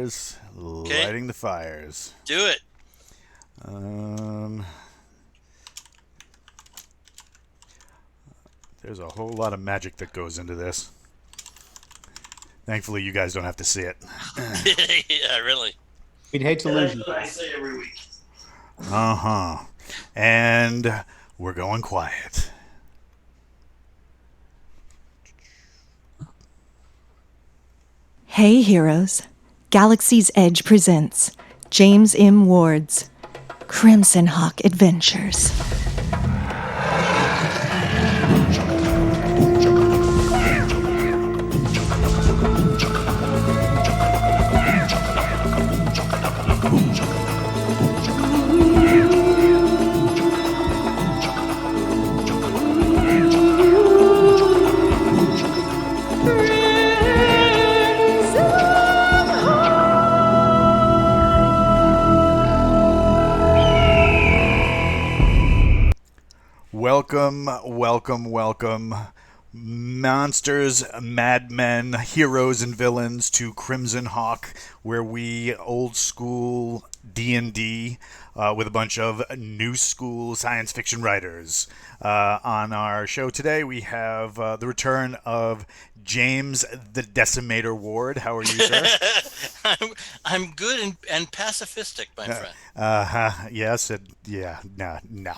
fires. Okay. Lighting the fires. Do it. There's a whole lot of magic that goes into this. Thankfully, you guys don't have to see it. Yeah, really. We'd hate to lose you. That's what I say every week. Uh-huh. And we're going quiet. Hey Heroes, Galaxy's Edge presents James M. Ward's CrimsonHawk Adventures. Welcome, monsters, madmen, heroes, and villains to CrimsonHawk, where we old school D&D with a bunch of new school science fiction writers. On our show today, we have the return of James the Decimator Ward. How are you, sir? I'm good and pacifistic, my friend. Yes, no.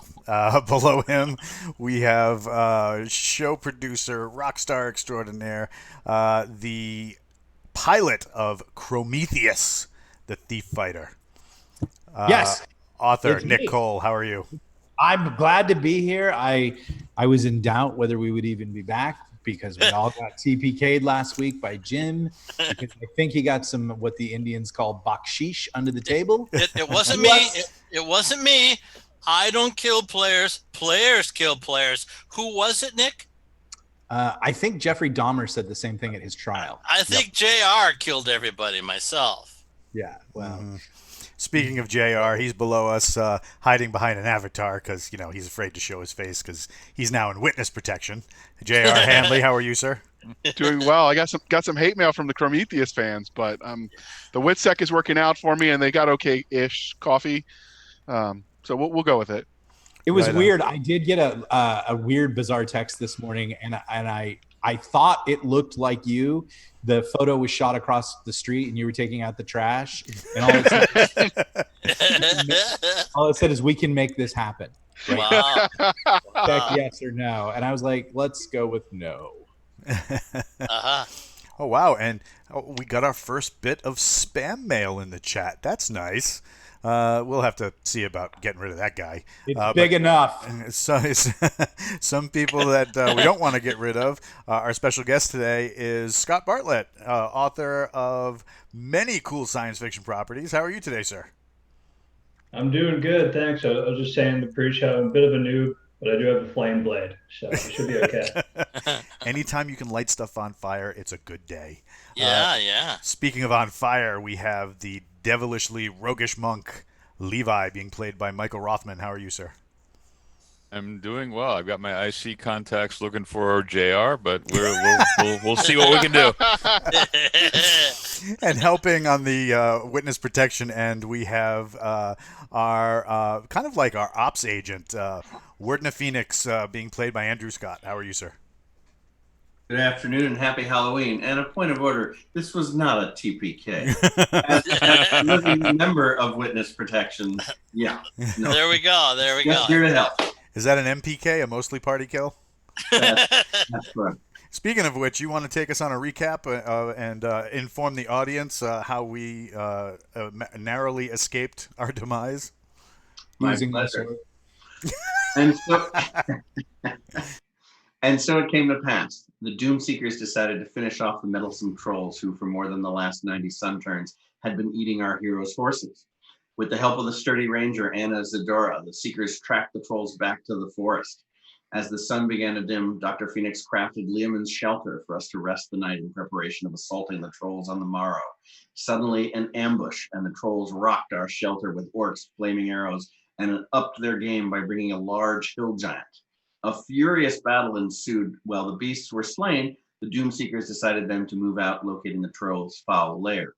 Below him, we have show producer, rock star extraordinaire, the pilot of Prometheus, the thief fighter. Yes. Author It's Nick me. Cole. How are you? I'm glad to be here. I was in doubt whether we would even be back because we all got TPK'd last week by Jim. Because I think he got some what the Indians call baksheesh under the table. It wasn't me. It wasn't me. I don't kill players. Players kill players. Who was it, Nick? I think Jeffrey Dahmer said the same thing at his trial. I think JR killed everybody myself. Yeah, well. Speaking of JR, he's below us, hiding behind an avatar because, he's afraid to show his face because he's now in witness protection. JR Hanley, how are you, sir? Doing well. I got some hate mail from the Prometheus fans, but the WITSEC is working out for me, and they got okay-ish coffee. So we'll go with it. It was weird. I did get a weird, bizarre text this morning, and I thought it looked like you. The photo was shot across the street, and you were taking out the trash. And all it said is, "We can make this happen." Wow. Check yes or no. And I was like, "Let's go with no." Uh-huh. Oh, wow. And we got our first bit of spam mail in the chat. That's nice. We'll have to see about getting rid of that guy. It's big enough. So, some people that we don't want to get rid of. Our special guest today is Scott Bartlett, author of many cool science fiction properties. How are you today, sir? I'm doing good, thanks. I was just saying the pre-show, I'm a bit of a noob, but I do have a flame blade, so it should be okay. Anytime you can light stuff on fire, it's a good day. Yeah. Speaking of on fire, we have the devilishly roguish monk Levi being played by Michael Rothman. How are you, sir? I'm doing well. I've got my IC contacts looking for JR, but we'll see what we can do. And helping on the witness protection end, we have our kind of like our ops agent, Werdna Phoenix, being played by Andrew Scott. How are you, sir? Good afternoon and happy Halloween. And a point of order, this was not a TPK. As a living member of Witness Protection, yeah. No. There we go. Just here to help. Is that an MPK, a mostly party kill? That's correct. Speaking of which, you want to take us on a recap and inform the audience how we narrowly escaped our demise? My pleasure. And so it came to pass. The Doomseekers decided to finish off the meddlesome trolls who, for more than the last 90 sun turns, had been eating our heroes' horses. With the help of the sturdy ranger Anna Zadora, the Seekers tracked the trolls back to the forest. As the sun began to dim, Dr. Phoenix crafted Leomund's shelter for us to rest the night in preparation of assaulting the trolls on the morrow. Suddenly, an ambush, and the trolls rocked our shelter with orcs, flaming arrows, and upped their game by bringing a large hill giant. A furious battle ensued. While the beasts were slain, the Doomseekers decided then to move out, locating the trolls' foul lair.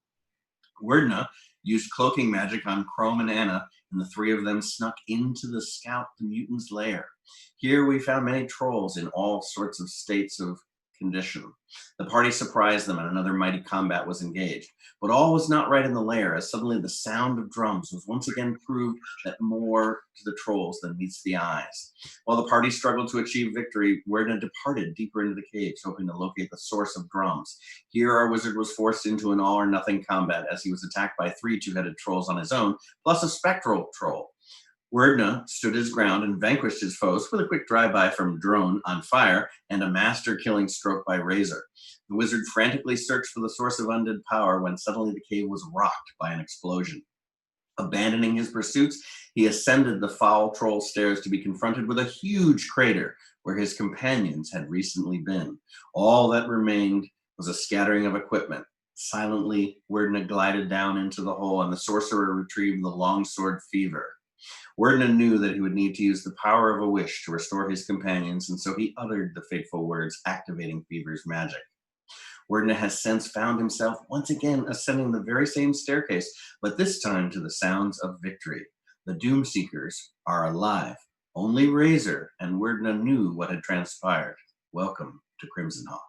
Werdna used cloaking magic on Chrome and Anna, and the three of them snuck into the scout the mutant's lair. Here we found many trolls in all sorts of states of condition. The party surprised them, and another mighty combat was engaged. But all was not right in the lair, as suddenly the sound of drums was once again proved that more to the trolls than meets the eyes. While the party struggled to achieve victory, Werdna departed deeper into the caves, hoping to locate the source of drums. Here our wizard was forced into an all-or-nothing combat, as he was attacked by 3 two-headed trolls on his own, plus a spectral troll. Werdna stood his ground and vanquished his foes with a quick drive-by from Drone on fire and a master-killing stroke by Razor. The wizard frantically searched for the source of undead power when suddenly the cave was rocked by an explosion. Abandoning his pursuits, he ascended the foul troll stairs to be confronted with a huge crater where his companions had recently been. All that remained was a scattering of equipment. Silently, Werdna glided down into the hole, and the sorcerer retrieved the longsword Fever. Werdna knew that he would need to use the power of a wish to restore his companions, and so he uttered the fateful words, activating Fever's magic. Werdna has since found himself once again ascending the very same staircase, but this time to the sounds of victory. The Doom Seekers are alive. Only Razor and Werdna knew what had transpired. Welcome to CrimsonHawk.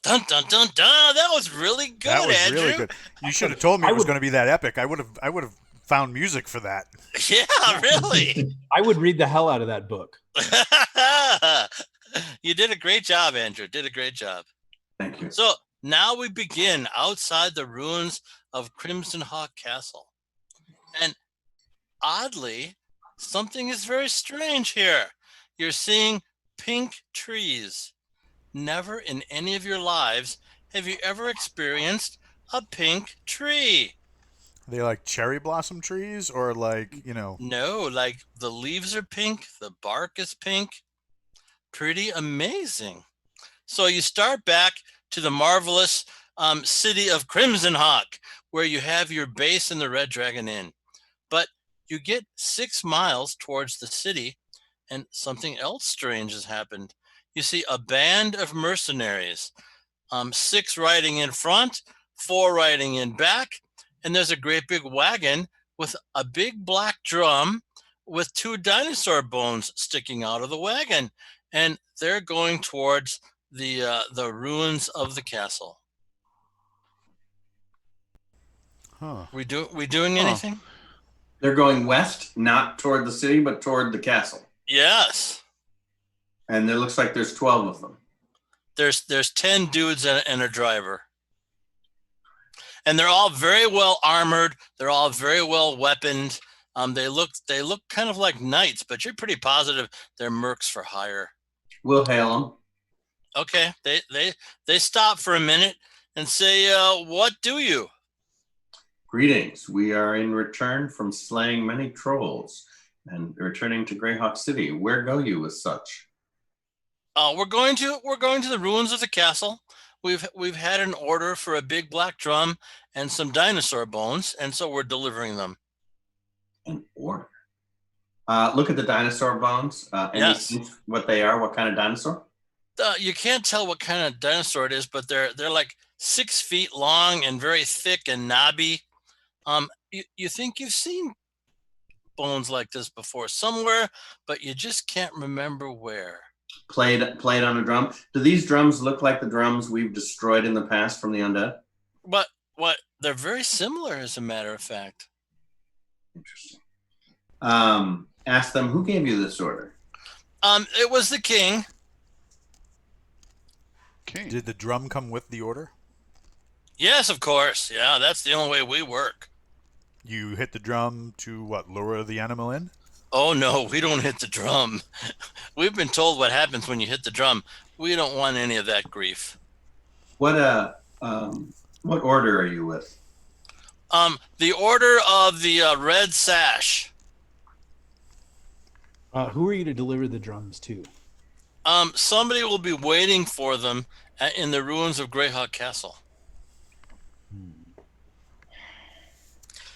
Dun dun dun dun! That was really good, That was Andrew. really good. You should have told me it was going to be that epic. I would have found music for that. Yeah, really. I would read the hell out of that book. You did a great job, Andrew. Did a great job. Thank you. So now we begin outside the ruins of CrimsonHawk Castle. And oddly, something is very strange here. You're seeing pink trees. Never in any of your lives have you ever experienced a pink tree. Are they like cherry blossom trees or like, No, like the leaves are pink, the bark is pink. Pretty amazing. So you start back to the marvelous city of CrimsonHawk, where you have your base in the Red Dragon Inn. But you get 6 miles towards the city, and something else strange has happened. You see a band of mercenaries, 6 riding in front, 4 riding in back, and there's a great big wagon with a big black drum with 2 dinosaur bones sticking out of the wagon, and they're going towards the ruins of the castle. Huh. We doing anything? They're going west, not toward the city, but toward the castle. Yes. And it looks like there's 12 of them. There's 10 dudes and a driver. And they're all very well armored. They're all very well weaponed. They look kind of like knights, but you're pretty positive they're mercs for hire. We'll hail them. Okay. They stop for a minute and say, "What do you?" Greetings. We are in return from slaying many trolls and returning to Greyhawk City. Where go you with such? We're going to the ruins of the castle. We've had an order for a big black drum and some dinosaur bones, and so we're delivering them. An order. Look at the dinosaur bones. Yes. What they are? What kind of dinosaur? You can't tell what kind of dinosaur it is, but they're like 6 feet long and very thick and knobby. You think you've seen bones like this before somewhere, but you just can't remember where. Played on a drum. Do these drums look like the drums we've destroyed in the past from the undead? But they're very similar, as a matter of fact. Interesting. Ask them, who gave you this order? It was the king. Okay. Did the drum come with the order? Yes, of course. Yeah, that's the only way we work. You hit the drum to lure the animal in? Oh no, we don't hit the drum. We've been told what happens when you hit the drum. We don't want any of that grief. What order are you with? The Order of the Red Sash. Who are you to deliver the drums to? Somebody will be waiting for them in the ruins of Greyhawk Castle.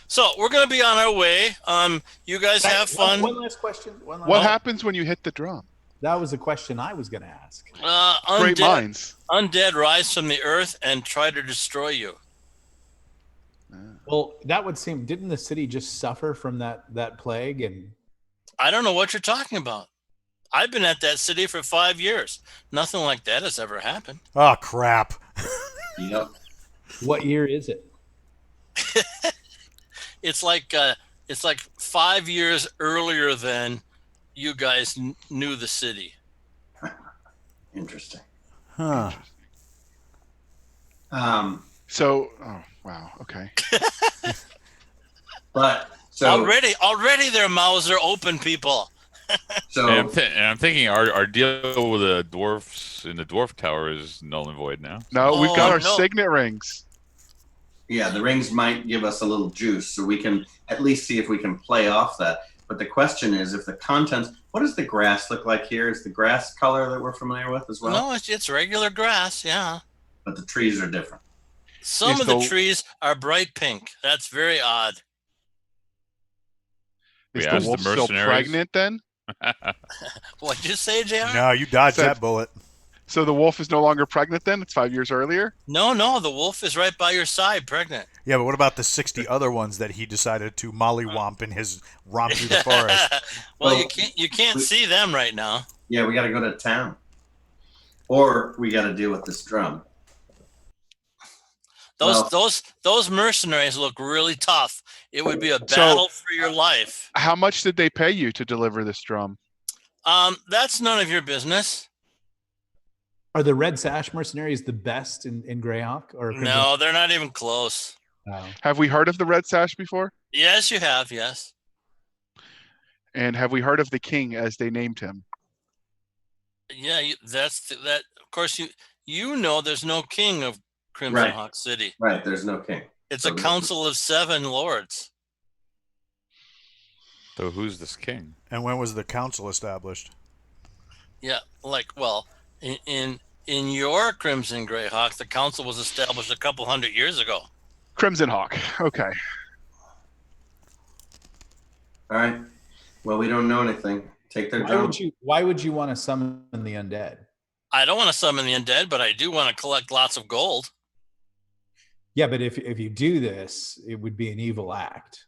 So we're going to be on our way. You guys have fun. One last question. What happens when you hit the drum? That was a question I was going to ask. Great minds. Undead rise from the earth and try to destroy you. Well, that would seem. Didn't the city just suffer from that plague? And I don't know what you're talking about. I've been at that city for 5 years. Nothing like that has ever happened. Oh, crap. Yep. what year is it? It's like 5 years earlier than you guys knew the city. Interesting. Huh. So, oh wow, okay. But so already their mouths are open, people. so And I'm thinking our deal with the dwarfs in the dwarf tower is null and void now. No, we've got our no. signet rings. yeah, the rings might give us a little juice, so we can at least see if we can play off that. But the question is, if the contents, what does the grass look like here? Is the grass color that we're familiar with as well? No, it's regular grass, yeah. But the trees are different. Some Is of the the- trees are bright pink. That's very odd. Is We the asked the wolf still mercenaries. pregnant then? What'd you say, JR? No, you dodged Said- that bullet. So the wolf is no longer pregnant then? It's 5 years earlier? No, the wolf is right by your side, pregnant. Yeah, but what about the 60 other ones that he decided to mollywomp in his romp through the forest? Well, Well, you can't see them right now. Yeah, we got to go to town. Or we got to deal with this drum. Those mercenaries look really tough. It would be a battle for your life. How much did they pay you to deliver this drum? That's none of your business. Are the Red Sash mercenaries the best in Greyhawk? Or No, they're not even close. Oh. Have we heard of the Red Sash before? Yes, you have. Yes. And have we heard of the king as they named him? Yeah, that. Of course, you know there's no king of Crimson Right. Hawk City. Right, there's no king. It's So a this council of 7 lords. So who's this king? And when was the council established? Yeah, in your Crimson Greyhawk, the council was established a couple hundred years ago. CrimsonHawk. Okay. All right. Well, we don't know anything. Take their drum. Why would you want to summon the undead? I don't want to summon the undead, but I do want to collect lots of gold. Yeah, but if you do this, it would be an evil act.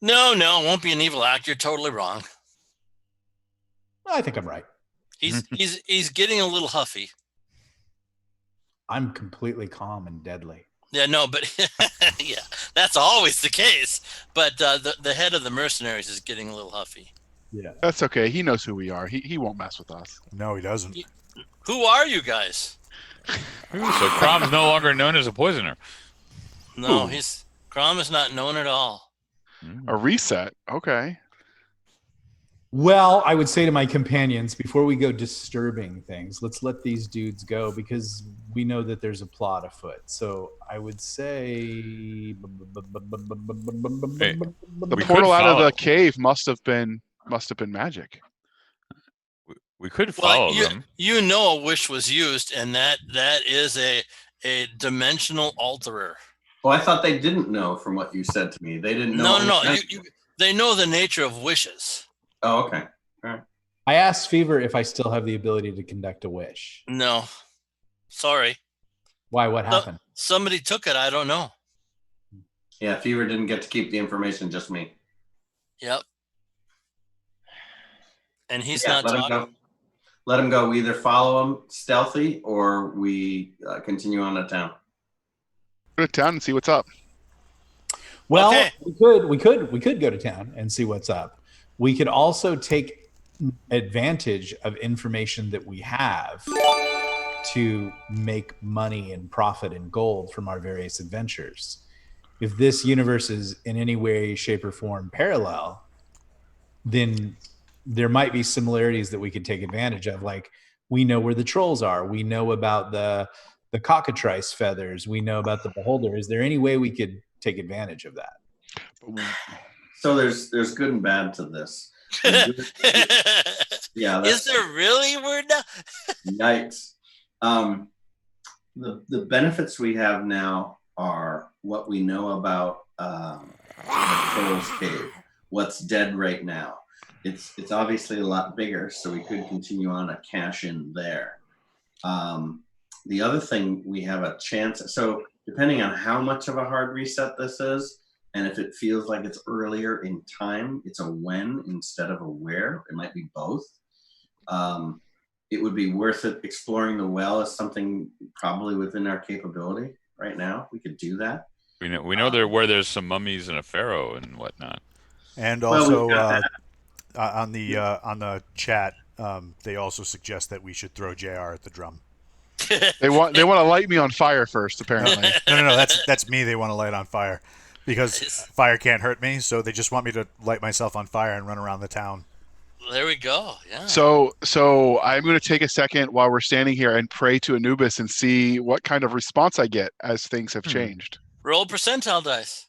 No, it won't be an evil act. You're totally wrong. I think I'm right. He's getting a little huffy. I'm completely calm and deadly. Yeah, no, but yeah, that's always the case. But the head of the mercenaries is getting a little huffy. Yeah. That's okay. He knows who we are. He won't mess with us. No, he doesn't. Who are you guys? Ooh, so Crom's no longer known as a poisoner. No, Crom is not known at all. A reset. Okay. Well, I would say to my companions, before we go disturbing things, let's let these dudes go because we know that there's a plot afoot. So I would say The We portal could out of follow. the cave must have been magic. We could follow Well, them. you know a wish was used, and that is a dimensional alterer. Well, I thought they didn't know from what you said to me. They didn't know. No. They know the nature of wishes. Oh, okay. I asked Fever if I still have the ability to conduct a wish. No, sorry. Why? What happened? Somebody took it. I don't know. Yeah, Fever didn't get to keep the information, just me. Yep. And he's Yeah, not let him talking. go. Let him go. We either follow him stealthy or we continue on to town. Go to town and see what's up. Well, Okay. we could go to town and see what's up. We could also take advantage of information that we have to make money and profit and gold from our various adventures. If this universe is in any way, shape, or form parallel, then there might be similarities that we could take advantage of. Like we know where the trolls are. We know about the cockatrice feathers. We know about the beholder. Is there any way we could take advantage of that? So there's good and bad to this. Yeah. Is there really, Werdna? Yikes. The benefits we have now are what we know about the Troll's Cave, what's dead right now. It's obviously a lot bigger, so we could continue on a cash in there. The other thing we have a chance, so depending on how much of a hard reset this is, And if it feels like it's earlier in time, it's a when instead of a where. It might be both. It would be worth it exploring the well as something probably within our capability right now. We could do that. We know there where there's some mummies and a pharaoh and whatnot. And Well, also we've got on the chat, they also suggest that we should throw JR at the drum. They want to light me on fire first, apparently. No. That's me. They want to light on fire because fire can't hurt me. So they just want me to light myself on fire and run around the town. There we go. Yeah. So I'm going to take a second while we're standing here and pray to Anubis and see what kind of response I get as things have changed. Roll percentile dice.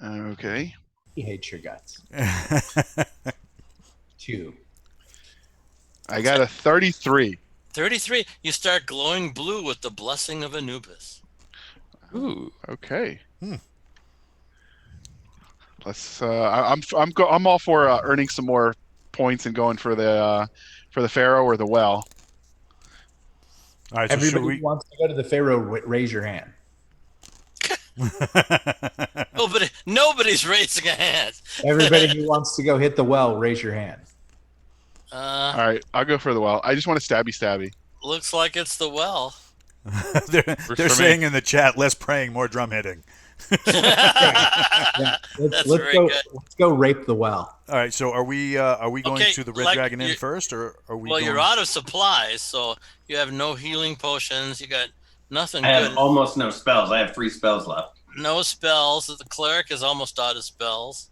Okay. He hates your guts. 2. I got a 33. 33. You start glowing blue with the blessing of Anubis. Ooh. Okay. Let's. I'm all for earning some more points and going for the pharaoh or the well. All right. So Everybody who wants to go to the pharaoh, raise your hand. Nobody's raising a hand. Everybody who wants to go hit the well, raise your hand. All right, I'll go for the well. I just want to stabby. Looks like it's the well. they're saying in the chat, less praying, more drum hitting. Let's go rape the well. All right, so are we going to the Red Dragon Inn first, or are we? Well, you're out of supplies, so you have no healing potions. You got nothing. I good. have almost no spells. I have 3 spells left. No spells. The cleric is almost out of spells.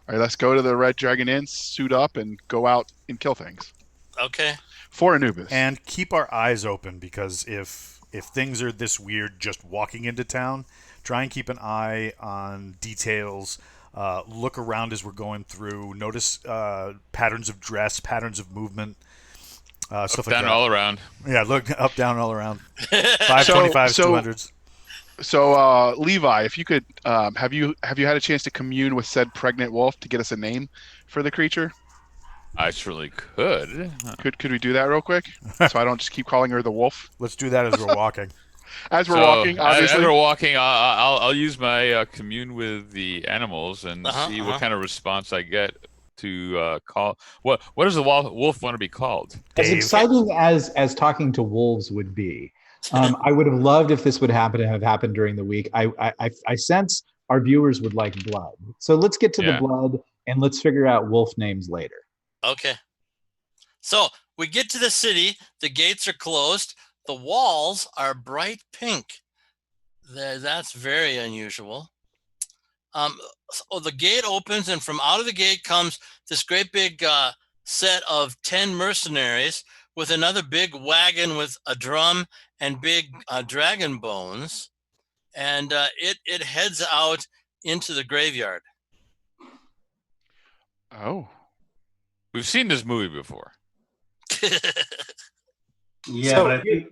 All right, let's go to the Red Dragon Inn, suit up, and go out and kill things. Okay. For Anubis. And keep our eyes open, because if things are this weird just walking into town, try and keep an eye on details. Look around as we're going through. Notice patterns of dress, patterns of movement, stuff like that. Down all around. Yeah, look up, down, all around. 525s, 200s. So, Levi, if you could, have you had a chance to commune with said pregnant wolf to get us a name for the creature? I certainly could. Could we do that real quick? So I don't just keep calling her the wolf. Let's do that as we're walking. As we're walking, obviously. As we're walking, I'll use my commune with the animals and see what kind of response I get to call. What does the wolf want to be called? As exciting as talking to wolves would be, I would have loved if this would have happened during the week. I sense our viewers would like blood, so let's get to the blood and let's figure out wolf names later. Okay. So we get to the city. The gates are closed. The walls are bright pink. That's very unusual. So the gate opens, and from out of the gate comes this great big set of 10 mercenaries with another big wagon with a drum and big dragon bones. And it heads out into the graveyard. Oh. We've seen this movie before. Yeah, So but I think.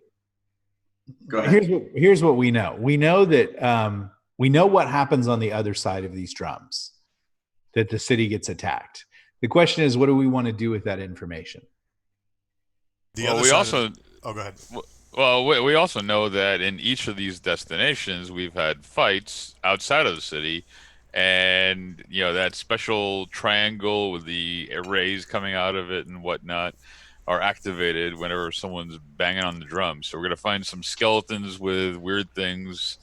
Go ahead. Here's what we know. We know that we know what happens on the other side of these drums, that the city gets attacked. The question is, what do we want to do with that information? Go ahead. Well, we also know that in each of these destinations, we've had fights outside of the city, and that special triangle with the arrays coming out of it and whatnot are activated whenever someone's banging on the drums. So we're going to find some skeletons with weird things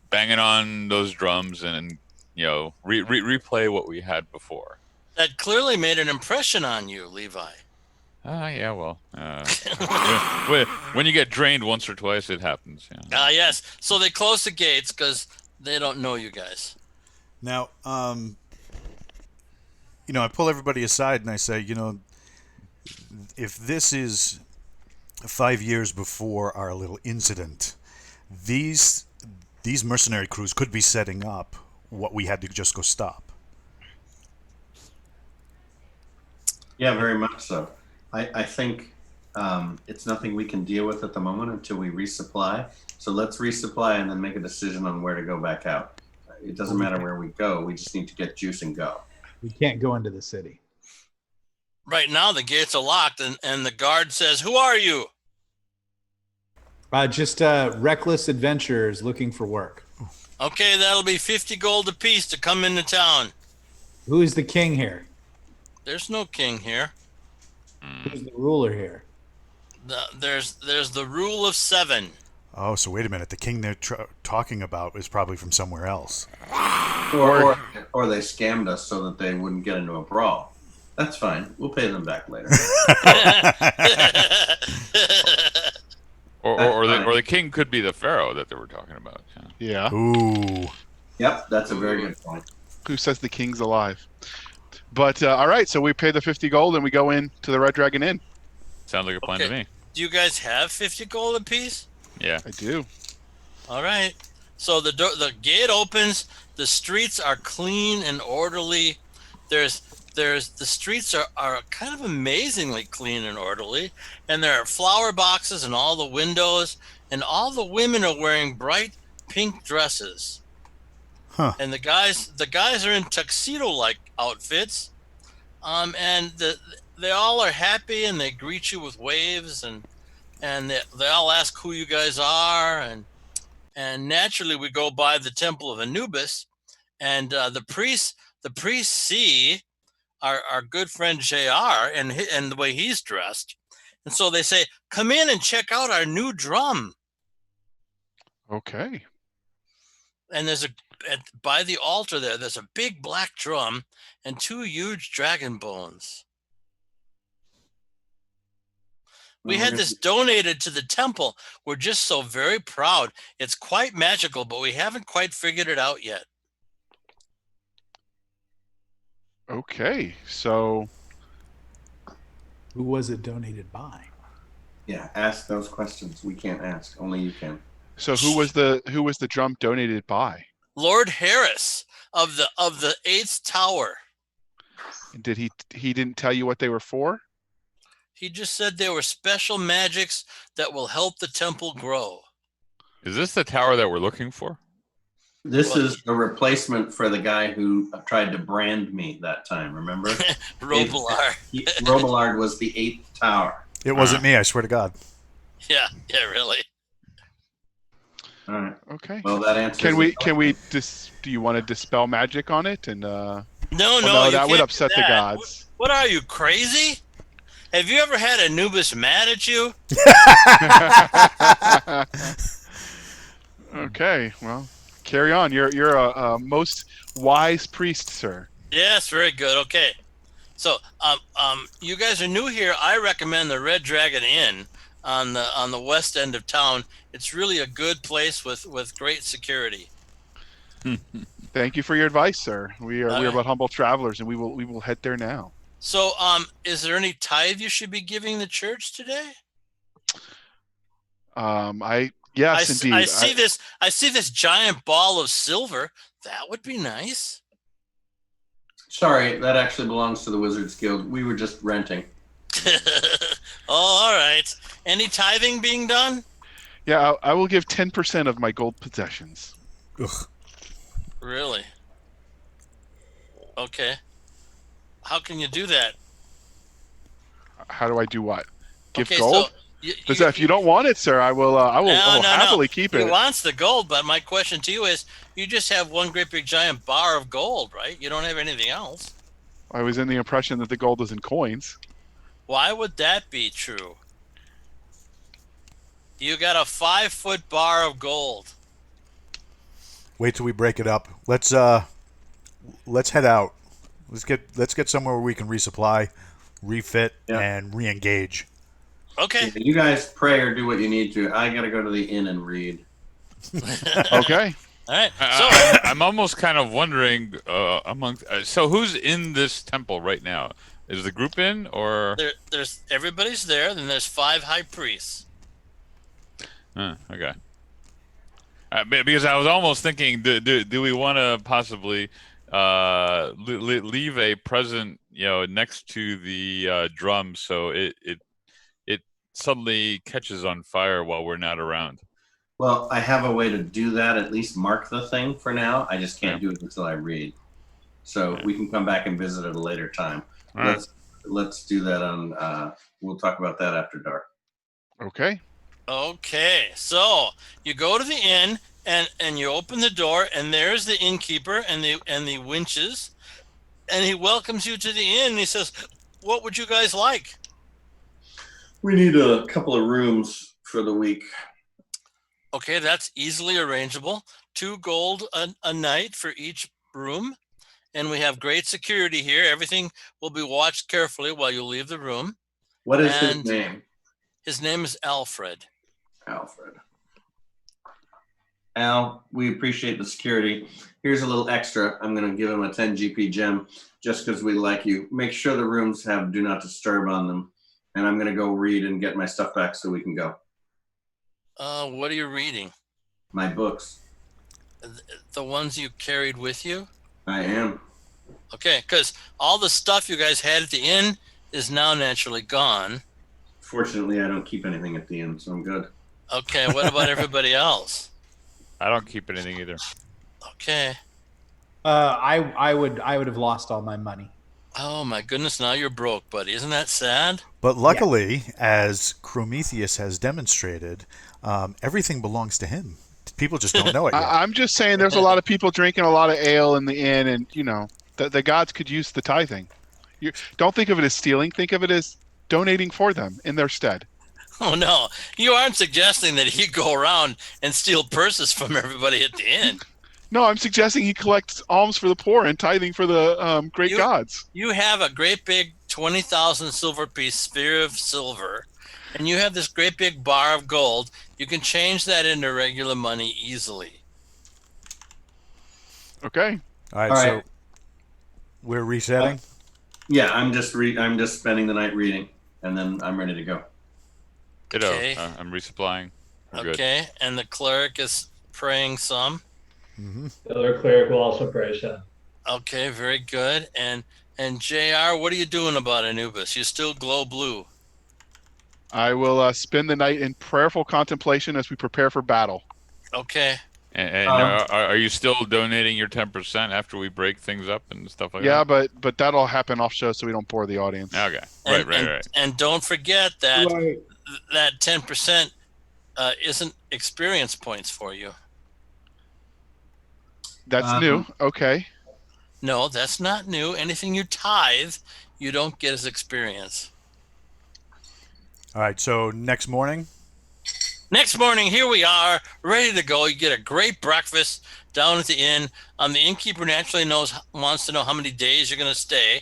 banging on those drums and, replay what we had before. That clearly made an impression on you, Levi. Yeah, well, when you get drained once or twice, it happens. Yes. So they close the gates because they don't know you guys. Now, I pull everybody aside and I say, if this is 5 years before our little incident, these mercenary crews could be setting up what we had to just go stop. Yeah, very much so. I think it's nothing we can deal with at the moment until we resupply. So let's resupply and then make a decision on where to go back out. It doesn't matter where we go. We just need to get juice and go. We can't go into the city. Right now, the gates are locked, and the guard says, "Who are you?" Just reckless adventurers looking for work. Okay, that'll be 50 gold apiece to come into town. Who is the king here? There's no king here. Who's the ruler here? There's the rule of 7. Oh, so wait a minute. The king they're talking about is probably from somewhere else. Or they scammed us so that they wouldn't get into a brawl. That's fine. We'll pay them back later. Or the king could be the pharaoh that they were talking about. Yeah. Ooh. Yep, that's a very good point. Who says the king's alive? But all right, so we pay the 50 gold and we go in to the Red Dragon Inn. Sounds like a plan to me. Do you guys have 50 gold apiece? Yeah. I do. All right. So the gate opens. The streets are clean and orderly. The streets are kind of amazingly clean and orderly, and there are flower boxes in all the windows, and all the women are wearing bright pink dresses. Huh. And the guys are in tuxedo-like outfits, and they all are happy, and they greet you with waves, and they all ask who you guys are, and naturally we go by the temple of Anubis, and the priests see our good friend JR and the way he's dressed, and so they say, "Come in and check out our new drum." Okay. And by the altar there's a big black drum and 2 huge dragon bones. We had this donated to the temple. We're just so very proud. It's quite magical, but we haven't quite figured it out yet. Okay. So Who was it donated by? Yeah, ask those questions. We can't ask. Only you can. so who was the drum donated by? Lord Harris of the 8th tower. Did he didn't tell you what they were for? He just said they were special magics that will help the temple grow. Is this the tower that we're looking for? This is a replacement for the guy who tried to brand me that time, remember? Robillard. Robillard was the 8th tower. It wasn't me, I swear to God. Yeah, really. All right. Okay. Well, that answers. Can we do you want to dispel magic on it? And No, that would upset the gods. What are you, crazy? Have you ever had Anubis mad at you? Okay, well, carry on. You're a most wise priest, sir. Yes, very good. Okay. So, you guys are new here. I recommend the Red Dragon Inn on the west end of town. It's really a good place with great security. Thank you for your advice, sir. We are right. but humble travelers, and we will head there now. So, is there any tithe you should be giving the church today? Yes, indeed. I see this giant ball of silver. That would be nice. Sorry, that actually belongs to the Wizards Guild. We were just renting. Oh, all right. Any tithing being done? Yeah, I will give 10% of my gold possessions. Ugh. Really? Okay. How can you do that? How do I do what? Give Okay, gold? so If you don't want it, sir, I will happily keep it. He wants the gold, but my question to you is, you just have one great big giant bar of gold, right? You don't have anything else. I was in the impression that the gold was in coins. Why would that be true? You got a 5-foot bar of gold. Wait till we break it up. Let's head out. Let's get somewhere where we can resupply, refit, and re-engage. Okay. You guys pray or do what you need to. I gotta go to the inn and read. Okay. All right. So I'm almost kind of wondering so who's in this temple right now? Is the group in, or there's everybody's there? Then there's 5 high priests. Okay. Because I was almost thinking, do we want to possibly leave a present, next to the drum so it suddenly catches on fire while we're not around? Well, I have a way to do that. At least mark the thing for now. I just can't do it until I read. So we can come back and visit at a later time. Let's do that on. We'll talk about that after dark. Okay. Okay, so you go to the inn, and you open the door, and there's the innkeeper and the winches, and he welcomes you to the inn. And he says, "What would you guys like?" We need a couple of rooms for the week. Okay, that's easily arrangeable. 2 gold a night for each room, and we have great security here. Everything will be watched carefully while you leave the room. What is his And name? his name is Alfred. Alfred. Al, we appreciate the security. Here's a little extra. I'm going to give him a 10 GP gem just because we like you. Make sure the rooms have do not disturb on them. And I'm going to go read and get my stuff back so we can go. What are you reading? My books. The ones you carried with you? I am. Okay, because all the stuff you guys had at the inn is now naturally gone. Fortunately, I don't keep anything at the inn, so I'm good. Okay, what about everybody else? I don't keep anything either. Okay. I would have lost all my money. Oh my goodness, now you're broke, buddy. Isn't that sad? But luckily, as Prometheus has demonstrated, everything belongs to him. People just don't know it yet. I'm just saying there's a lot of people drinking a lot of ale in the inn, and, you know, the gods could use the tithing. You don't think of it as stealing. Think of it as donating for them in their stead. Oh no, you aren't suggesting that he go around and steal purses from everybody at the inn. No, I'm suggesting he collects alms for the poor and tithing for the great gods. You have a great big 20,000 silver piece sphere of silver, and you have this great big bar of gold. You can change that into regular money easily. Okay. All right, All so right. we're resetting. Yeah, I'm just spending the night reading, and then I'm ready to go. Ditto. Okay. I'm resupplying. We're good. Okay, and the cleric is praying some. The other cleric will also pray some. Okay, very good. And JR, what are you doing about Anubis? You still glow blue. I will spend the night in prayerful contemplation as we prepare for battle. Okay. And are you still donating your 10% after we break things up and stuff like Yeah, that? but that'll happen off show, so we don't bore the audience. Okay. And, Right. And don't forget that that 10% isn't experience points for you. That's new. Okay. No, that's not new. Anything you tithe, you don't get as experience. All right, so next morning. Next morning, here we are, ready to go. You get a great breakfast down at the inn. The innkeeper naturally wants to know how many days you're going to stay.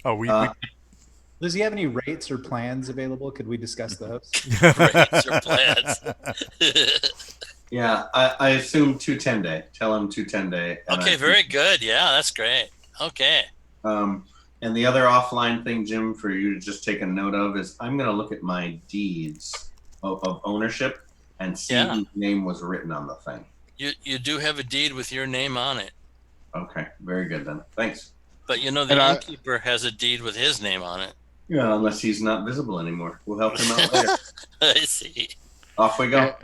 Oh, we Does he have any rates or plans available? Could we discuss those? Rates or plans. Yeah, I assume 210-day. Tell him 210-day. Okay, very good. Yeah, that's great. Okay. And the other offline thing, Jim, for you to just take a note of is I'm going to look at my deeds of ownership and see whose name was written on the thing. You do have a deed with your name on it. Okay, very good then. Thanks. But you know the innkeeper has a deed with his name on it. Yeah, unless he's not visible anymore. We'll help him out later. I see. Off we go.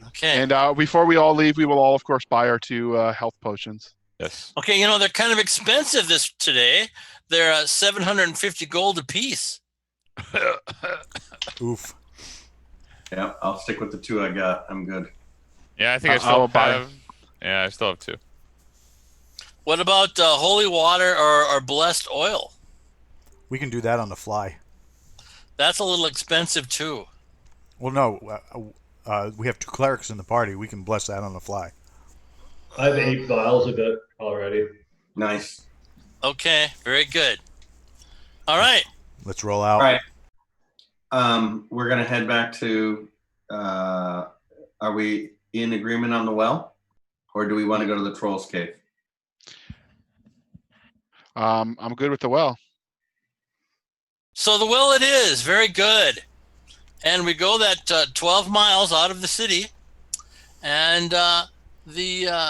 Okay. And before we all leave, we will all, of course, buy our 2 health potions. Yes. Okay, you know, they're kind of expensive today. They're 750 gold a piece. Oof. Yeah, I'll stick with the 2 I got. I'm good. Yeah, I think I still have. Yeah, I still have 2. What about holy water or blessed oil? We can do that on the fly. That's a little expensive too. Well, no, we have 2 clerics in the party. We can bless that on the fly. I have 8 vials of it already. Nice. Okay, very good. All right. Let's roll out. All right. We're going to head back to, are we in agreement on the well? Or do we want to go to the Troll's Cave? I'm good with the well. So the well it is, very good. And we go that 12 miles out of the city, and the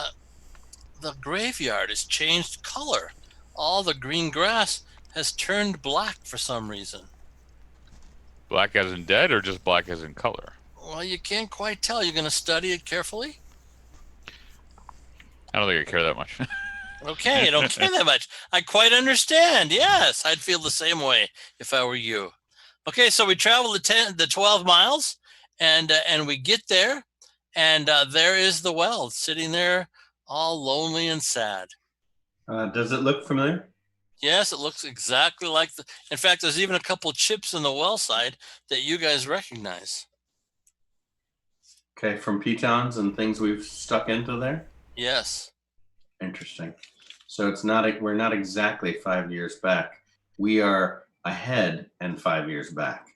graveyard has changed color. All the green grass has turned black for some reason. Black as in dead, or just black as in color? Well, you can't quite tell. You're going to study it carefully? I don't think I care that much. Okay, you don't care that much. I quite understand. Yes, I'd feel the same way if I were you. Okay, so we travel the 12 miles, and we get there, And there is the well sitting there all lonely and sad. Does it look familiar? Yes, it looks exactly like the. In fact, there's even a couple chips in the well side that you guys recognize. Okay, from pitons and things we've stuck into there? Yes. Interesting. So it's not, we're not exactly 5 years back. We are ahead and 5 years back.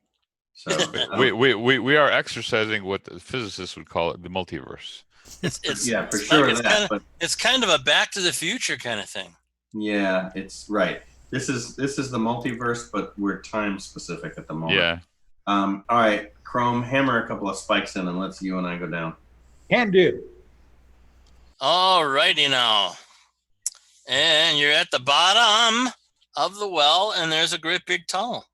So We are exercising what the physicists would call it the multiverse. It's yeah, for sure it's that. But it's kind of a Back to the Future kind of thing. yeah, it's right. This is the multiverse, but we're time specific at the moment. Yeah. All right, Chrome, hammer a couple of spikes in and let's you and I go down. Can do. All righty now. And you're at the bottom of the well, and there's a great big tunnel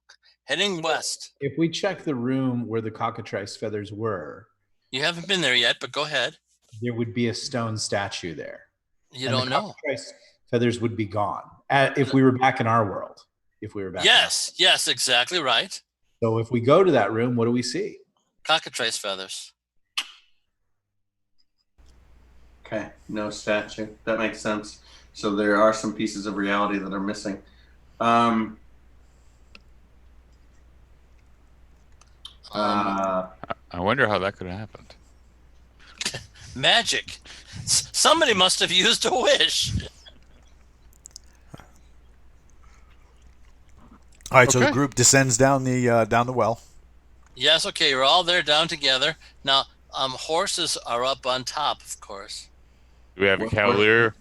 heading west. If we check the room where the cockatrice feathers were, You haven't been there yet, but go ahead. there would be a stone statue there. You And don't the know. cockatrice feathers would be gone if we were back in our world. If we were back. Yes, yes, exactly right. So if we go to that room, what do we see? Cockatrice feathers. Okay, no statue. That makes sense. So there are some pieces of reality that are missing. I wonder how that could have happened. Magic. Somebody must have used a wish. All right, so the Okay. group descends down the well. Yes, okay, you're all there down together. Now, horses are up on top, of course. Do we have a What- cavalier?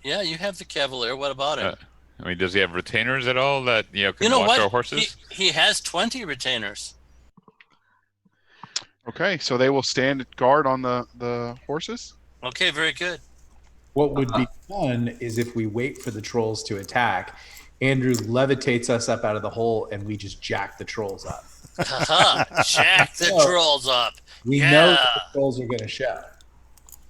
Yeah, you have the Cavalier. What about him? I mean, does he have retainers at all that can You know watch what? our horses? He has 20 retainers. Okay, so they will stand guard on the horses. Okay, very good. What would be fun is if we wait for the trolls to attack, Andrew levitates us up out of the hole and we just jack the trolls up. Haha, jack the So- trolls up. We Yeah. know that the trolls are going to show.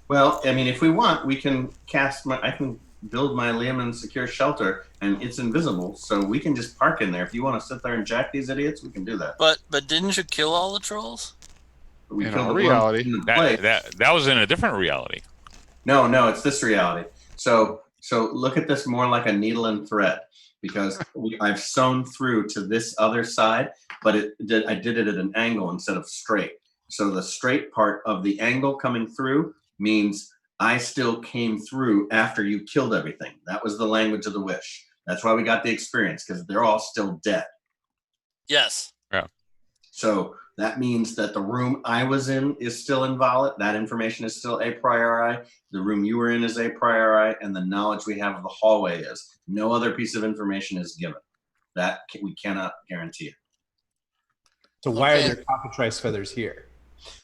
Well, I mean, if we want, we can I can build my Lehman secure shelter, and it's invisible, so we can just park in there. If you want to sit there and jack these idiots, we can do that. But didn't you kill all the trolls? We In killed our the reality. ones in the place. That was in a different reality. No, it's this reality. So look at this more like a needle and thread, because I've sewn through to this other side, but I did it at an angle instead of straight. So the straight part of the angle coming through means I still came through after you killed everything. That was the language of the wish. That's why we got the experience, because they're all still dead. Yes. So that means that the room I was in is still invalid. That information is still a priori. The room you were in is a priori, and the knowledge we have of the hallway is. No other piece of information is given. That we cannot guarantee it. So why Okay. are there cockatrice feathers here?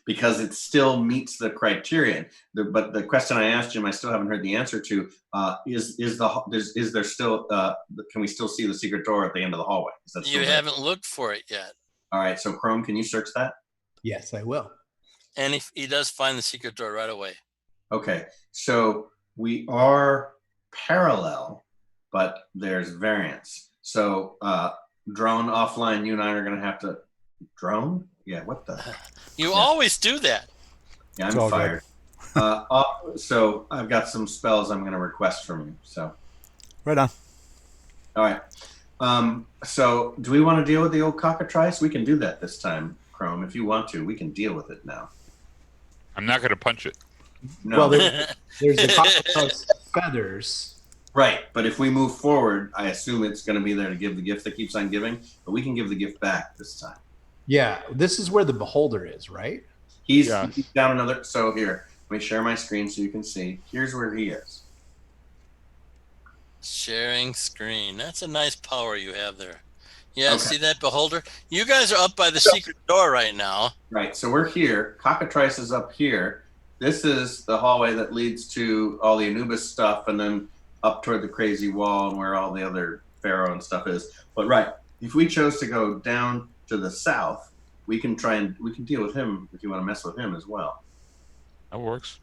Because it still meets the criterion. But the question I asked Jim, I still haven't heard the answer to. Is there still? Can we still see the secret door at the end of the hallway? Is that still You there? haven't looked for it yet. All right. So Chrome, can you search that? Yes, I will. And he does find the secret door right away. Okay. So we are parallel, but there's variance. So drone offline. You and I are going to have to drone. Yeah. What the? You always do that. Yeah, It's I'm all good. fired. So I've got some spells I'm going to request from you. So, Right on. all right. So do we want to deal with the old cockatrice? We can do that this time, Chrome. If you want to, we can deal with it now. I'm not going to punch it. No, Well, there's the cockatrice feathers. right. But if we move forward, I assume it's going to be there to give the gift that keeps on giving. But we can give the gift back this time. Yeah, this is where the beholder is, right? He's Yeah. down another. So here, let me share my screen so you can see. Here's where he is. Sharing screen. That's a nice power you have there. Yeah, Okay. see that beholder? You guys are up by the secret door right now. Right. So we're here. Cockatrice is up here. This is the hallway that leads to all the Anubis stuff, and then up toward the crazy wall and where all the other pharaoh and stuff is. But right, if we chose to go down to the south, we can deal with him if you want to mess with him as well. That works.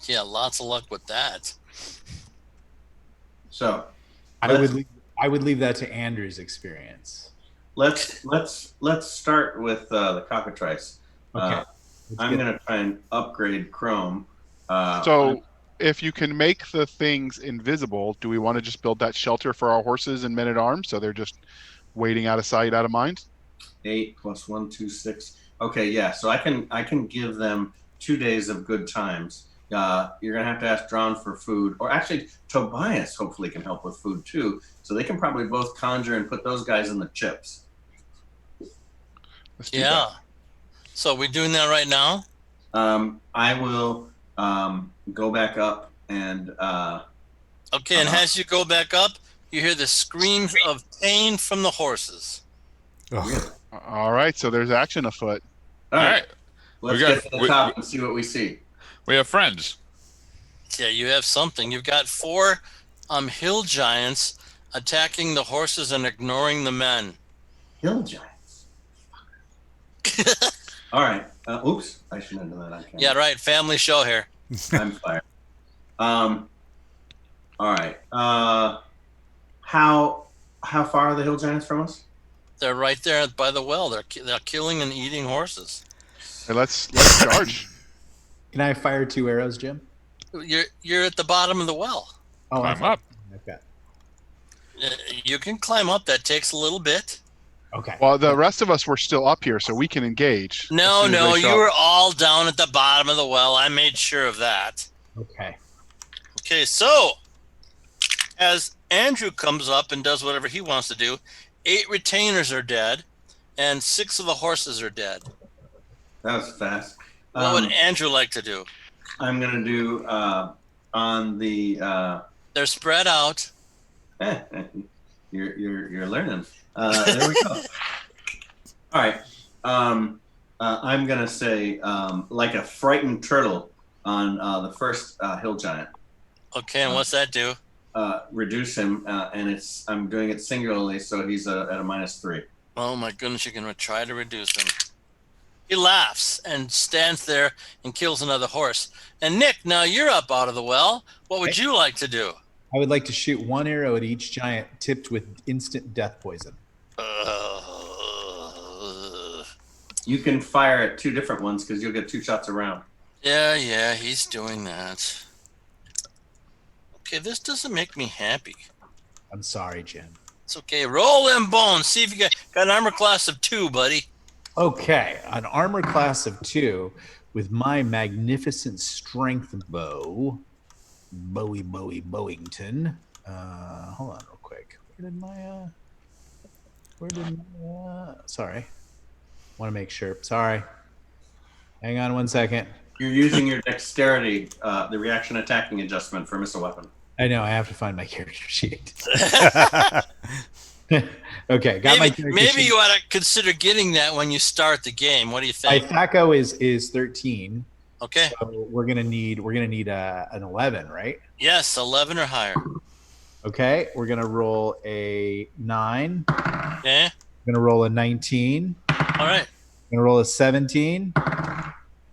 Yeah, lots of luck with that. So I would leave that to Andrew's experience. let's start with the cockatrice. Okay. I'm going to try and upgrade Chrome. So if you can make the things invisible, do we want to just build that shelter for our horses and men at arms so they're just waiting out of sight, out of mind? 8 + 1, 2, 6. Okay, yeah. So I can give them 2 days of good times. You're gonna have to ask Drawn for food, or actually Tobias hopefully can help with food too. So they can probably both conjure and put those guys in the chips. Let's do Yeah. that. So we're doing that right now? I will go back up and Okay, and as you go back up, you hear the screams of pain from the horses. Ugh. All right, so there's action afoot. all All right. right. Let's We got- get to the top and see what we see. We have friends. Yeah, you have something. You've got 4 hill giants attacking the horses and ignoring the men. Hill giants. All right. Oops, I shouldn't have done that on camera. Yeah, right. Family show here. I'm fired. All right. How far are the hill giants from us? They're right there by the well. They're killing and eating horses. Hey, let's charge. Can I fire 2 arrows, Jim? You're at the bottom of the well. Oh, Climb up. Okay. You can climb up. That takes a little bit. Okay. Well, the rest of us were still up here, so we can engage. as No, soon as no, they show you were up. all down at the bottom of the well. I made sure of that. Okay. Okay, so as Andrew comes up and does whatever he wants to do, 8 retainers are dead, and 6 of the horses are dead. That was fast. What would Andrew like to do? I'm gonna do on the. They're spread out. You're learning. There we go. All right. I'm gonna say like a frightened turtle on the first hill giant. Okay, and what's that do? Reduce him, and I'm doing it singularly, so he's at a -3. Oh my goodness, you're gonna try to reduce him. He laughs and stands there and kills another horse. And Nick, now you're up out of the well. What would you like to do? I would like to shoot 1 arrow at each giant tipped with instant death poison. You can fire at 2 different ones because you'll get 2 shots around. Yeah, he's doing that. Okay, this doesn't make me happy. I'm sorry, Jim. It's okay. Roll them bones. See if you got an armor class of 2, buddy. Okay, an armor class of 2 with my magnificent strength bow, Bowington. Hold on real quick. Sorry. Want to make sure. Sorry. Hang on 1 second. You're using your dexterity, the reaction attacking adjustment for missile weapon. I know, I have to find my character sheet. Okay, got my character Maybe sheet. you ought to consider getting that when you start the game. What do you My think? THACO is 13. Okay. So we're gonna need an 11, right? Yes, 11 or higher. Okay, we're gonna roll a 9. Okay. We're gonna roll a 19. All right. We're gonna roll a 17.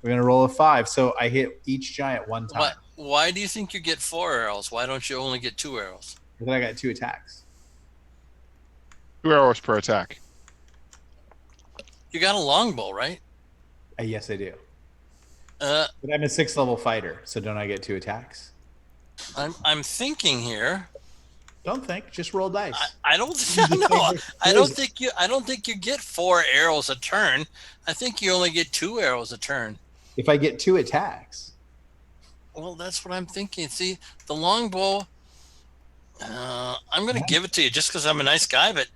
We're gonna roll a 5. So I hit each giant 1 time. Why do you think you get 4 arrows? Why don't you only get 2 arrows? Then I got 2 attacks. 2 arrows per attack. You got a longbow, right? Yes, I do. Uh, But I'm a 6th level fighter, so don't I get 2 attacks? I'm thinking here. Don't think, just roll dice. I don't no. I don't think you get 4 arrows a turn. I think you only get 2 arrows a turn. If I get 2 attacks. Well, that's what I'm thinking. See, the longbow. I'm going to give it to you just because I'm a nice guy, but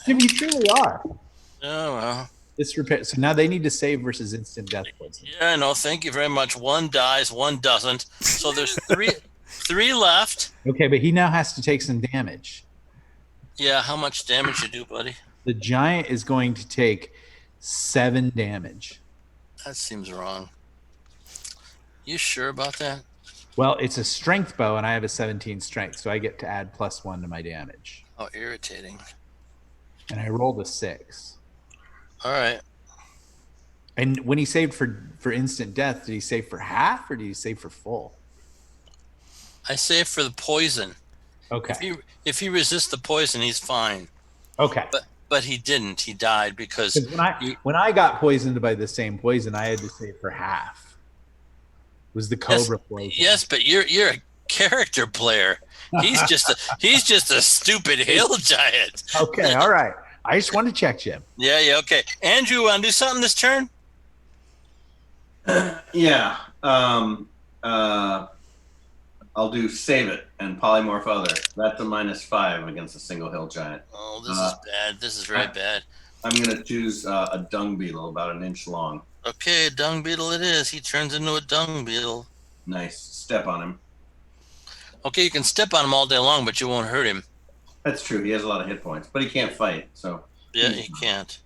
Jim, you truly are. oh well. This repair. So now they need to save versus instant death poison. Yeah, no, thank you very much. 1 dies, 1 doesn't. So there's 3 left. Okay, but he now has to take some damage. Yeah, how much damage you do, buddy? The giant is going to take 7 damage. That seems wrong. You sure about that? Well, it's a strength bow, and I have a 17 strength, so I get to add +1 to my damage. Oh, irritating. And I rolled a 6. All right. And when he saved for instant death, did he save for half or did he save for full? I save for the poison. Okay. If he resists the poison, he's fine. Okay. but he didn't. He died because 'Cause when I got poisoned by the same poison, I had to save for half. It was the cobra poison. Yes, but you're a character player. He's just a stupid hill giant. Okay, all right. I just want to check, Jim. Yeah, okay. Andrew, want to do something this turn? Yeah. I'll do save it and polymorph other. That's a -5 against a single hill giant. Oh, this is bad. This is very bad. I'm gonna choose a dung beetle about an inch long. Okay, dung beetle it is. He turns into a dung beetle. Nice. Step on him. Okay, you can step on him all day long, but you won't hurt him. That's true. He has a lot of hit points, but he can't fight. So Yeah, he can't.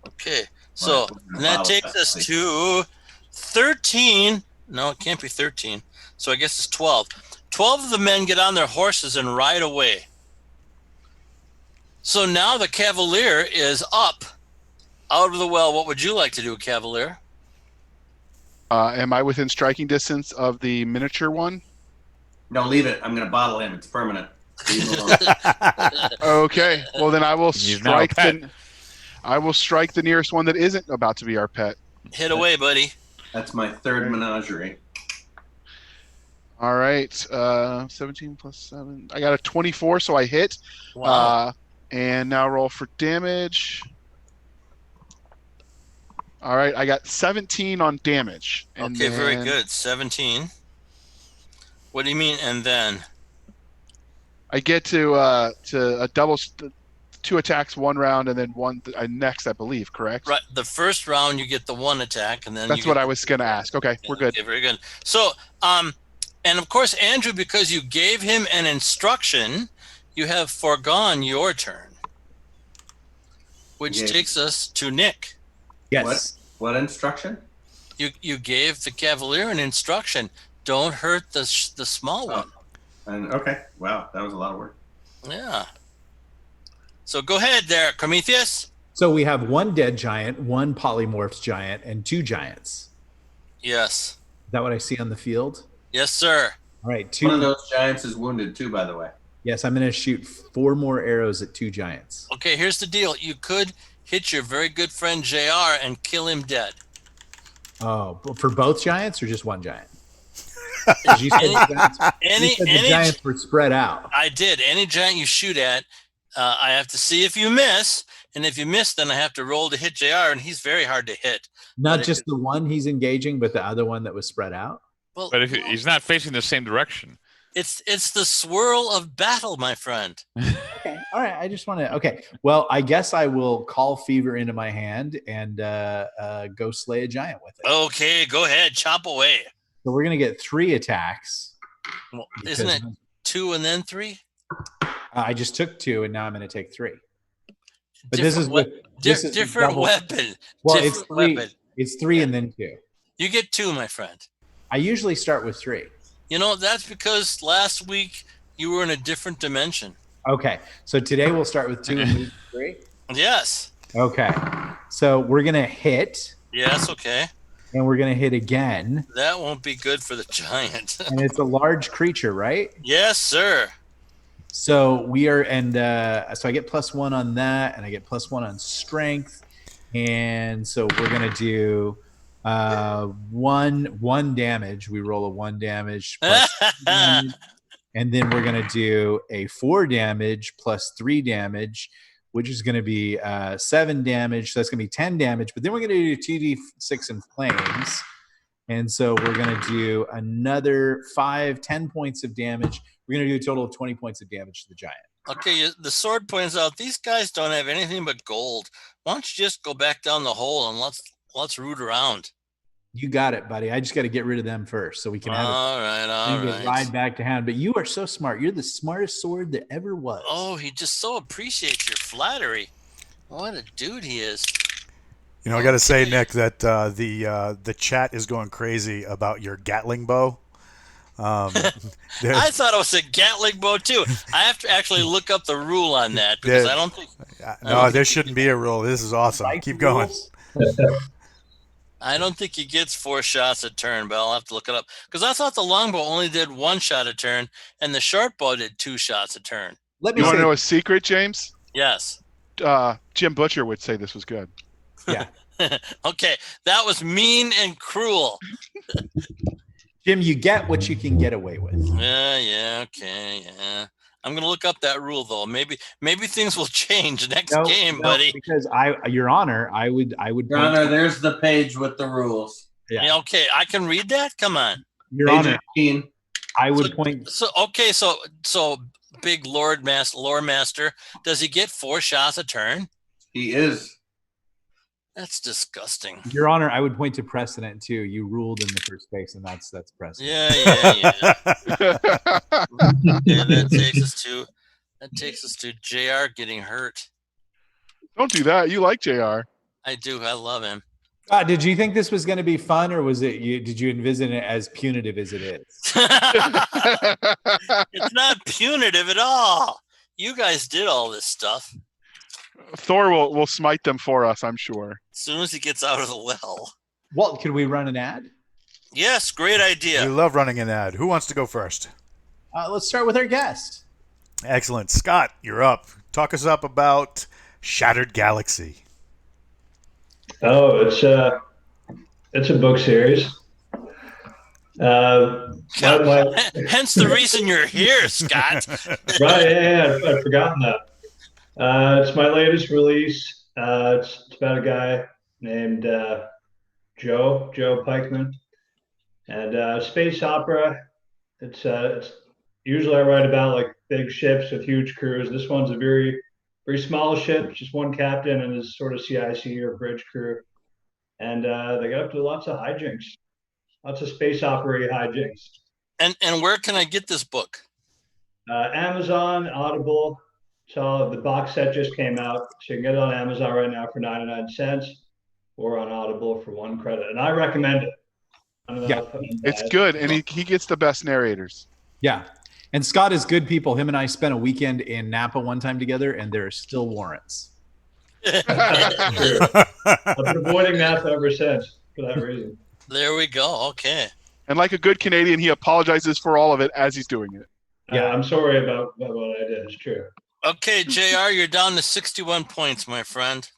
Okay, so and that takes us to 13. No, it can't be 13. So I guess it's 12. 12 of the men get on their horses and ride away. So now the Cavalier is up out of the well. What would you like to do, Cavalier? Am I within striking distance of the miniature one? no, leave it. I'm gonna bottle him. It's permanent. Leave him alone. Okay. Well, then I will He's now a strike pet. the nearest one that isn't about to be our pet. Hit away, buddy. That's my third menagerie. All right. 17 plus 7. I got a 24, so I hit. Wow. And now roll for damage. All right. I got 17 on damage. And Okay, very then good. 17. What do you mean, and then? I get to a double, 2 attacks, 1 round, and then one next, I believe, correct? Right, the first round you get the 1 attack, and then That's what I was going to ask. Okay, we're good. Okay, very good. So, and of course, Andrew, because you gave him an instruction, you have foregone your turn, which Yeah. takes us to Nick. Yes. What instruction? You gave the Cavalier an instruction. Don't hurt the small one. And okay, wow, that was a lot of work. Yeah. So go ahead there, Prometheus. So we have 1 dead giant, 1 polymorphs giant, and 2 giants. Yes. Is that what I see on the field? Yes, sir. All right, One of 2. those giants is wounded too, by the way. Yes, I'm going to shoot 4 more arrows at 2 giants. Okay, here's the deal. You could hit your very good friend JR and kill him dead. Oh, for both giants or just 1 giant? 'Cause you said the giants were spread out. I did. Any giant you shoot at, I have to see if you miss. And if you miss, then I have to roll to hit JR, and he's very hard to hit. Not But just the one he's engaging, but the other one that was spread out. Well, But if he's not facing the same direction. it's the swirl of battle, my friend. Okay. All right. I just want to. Okay. Well, I guess I will call Fever into my hand and go slay a giant with it. Okay, go ahead, chop away. So we're going to get 3 attacks. Well, isn't it because 2 and then 3? I just took 2 and now I'm going to take 3. But Different this is with this is different double- weapon. Well, different it's 3. weapon. It's 3 and then 2. You get 2, my friend. I usually start with 3. You know, that's because last week you were in a different dimension. Okay. So today we'll start with 2 and move to 3. Yes. Okay. So we're going to hit Yes, okay. and we're going to hit again. That won't be good for the giant. And it's a large creature, right? Yes, sir. So we are, and so I get +1 on that, and I get +1 on strength, and so we're gonna do one damage. We roll a 1 damage, plus 2 damage, and then we're gonna do a 4 damage plus 3 damage, which is gonna be 7 damage. So that's gonna be 10 damage. But then we're gonna do 2d6 in flames. And so we're going to do another 10 points of damage. We're going to do a total of 20 points of damage to the giant. Okay, the sword points out these guys don't have anything but gold. Why don't you just go back down the hole and let's root around. You got it, buddy. I just got to get rid of them first so we can have All right. ride back to hound. But you are so smart. You're the smartest sword that ever was. Oh, he just so appreciates your flattery. What a dude he is. You know, I got to say, Nick, that the chat is going crazy about your Gatling bow. I thought it was a Gatling bow too. I have to actually look up the rule on that because I don't think. No, there shouldn't be a rule. This is awesome. Keep going. I don't think he gets 4 shots a turn, but I'll have to look it up because I thought the longbow only did 1 shot a turn and the short bow did 2 shots a turn. Let me You want to say, know a secret, James? Yes. Jim Butcher would say this was good. Yeah. Okay, that was mean and cruel. Jim, you get what you can get away with. Yeah, okay, yeah. I'm gonna look up that rule though. Maybe things will change next game, buddy. Because Your Honor, I would. Your Honor, there's the page with the rules. Yeah, okay, I can read that. Come on, Your Page Honor, 18. I would point. So big lore master, does he get 4 shots a turn? He is. That's disgusting. Your Honor, I would point to precedent too. You ruled in the first place, and that's precedent. Yeah. Yeah, that takes us to JR getting hurt. Don't do that. You like JR. I do. I love him. Did you think this was going to be fun, or did you envision it as punitive as it is? It's not punitive at all. You guys did all this stuff. Thor will smite them for us, I'm sure. As soon as he gets out of the well. Well, could we run an ad? Yes, great idea. We love running an ad. Who wants to go first? Let's start with our guest. Excellent. Scott, you're up. Talk us up about Shattered Galaxy. Oh, it's a book series. Hence the reason you're here, Scott. Right, yeah, I'd forgotten that. It's my latest release. It's about a guy named Joe Pikeman, and space opera. It's usually I write about like big ships with huge crews. This one's a very small ship, just one captain and his sort of CIC or bridge crew, and they got up to lots of hijinks, lots of space opera hijinks. And where can I get this book? Amazon, Audible. So the box set just came out, so you can get it on Amazon right now for 99 cents, or on Audible for 1 credit. And I recommend it. It's good, and he gets the best narrators. Yeah. And Scott is good people. Him and I spent a weekend in Napa one time together, and there are still warrants. I've been avoiding Napa ever since for that reason. There we go. Okay. And like a good Canadian, he apologizes for all of it as he's doing it. Yeah, I'm sorry about what I did. It's true. Okay, JR, you're down to 61 points, my friend.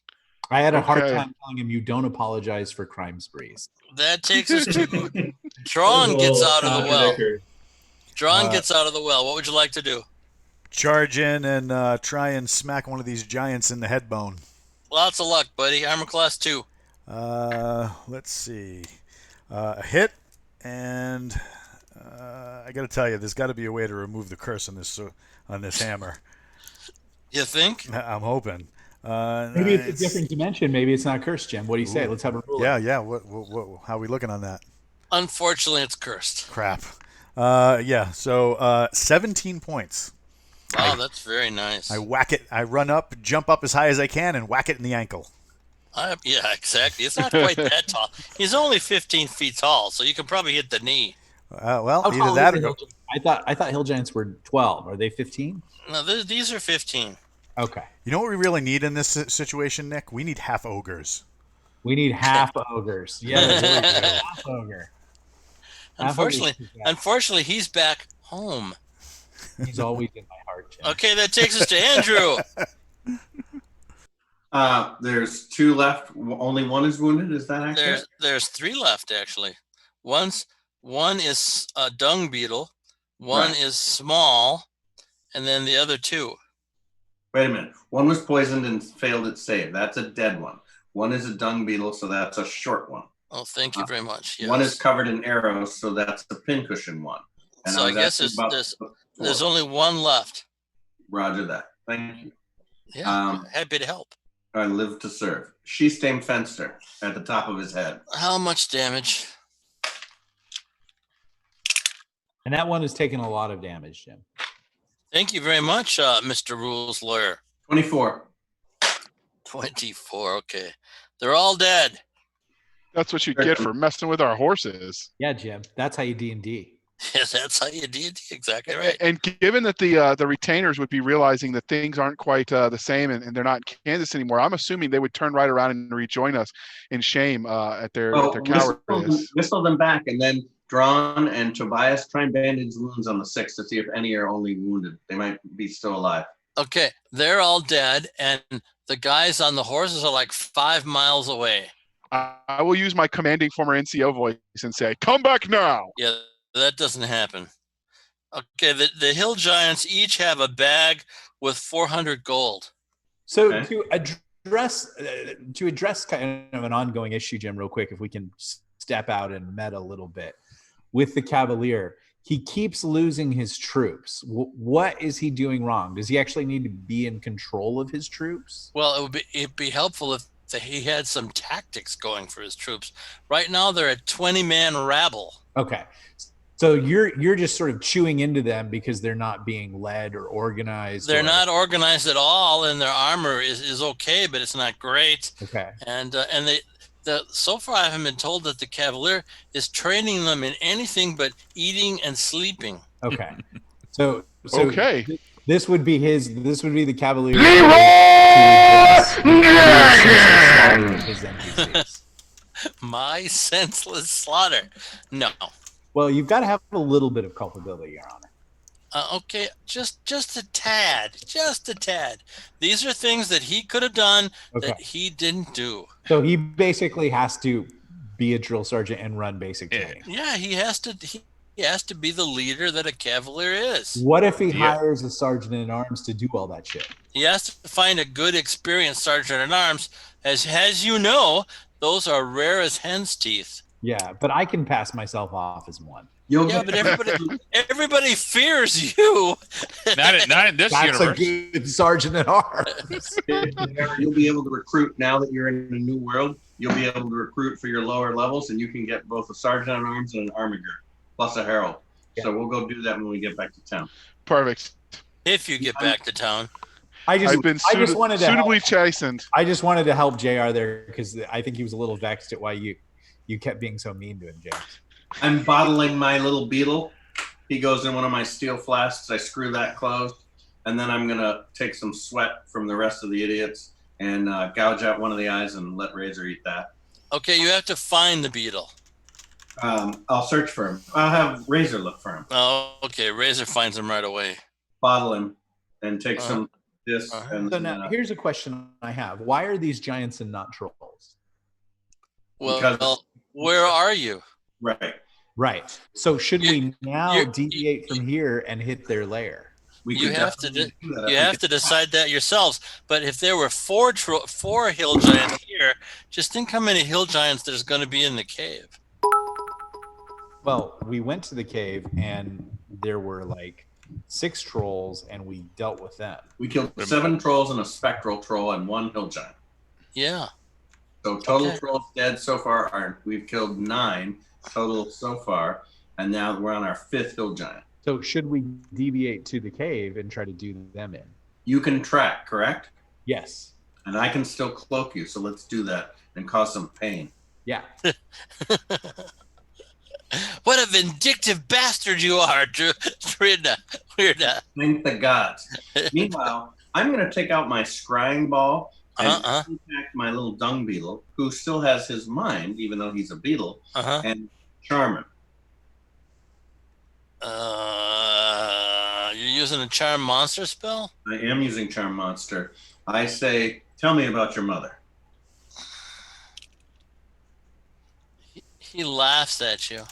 I had a hard time telling him you don't apologize for crime sprees. That takes us to Drawn gets out of the well. Drawn gets out of the well. What would you like to do? Charge in and try and smack one of these giants in the head bone. Lots of luck, buddy. Armor class 2. Let's see. A hit, and I got to tell you, there's got to be a way to remove the curse on this hammer. You think? I'm hoping. Maybe it's a different dimension. Maybe it's not cursed, Jim. What do you say? Let's have a rule. Yeah. What, how are we looking on that? Unfortunately, it's cursed. Crap. Yeah. So 17 points. Wow, that's very nice. I whack it. I run up, jump up as high as I can, and whack it in the ankle. Yeah, exactly. It's not quite that tall. He's only 15 feet tall, so you can probably hit the knee. Well, either that or go. I thought hill giants were 12. Are they 15? No, these are 15. Okay. You know what we really need in this situation, Nick? We need half ogres. We need half ogres. Yeah, half ogre. Unfortunately, he's back home. He's always in my heart, Jim. Okay, that takes us to Andrew. There's 2 left. Only 1 is wounded. Is that accurate? There's 3 left actually. One is a dung beetle. One is small, and then the other 2. Wait a minute. 1 was poisoned and failed its save. That's a dead one. 1 is a dung beetle, so that's a short one. Oh, thank you very much. Yes. 1 is covered in arrows, so that's the pincushion one. And so I guess there's only 1 left. Roger that. Thank you. Yeah, happy to help. I live to serve. She-Stame Fenster at the top of his head. How much damage? And that one has taken a lot of damage, Jim. Thank you very much, Mr. Rules Lawyer. 24. 24, okay. They're all dead. That's what you get for messing with our horses. Yeah, Jim. That's how you D&D. Yes, that's how you D&D. Exactly right. And given that the retainers would be realizing that things aren't quite the same and they're not in Kansas anymore, I'm assuming they would turn right around and rejoin us in shame at their cowardice. Whistle them back, and then Drawn and Tobias try and bandage wounds on the 6 to see if any are only wounded. They might be still alive. Okay, they're all dead, and The guys on the horses are like 5 miles away. I will use my commanding former NCO voice and say, "Come back now." Yeah, that doesn't happen. Okay, the hill giants each have a bag with 400 gold. So Okay. to address kind of an ongoing issue, Jim, real quick, if we can step out and meta a little bit with the Cavalier, he keeps losing his troops. What is he doing wrong? Does he actually need to be in control of his troops? Well, it'd be helpful if he had some tactics going for his troops. Right now, they're a 20-man rabble. Okay. So you're just sort of chewing into them because they're not being led or organized. They're not organized at all, and their armor is okay, but it's not great. Okay. And so far I haven't been told that the Cavalier is training them in anything but eating and sleeping. Okay. So Okay. This would be the Cavalier. His NPCs. My senseless slaughter. No. Well, you've got to have a little bit of culpability, Your Honor. Okay, just a tad. These are things that he could have done that he didn't do. So he basically has to be a drill sergeant and run basic training. Yeah, he has to be the leader that a Cavalier is. What if he hires a sergeant in arms to do all that shit? He has to find a good, experienced sergeant in arms. As you know, those are rare as hen's teeth. Yeah, but I can pass myself off as one. But everybody fears you. Not in this That's universe. a good sergeant at arms. You'll be able to recruit now that you're in a new world. You'll be able to recruit for your lower levels, and you can get both a sergeant at arms and an armiger, plus a herald. Yeah. So we'll go do that when we get back to town. Perfect. If you get back to town. I've been suitably chastened. I just wanted to help JR there because I think he was a little vexed at why you kept being so mean to him, James. I'm bottling my little beetle. He goes in one of my steel flasks. I screw that closed, and then I'm gonna take some sweat from the rest of the idiots and gouge out one of the eyes and let Razor eat that. Okay, you have to find the beetle. I'll search for him. I'll have Razor look for him. Oh, okay. Razor finds him right away. Bottle him and take some of this. And So now here's a question I have: why are these giants and not trolls? Well, where are you? Right. So should we now deviate from here and hit their lair? You have to decide that yourselves. But if there were four hill giants here, just think how many hill giants there's going to be in the cave. Well, we went to the cave and there were like 6 trolls, and we dealt with them. We killed 7 trolls and a spectral troll and 1 hill giant. Yeah. So total trolls dead so far we've killed 9 total so far, and now we're on our 5th hill giant. So should we deviate to the cave and try to do them in? You can track, correct? Yes. And I can still cloak you, so let's do that and cause some pain. Yeah. What a vindictive bastard you are, Werdna. Thank the gods. Meanwhile, I'm going to take out my scrying ball and contact my little dung beetle, who still has his mind, even though he's a beetle, and charm him. You're using a charm monster spell? I am using charm monster. I say, tell me about your mother. He laughs at you.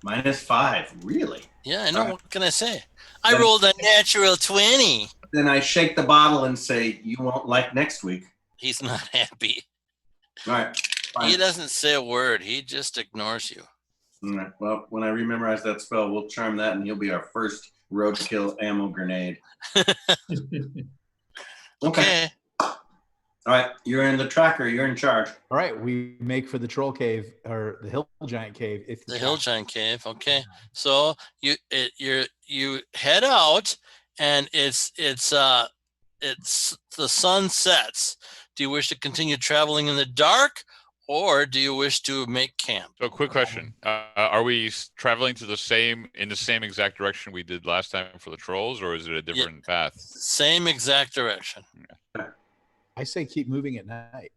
-5, really? Yeah, I know. What can I say? I rolled a natural 20. Then I shake the bottle and say, you won't like next week. He's not happy. All right. Fine. He doesn't say a word. He just ignores you. All right. Well, when I rememorize that spell, we'll charm that, and he'll be our first roadkill ammo grenade. Okay. All right. You're in the tracker. You're in charge. All right. We make for the troll cave, or the hill giant cave. The hill giant cave. Okay. So you head out, and it's the sun sets. Do you wish to continue traveling in the dark, or do you wish to make camp? So, quick question: are we traveling in the same exact direction we did last time for the trolls, or is it a different path? Same exact direction. Okay. I say keep moving at night,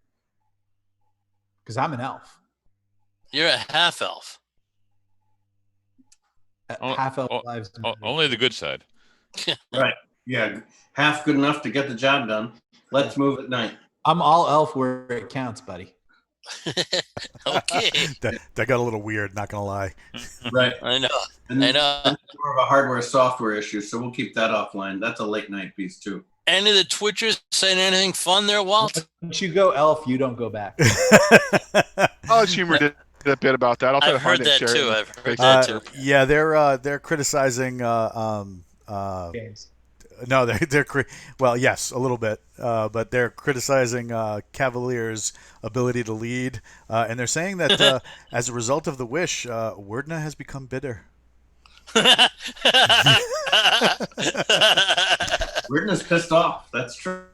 because I'm an elf. You're a half elf. Half elf lives. Only the good side. Right. Yeah. Half good enough to get the job done. Let's move at night. I'm all elf where it counts, buddy. Okay. That got a little weird, not gonna lie. Right. I know. And I know. that's more of a hardware software issue, so we'll keep that offline. That's a late night piece too. Any of the Twitchers saying anything fun there, Walt? Once you go elf, you don't go back. College Humor did a bit about that. I'll try to I've find heard it that and share too. it. I've heard that too. Yeah, they're criticizing. James. No, well, yes, a little bit, but they're criticizing Cavalier's ability to lead, and they're saying that as a result of the wish, Werdna has become bitter. Werdna's pissed off. That's true.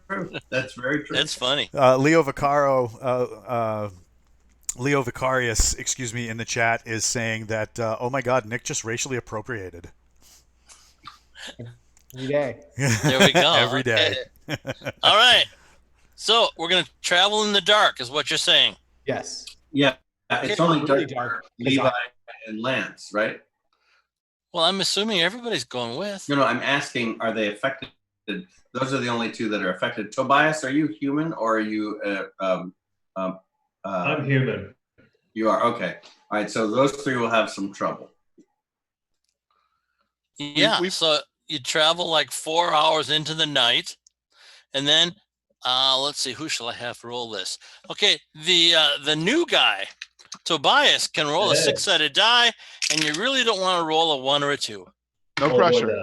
That's very true. That's funny. Leo Vicarius, excuse me, in the chat is saying that, oh my God, Nick just racially appropriated. Every day. There we go. Every day. All right. So we're going to travel in the dark is what you're saying. Yes. Yeah, it's Okay, only really dark. dark. Levi and Lance, right? Well, I'm assuming everybody's going with. No, I'm asking, are they affected? Those are the only two that are affected. Tobias, are you human or are you? I'm human. You are, okay. All right, so those three will have some trouble. Yeah. So you travel like 4 hours into the night, and then let's see, who shall I have to roll this? Okay, the new guy, Tobias, can roll a 6-sided die, and you really don't want to roll a 1 or a 2. No pressure.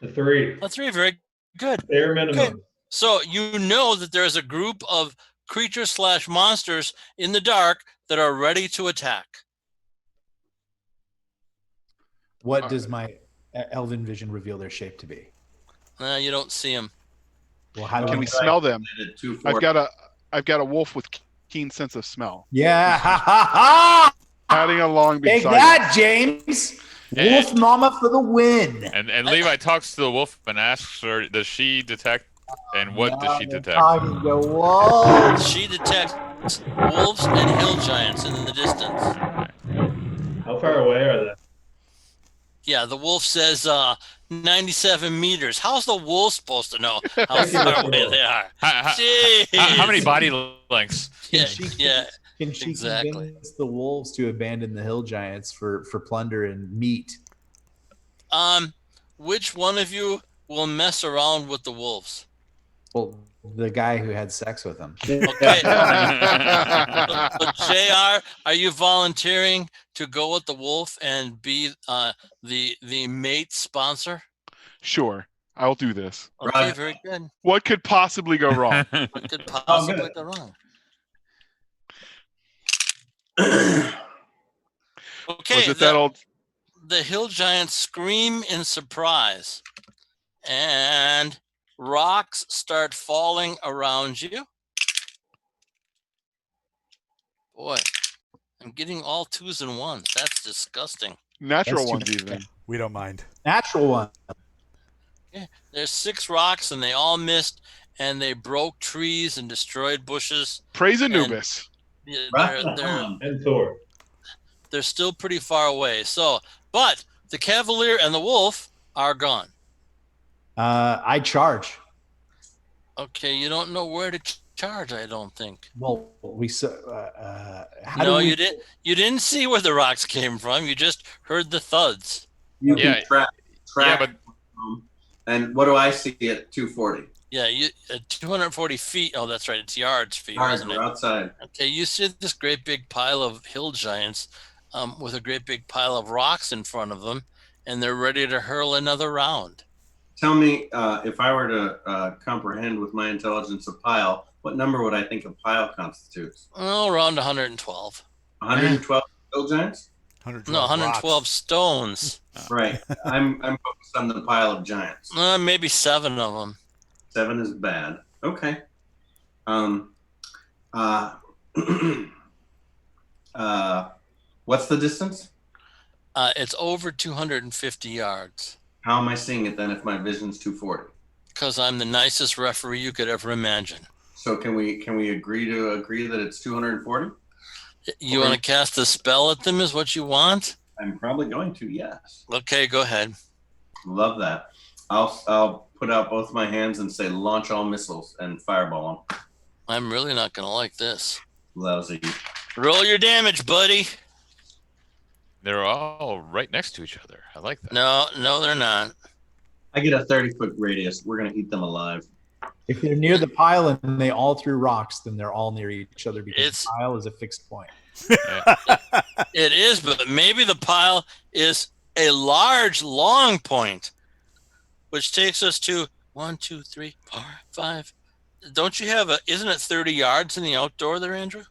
The 3. A 3, very good. Bare minimum. Okay. So you know that there's a group of creatures / monsters in the dark that are ready to attack. What does my elven vision reveal their shape to be? You don't see them. Well, how do Can I- we smell them? At 240. I've got a wolf with keen sense of smell. Yeah, ha ha ha! Padding along Take beside that, James. Yeah. Wolf Mama for the win. And Levi talks to the wolf and asks her, does she detect, and what does she detect? Time to wolf. She detects wolves and hill giants in the distance. How far away are they? Yeah, the wolf says 97 meters. How's the wolf supposed to know how far away they are? How many body lengths? Yeah, yeah. Can she Exactly. convince the wolves to abandon the hill giants for plunder and meat? Which one of you will mess around with the wolves? Well, the guy who had sex with them. Okay. So, JR, are you volunteering to go with the wolf and be the mate sponsor? Sure, I'll do this. Okay, Right. very good. What could possibly go wrong? What could possibly good. go wrong? Okay, Was it that old? the hill giants scream in surprise, and rocks start falling around you. Boy, I'm getting all 2s and 1s. That's disgusting. Natural That's ones too- even. We don't mind. Natural one. There's 6 rocks, and they all missed, and they broke trees and destroyed bushes. Praise Anubis. Yeah, Rothman. And Thor. they're still pretty far away. So, but the Cavalier and the Wolf are gone. I charge. Okay, you don't know where to charge, I don't think. Well, we saw. How No, do we, you didn't. You didn't see where the rocks came from. You just heard the thuds. You Yeah. can track. Yeah, but And what do I see at 240? Yeah, you 240 feet. Oh, that's right. It's yards for you, All right, isn't we're it? outside. Okay, you see this great big pile of hill giants with a great big pile of rocks in front of them, and they're ready to hurl another round. Tell me, if I were to comprehend with my intelligence a pile, what number would I think a pile constitutes? Oh, around 112. 112 hill giants? 112 No, 112 rocks. stones. Right. I'm focused on the pile of giants. Maybe 7 of them. 7 is bad. Okay. What's the distance? It's over 250 yards. How am I seeing it then if my vision's 240? Because I'm the nicest referee you could ever imagine. So can we agree that it's 240? You want to cast a spell at them is what you want? I'm probably going to, yes. Okay, go ahead. Love that. I'll put out both my hands and say launch all missiles and fireball them. I'm really not going to like this. Lousy. Roll your damage, buddy. They're all right next to each other. I like that. No, they're not. I get a 30-foot radius. We're going to eat them alive. If they're near the pile and they all threw rocks, then they're all near each other because the pile is a fixed point. It is, but maybe the pile is a large, long point, which takes us to 1, 2, 3, 4, 5. Don't you have isn't it 30 yards in the outdoor there, Andrew?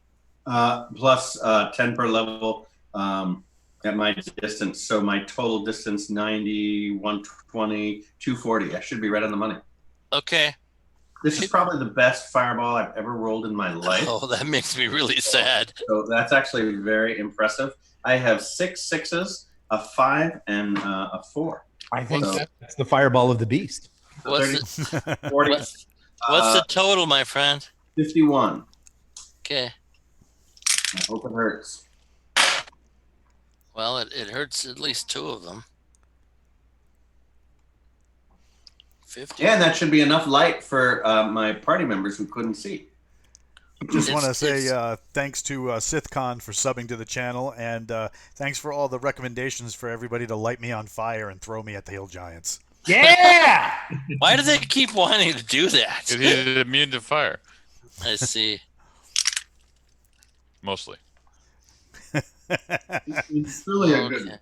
Plus 10 per level at my distance. So my total distance, 90, 120, 240. I should be right on the money. Okay. This is probably the best fireball I've ever rolled in my life. Oh, that makes me really sad. So that's actually very impressive. I have 6 6s, a 5, and a 4. I think that's the fireball of the beast. What's 30, 40, what's the total, my friend? 51. Okay. I hope it hurts. Well, it hurts at least 2 of them. 50. Yeah, and that should be enough light for my party members who couldn't see. Just want to say thanks to SithCon for subbing to the channel, and thanks for all the recommendations for everybody to light me on fire and throw me at the Hill Giants. Yeah! Why do they keep wanting to do that? Because he's immune to fire, I see. mostly. It's really a good. Okay.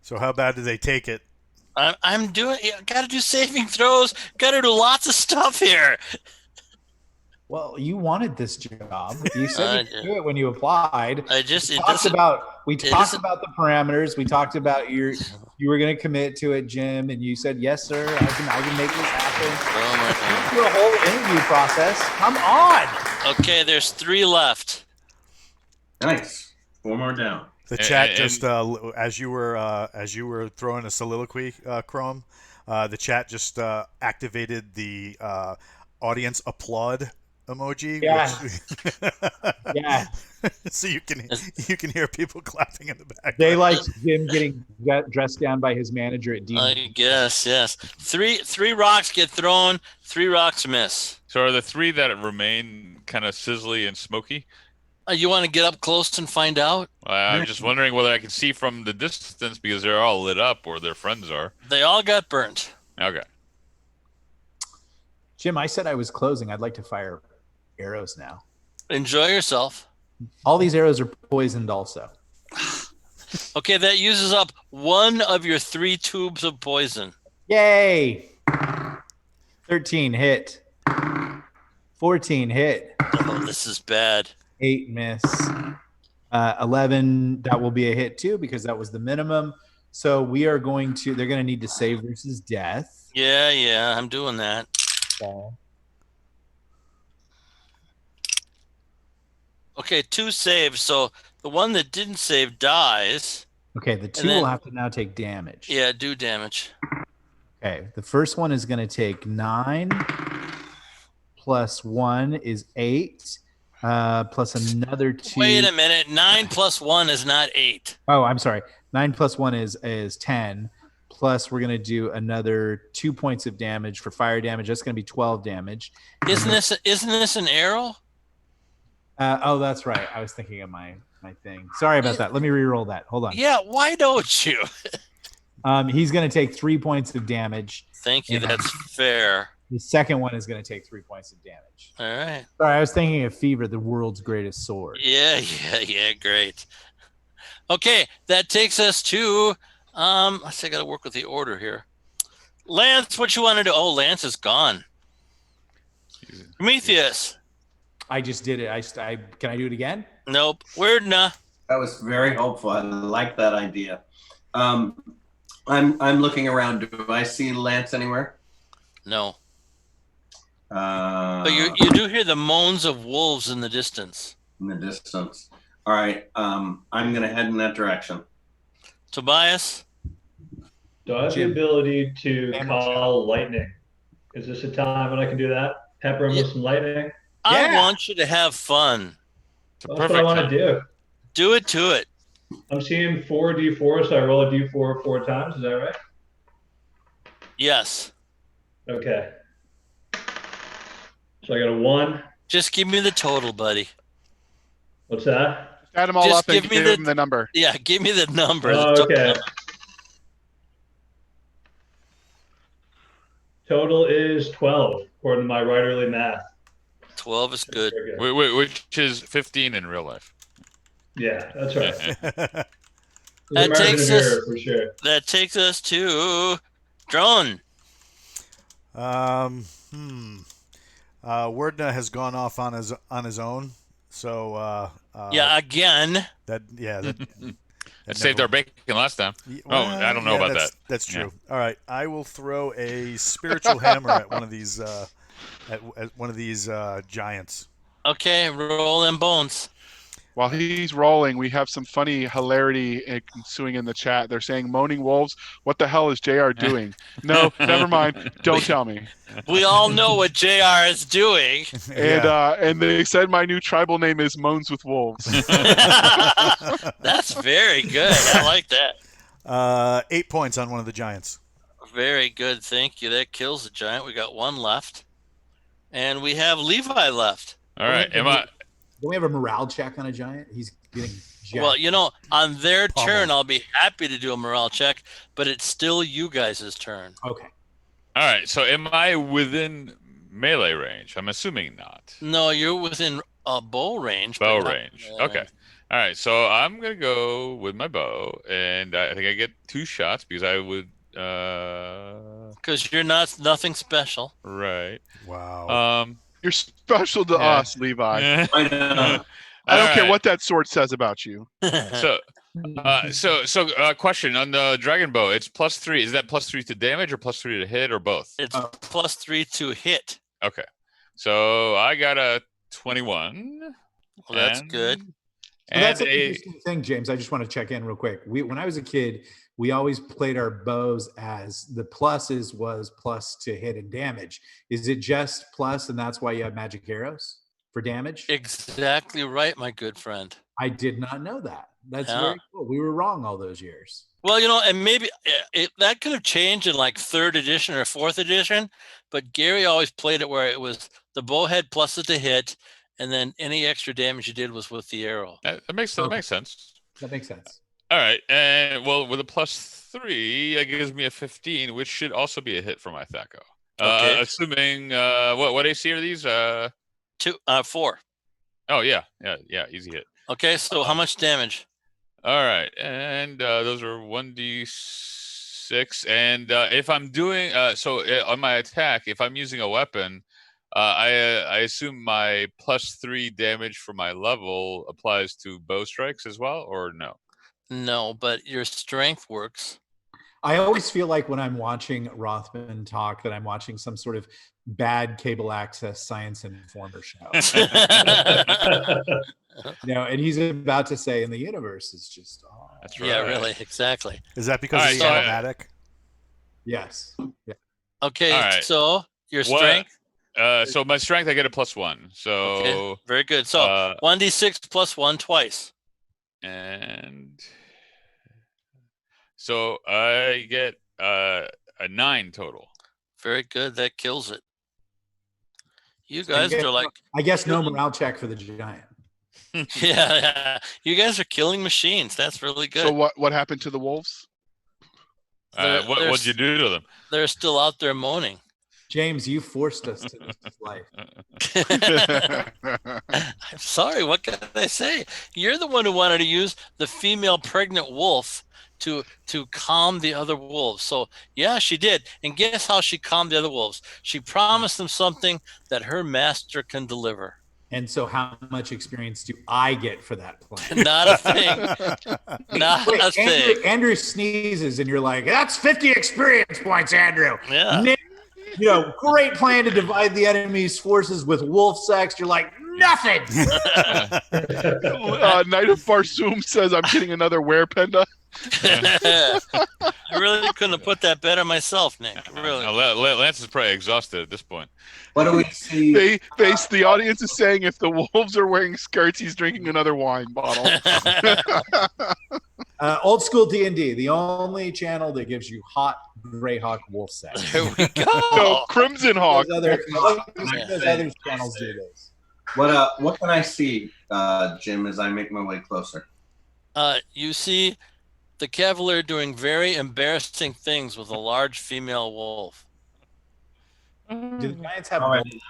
So how bad do they take it? I'm doing. Got to do saving throws. Got to do lots of stuff here. Well, you wanted this job. You said you could do it when you applied. I just We talked about the parameters. We talked about you were going to commit to it, Jim, and you said yes, sir. I can make this happen. Oh my God. Through a whole interview process. Come on. Okay, there's 3 left. Nice. 4 more down. The chat just as you were throwing a soliloquy, Chrome, the chat just activated the audience applaud emoji. Yeah. Which, Yeah. So you can hear people clapping in the back. They liked Jim getting dressed down by his manager at D. I guess, yes. 3 rocks get thrown, 3 rocks miss. So are the 3 that remain kind of sizzly and smoky? You want to get up close and find out? I'm just wondering whether I can see from the distance because they're all lit up or their friends are. They all got burnt. Okay. Jim, I said I was closing. I'd like to fire arrows now. Enjoy yourself. All these arrows are poisoned also. Okay, that uses up 1 of your 3 tubes of poison. Yay! 13 hit. 14 hit. Oh, this is bad. 8 miss. 11, that will be a hit too because that was the minimum. So they're going to need to save versus death. Yeah, I'm doing that. Okay, 2 saves. So the one that didn't save dies. Okay, the 2 will have to now take damage. Yeah, do damage. Okay, the first one is going to take 9 plus 1 is 8. Plus another 2. Wait a minute. 9 plus 1 is not 8. Oh, I'm sorry. 9 plus 1 is 10. Plus, we're going to do another 2 points of damage for fire damage. That's going to be 12 damage. Isn't this an arrow? Oh, that's right. I was thinking of my thing. Sorry about that. Let me re-roll that. Hold on. Yeah, why don't you? He's going to take 3 points of damage. Thank you. That's fair. The second one is going to take 3 points of damage. All right. Sorry, I was thinking of Fever, the world's greatest sword. Yeah, great. Okay, that takes us to I got to work with the order here. Lance, what you want to do? Oh, Lance is gone. Prometheus. I just did it. Can I do it again? Nope. Werdna. That was very helpful. I like that idea. I'm looking around. Do I see Lance anywhere? No. But you do hear the moans of wolves in the distance. In the distance. All right. I'm going to head in that direction. Tobias? Do I have the ability to call lightning? Is this a time when I can do that? Pepper him with some lightning? I want you to have fun. That's what I want to do. Do it to it. I'm seeing 4d4, so I roll a d4 4 times. Is that right? Yes. Okay. So I got a 1. Just give me the total, buddy. What's that? Just add them all Just up and give me give them the number. Yeah, give me the number. the Oh, total okay. number. Total is 12, according to my writerly math. 12 is good. Very good. Which is 15 in real life. Yeah, that's right. That There's a margin takes of us- error for sure. That takes us to Drone. Werdna has gone off on his own, so Yeah, again. that Saved our bacon last time. I don't know about that. That's true. All right, I will throw a spiritual hammer at one of these giants. Okay, roll them bones. While he's rolling, we have some funny hilarity ensuing in the chat. They're saying, "Moaning wolves, what the hell is JR doing?" No, never mind. Don't tell me. We all know what JR is doing. And they said my new tribal name is Moans with Wolves. That's very good. I like that. 8 points on one of the giants. Very good. Thank you. That kills the giant. We got one left. And we have Levi left. All right. Don't we have a morale check on a giant? He's getting jacked. Well, on their turn, I'll be happy to do a morale check, but it's still you guys' turn. Okay. All right. So am I within melee range? I'm assuming not. No, you're within bow range. Bow range. Okay. All right. So I'm going to go with my bow, and I think I get 2 shots because I would. Because you're nothing special. Right. Wow. You're special to us, Levi. I know. I don't care what that sword says about you. So question on the dragon bow. It's +3. Is that +3 to damage or +3 to hit or both? It's +3 to hit. Okay. So I got a 21. Well, that's good. So that's an interesting thing, James. I just want to check in real quick. When I was a kid, we always played our bows as the pluses was plus to hit and damage. Is it just plus, and that's why you have magic arrows for damage? Exactly right, my good friend. I did not know that. That's very cool. We were wrong all those years. Well, and maybe that could have changed in like 3rd edition or 4th edition, but Gary always played it where it was the bow had pluses to hit, and then any extra damage you did was with the arrow. That makes sense. That makes sense. All right, and well, with a +3, that gives me a 15, which should also be a hit for my Thaco. Okay. Assuming what AC are these? 4. Oh yeah, easy hit. Okay, so how much damage? All right, and those are 1d6, and if I'm doing on my attack, if I'm using a weapon, I assume my +3 damage for my level applies to bow strikes as well, or no? No, but your strength works. I always feel like when I'm watching Rothman talk that I'm watching some sort of bad cable access science informer show. And he's about to say, "In the universe is just." Oh. That's right. Yeah, really, exactly. Is that because it's so automatic? Yes. Yeah. Okay, right. so your strength. So my strength, I get a +1. So Okay, very good. So 1d6 +1 twice. And so I get a 9 total. Very good. That kills it. You guys are like, I guess no morale check for the giant. yeah. You guys are killing machines. That's really good. So what happened to the wolves? What'd you do to them? They're still out there moaning. James, you forced us to this life. I'm sorry. What can I say? You're the one who wanted to use the female pregnant wolf to calm the other wolves. So yeah, she did. And guess how she calmed the other wolves? She promised them something that her master can deliver. And so how much experience do I get for that plan? Not a thing. Not a thing. Andrew sneezes and you're like, "That's 50 experience points, Andrew." Yeah. Great plan to divide the enemy's forces with wolf sex. You're like, "Nothing." Knight of Barsoom says, "I'm getting another werependa." I really couldn't have put that better myself, Nick. Really. Lance is probably exhausted at this point. What do we see? The audience is saying if the wolves are wearing skirts, he's drinking another wine bottle. Old school D&D, the only channel that gives you hot Greyhawk wolf sex. There we go. No, CrimsonHawk. Those other channels do this. What can I see, Jim, as I make my way closer? You see the Cavalier doing very embarrassing things with a large female wolf. Do the Giants have All right. gold?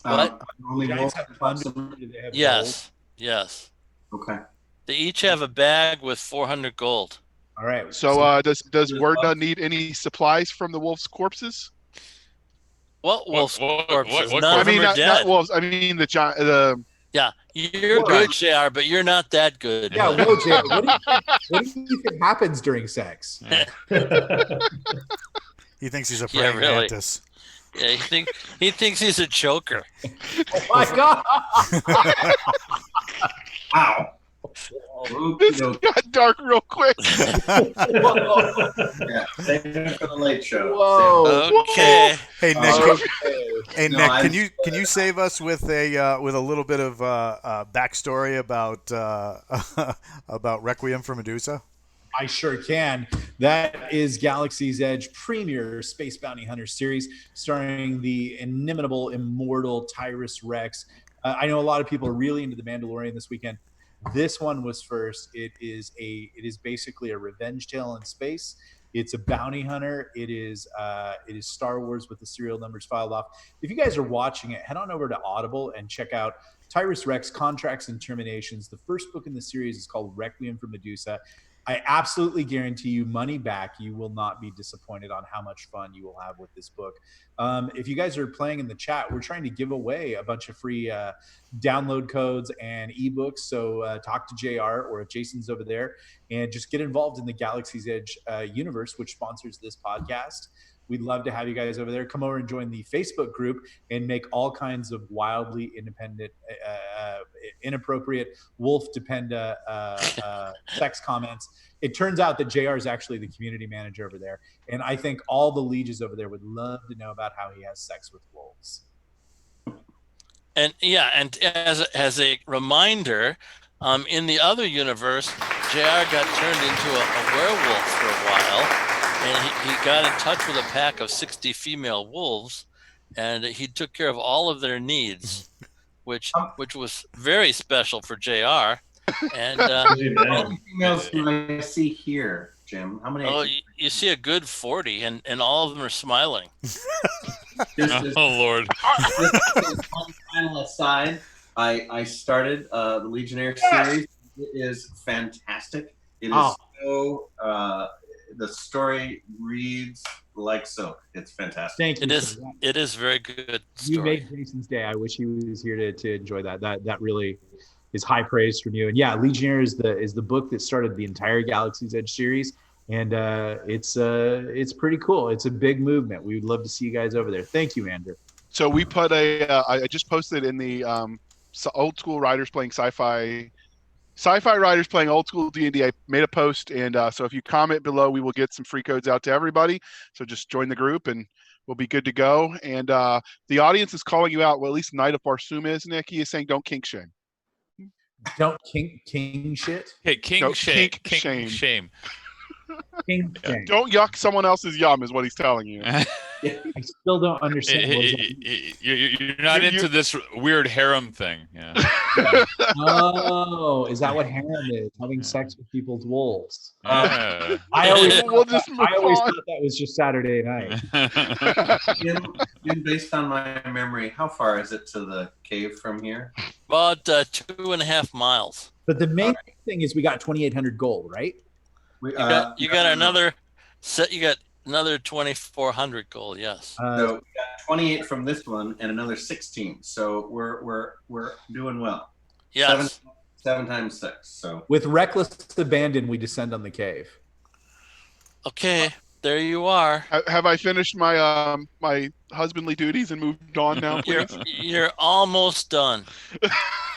What? Only Do the wolf Giants have pups thunder? in- Do they have gold? Yes. Okay. They each have a bag with 400 gold. All right. So does Werdna need any supplies from the wolf's corpses? What wolf's corpses? what None of them are not dead. wolves. I mean the Yeah, you're good, JR, but you're not that good. Yeah, whoa, Jay, what do you think happens during sex? He thinks he's a Yeah, praying really. mantis. Yeah, he thinks he's a choker. Oh my god! Ow. this got dark real quick. Yeah, save it for the late show. Whoa! Okay. Hey Nick, hey No, Nick, I'm- can you save us with a little bit of backstory about about Requiem for Medusa? I sure can. That is Galaxy's Edge premier space bounty hunter series, starring the inimitable, immortal Tyrus Rex. I know a lot of people are really into the Mandalorian this weekend. This one was first. It is basically a revenge tale in space. It's a bounty hunter. It is Star Wars with the serial numbers filed off. If you guys are watching it, head on over to Audible and check out Tyrus Rex Contracts and Terminations. The first book in the series is called Requiem for Medusa. I absolutely guarantee you money back. You will not be disappointed on how much fun you will have with this book. If you guys are playing in the chat, we're trying to give away a bunch of free download codes and ebooks. So talk to JR, or if Jason's over there, and just get involved in the Galaxy's Edge universe, which sponsors this podcast. We'd love to have you guys over there. Come over and join the Facebook group and make all kinds of wildly independent, inappropriate, wolf-dependent sex comments. It turns out that JR is actually the community manager over there. And I think all the lieges over there would love to know about how he has sex with wolves. And yeah, and as a reminder, in the other universe, JR got turned into a werewolf for a while. And he got in touch with a pack of 60 female wolves, and he took care of all of their needs, which was very special for JR. And How many females do I see here, Jim? How many? oh, you see a good 40, and all of them are smiling. Just Oh Lord. one final aside. I started the Legionnaire series. It is fantastic. It is so. The story reads like silk. It's fantastic. Thank you. It is. for that. It is very good You story. made Jason's day. I wish he was here to enjoy that. That really is high praise from you. And yeah, Legionnaire is the book that started the entire Galaxy's Edge series, and it's pretty cool. It's a big movement. We would love to see you guys over there. Thank you, Andrew. So we put I just posted in the old school writers playing sci-fi writers playing old school D&D. I made a post, and so if you comment below, we will get some free codes out to everybody. So just join the group, and we'll be good to go. And the audience is calling you out. Well, at least Knight of Barsum is, Nick. He is saying, "Don't kink shame." Don't king shit. Hey, king No, shame. kink King shame. shame. King shame. Don't yuck someone else's yum, is what he's telling you. I still don't understand. What You're not into this weird harem thing. Yeah. oh, is that what harem is? Having sex with people's wolves. Yeah. I always We'll just move I always on. thought that was just Saturday night. Jim, based on my memory, how far is it to the cave from here? About 2.5 miles. But the main thing is we got 2,800 gold, right? We, You got another set. You got another 2,400 gold. Yes. So we got 28 from this one and another 16. So we're doing well. Yes. Seven times 6. So With reckless abandon, we descend on the cave. Okay. There you are. Have I finished my my husbandly duties and moved on now, You're please? you're almost done.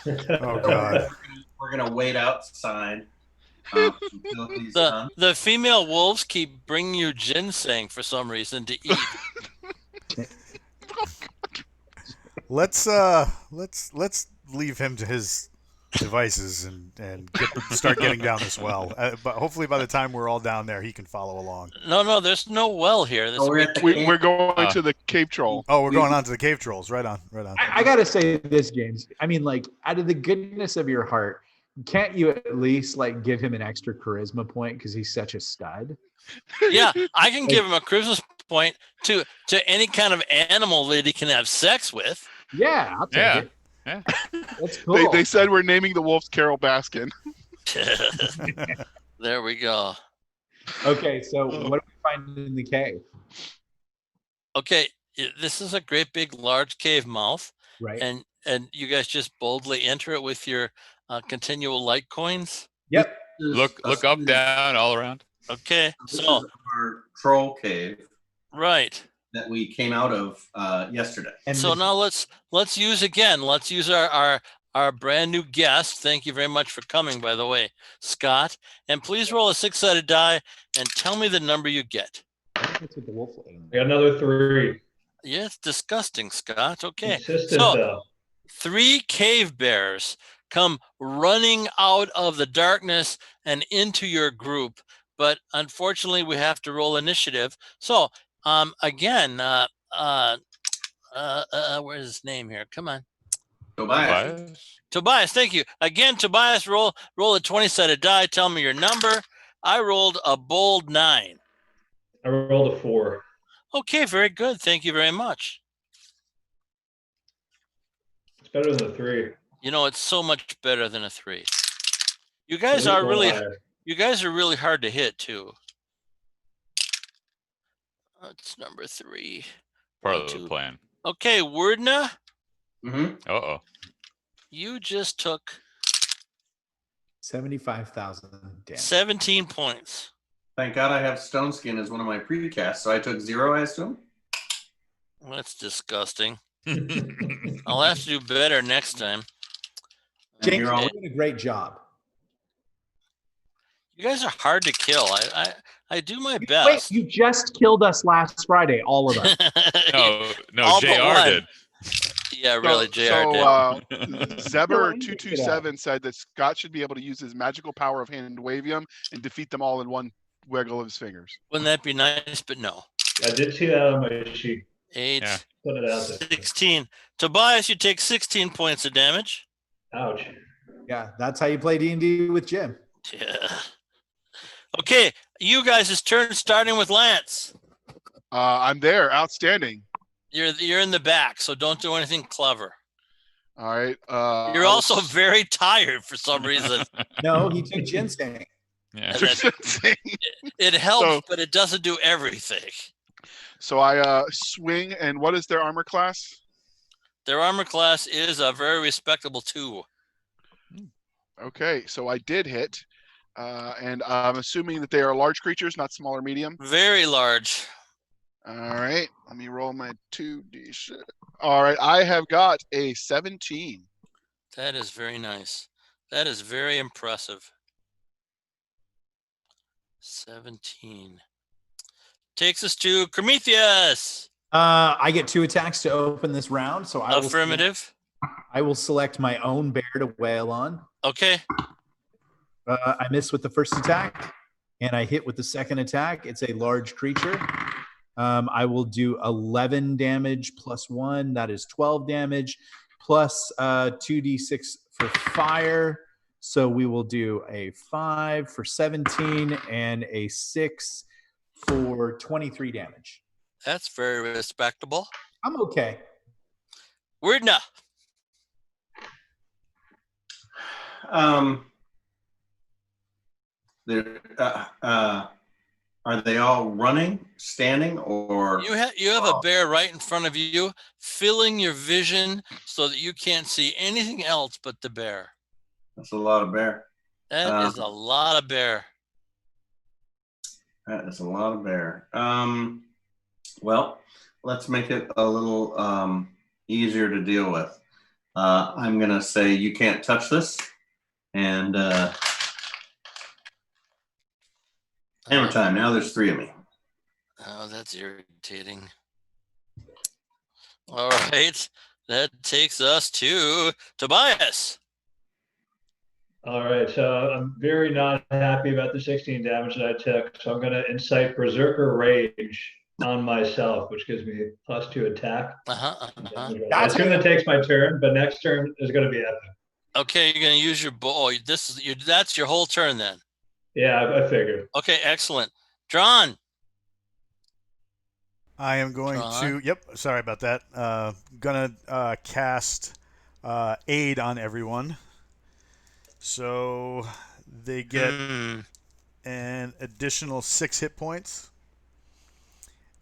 Oh God. we're gonna wait outside until he's done. The female wolves keep bringing you ginseng for some reason to eat. Let's leave him to his devices and start getting down this well. But hopefully, by the time we're all down there, he can follow along. No, there's no well here. There's Oh, a we're big at the We, cave. we're going Uh, to the cave troll. Oh, we're going on to the cave trolls. Right on, right on. I gotta say this, James. I mean, like, out of the goodness of your heart, can't you at least like give him an extra charisma point because he's such a stud? Yeah, I can give him a Christmas point to any kind of animal that he can have sex with. Yeah, I'll take Yeah. it. Yeah. That's cool. They said we're naming the wolves Carol Baskin. There we go. Okay, so what do we find in the cave? Okay, this is a great big large cave mouth, Right. and you guys just boldly enter it with your continual light coins. Yep. Look up, down, all around. Okay, This so is our troll cave right. that we came out of yesterday. And So this- now let's use our brand new guest. Thank you very much for coming, by the way, Scott. And please roll a 6-sided die and tell me the number you get. I think that's what the wolf. I got another 3. Yeah, it's disgusting, Scott. Okay. Consistent So though. 3 cave bears come running out of the darkness and into your group. But unfortunately, we have to roll initiative. So again, where's his name here? Come on. Tobias. Tobias, thank you. Again, Tobias, roll a 20-sided die. Tell me your number. I rolled a bold 9. I rolled a 4. Okay, very good. Thank you very much. It's better than a 3. You know, it's so much better than a 3. You guys are really hard to hit too. That's number 3. Part 1, of the 2. plan. Okay, Werdna, Mm-hmm. Uh-oh. you just took 75,000 damage. 17 points. Thank God I have stone skin as one of my precasts, so I took 0, I assume. That's disgusting. I'll have to do better next time. And James, you're you're all- doing a great job. You guys are hard to kill. I do my Wait, best. you just killed us last Friday, all of us. No, All but JR one. did. Yeah, really, JR did. Zeber227 said that Scott should be able to use his magical power of Handwavium and defeat them all in one wiggle of his fingers. Wouldn't that be nice? But no. I did see that on my sheet. 8, Yeah. Put it out there. 16. Tobias, you take 16 points of damage. Ouch. Yeah, that's how you play D&D with Jim. Yeah. Okay, you guys' turn, starting with Lance. I'm there. Outstanding. You're in the back, so don't do anything clever. All right. You're also very tired for some reason. No, he took ginseng. Yeah. It helps, So- but it doesn't do everything. So I swing, and what is their armor class? Their armor class is a very respectable 2. Okay, so I did hit, and I'm assuming that they are large creatures, not small or medium. Very large. All right, let me roll my 2d shit. All right, I have got a 17. That is very nice. That is very impressive. 17. Takes us to Prometheus. I get 2 attacks to open this round, so Affirmative. I will select my own bear to wail on. Okay. I miss with the first attack, and I hit with the second attack. It's a large creature. I will do 11 damage plus 1. That is 12 damage plus 2d6 for fire. So we will do a 5 for 17 and a 6 for 23 damage. That's very respectable. I'm okay. Werdna. They're, are they all running, standing, or You have a bear right in front of you, filling your vision so that you can't see anything else but the bear. that's a lot of bear? That is a lot of bear. That is a lot of bear. Well, let's make it a little easier to deal with. I'm gonna say you can't touch this, and hammer time. Now there's 3 of me. Oh, that's irritating. All right. That takes us to Tobias. All right, so I'm very not happy about the 16 damage that I took. So I'm going to incite Berserker Rage on myself, which gives me +2 attack. I assume that takes my turn, but next turn is going to be epic. Okay, you're going to use your bow. That's your whole turn then. Yeah, I figured. Okay, excellent. Drawn. I am going to. Yep. Sorry about that. Gonna cast aid on everyone. So they get an additional 6 hit points,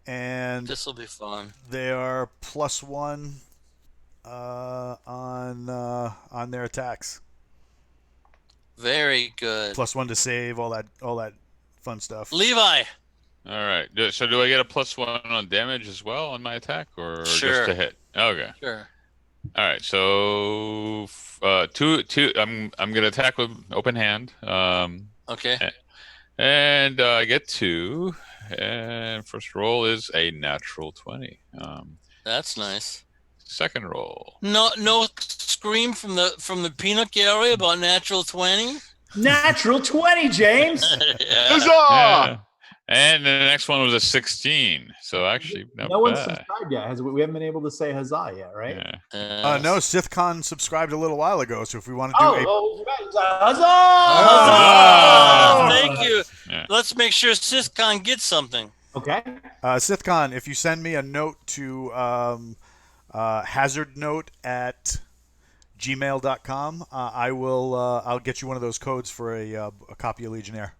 and this will be fun. They are +1 on their attacks. Very good. +1 to save, all that fun stuff. Levi. All right. So do I get a +1 on damage as well on my attack, or just a hit? Okay. Sure. All right. So two. I'm gonna attack with open hand. Okay. And I get 2. And first roll is a natural 20. That's nice. Second roll. No scream from the peanut gallery about natural 20. Natural 20, James. Huzzah! Yeah. And the next one was a 16. So actually, no one's subscribed yet. We haven't been able to say huzzah yet, right? Yeah. No, SithCon subscribed a little while ago. So if we want to do huzzah! Thank you. Yeah. Let's make sure SithCon gets something. Okay. SithCon, if you send me a note to hazardnote@gmail.com, I'll get you one of those codes for a copy of Legionnaire.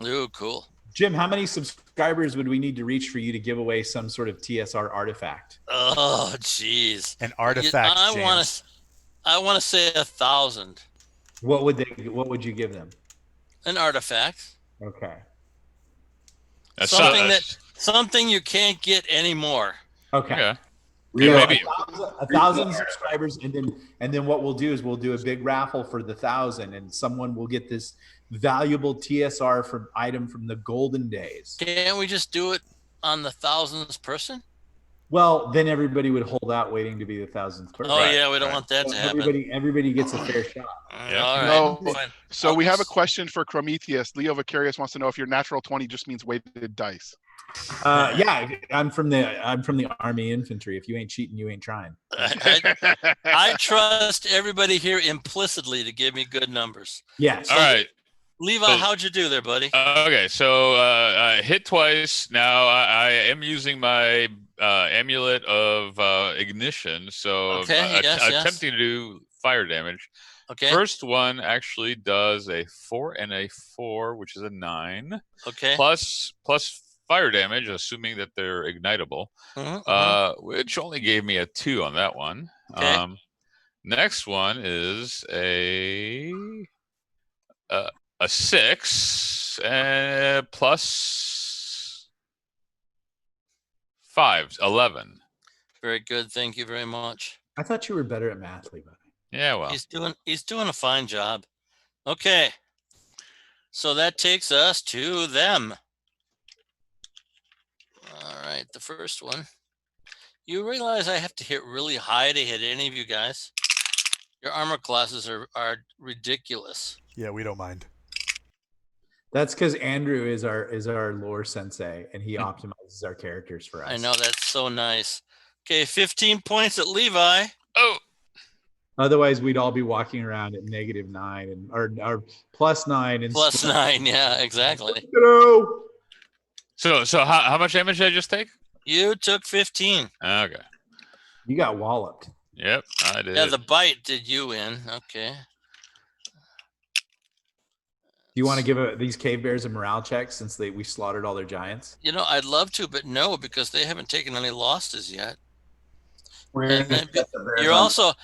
Ooh, cool. Jim, how many subscribers would we need to reach for you to give away some sort of TSR artifact? Oh, jeez. An artifact. I want to say 1,000. What would you give them? An artifact. Okay. Something you can't get anymore. Okay. Yeah. Maybe 1,000 subscribers, and then what we'll do is we'll do a big raffle for the 1,000, and someone will get this valuable TSR item from the golden days. Can't we just do it on the 1,000th person? Well, then everybody would hold out waiting to be the 1,000th person. Oh yeah, we don't want that to happen. Everybody gets a fair shot. Yeah. All right. No. So we have a question for Prometheus. Leo Vicarious wants to know if your natural 20 just means weighted dice. Yeah, I'm from the Army Infantry. If you ain't cheating, you ain't trying. I trust everybody here implicitly to give me good numbers. Yes. All right. Levi, how'd you do there, buddy? Okay, so I hit twice. Now I am using my amulet of ignition, so attempting to do fire damage. Okay. First one actually does a 4 and a 4, which is a 9. Okay. Plus fire damage, assuming that they're ignitable, which only gave me a 2 on that one. Okay. Next one is a 6 plus 5, 11. Very good. Thank you very much. I thought you were better at math, Levi. Yeah, well, he's doing a fine job. Okay. So that takes us to them. All right, the first one. You realize I have to hit really high to hit any of you guys? Your armor classes are ridiculous. Yeah, we don't mind. That's because Andrew is our lore sensei, and he optimizes our characters for us. I know, that's so nice. Okay, 15 points at Levi. Oh. Otherwise, we'd all be walking around at -9 and or +9 and +9. Yeah, exactly. Hello. So how much damage did I just take? You took 15. Okay. You got walloped. Yep, I did. Yeah, the bite did you in. Okay. Do you want to give these cave bears a morale check since we slaughtered all their giants? You know, I'd love to, but no, because they haven't taken any losses yet. You're also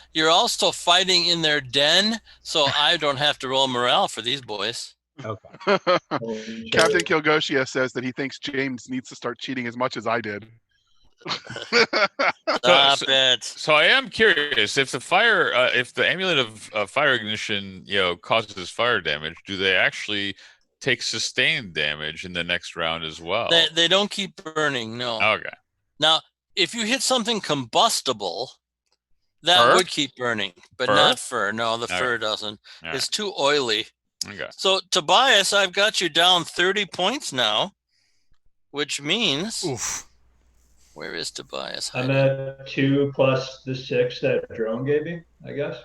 fighting in their den, so I don't have to roll morale for these boys. Okay. Captain Kilgoshia says that he thinks James needs to start cheating as much as I did. Stop it. So I am curious if the amulet of fire ignition, causes fire damage, do they actually take sustained damage in the next round as well? They don't keep burning, no. Okay. Now, if you hit something combustible, That Fur? would keep burning, but Fur? not fur. No, the Okay. fur doesn't. All It's too oily. Okay. So, Tobias, I've got you down 30 points now, which means, Oof. where is Tobias I'm hiding? at 2 plus the 6 that drone gave me, I guess.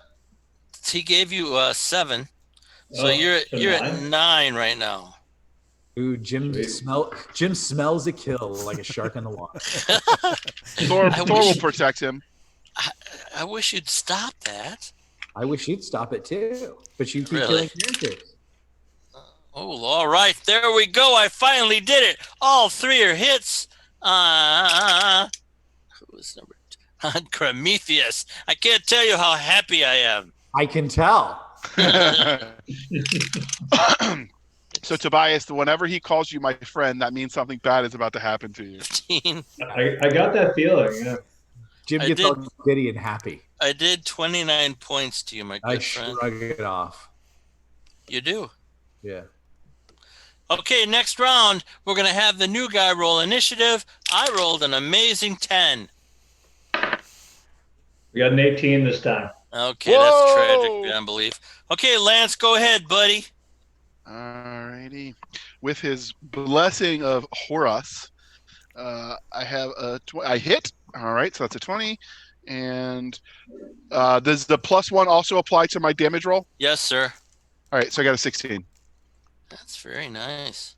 He gave you 7. So Oh, you're so at 9? 9 right now. Ooh, Jim Sweet. smells a kill like a shark in the water. Thor I will wish- protect him. I wish you'd stop that. I wish you'd stop it too, but you keep Really? killing characters. Oh, all right. There we go. I finally did it. All 3 are hits. Who was number 2? Prometheus. I can't tell you how happy I am. I can tell. So Tobias, whenever he calls you my friend, that means something bad is about to happen to you. 15. I got that feeling, yeah. Jim I gets did- all giddy and happy. I did 29 points to you, my I good friend. shrug it off. You do. Yeah. Okay, next round, we're going to have the new guy roll initiative. I rolled an amazing 10. We got an 18 this time. Okay, that's tragic Whoa! beyond belief. Okay, Lance, go ahead, buddy. Alrighty. With his blessing of Horus, I have I hit. All right, so that's a 20. And does the +1 also apply to my damage roll? Yes, sir. All right, so I got a 16. That's very nice.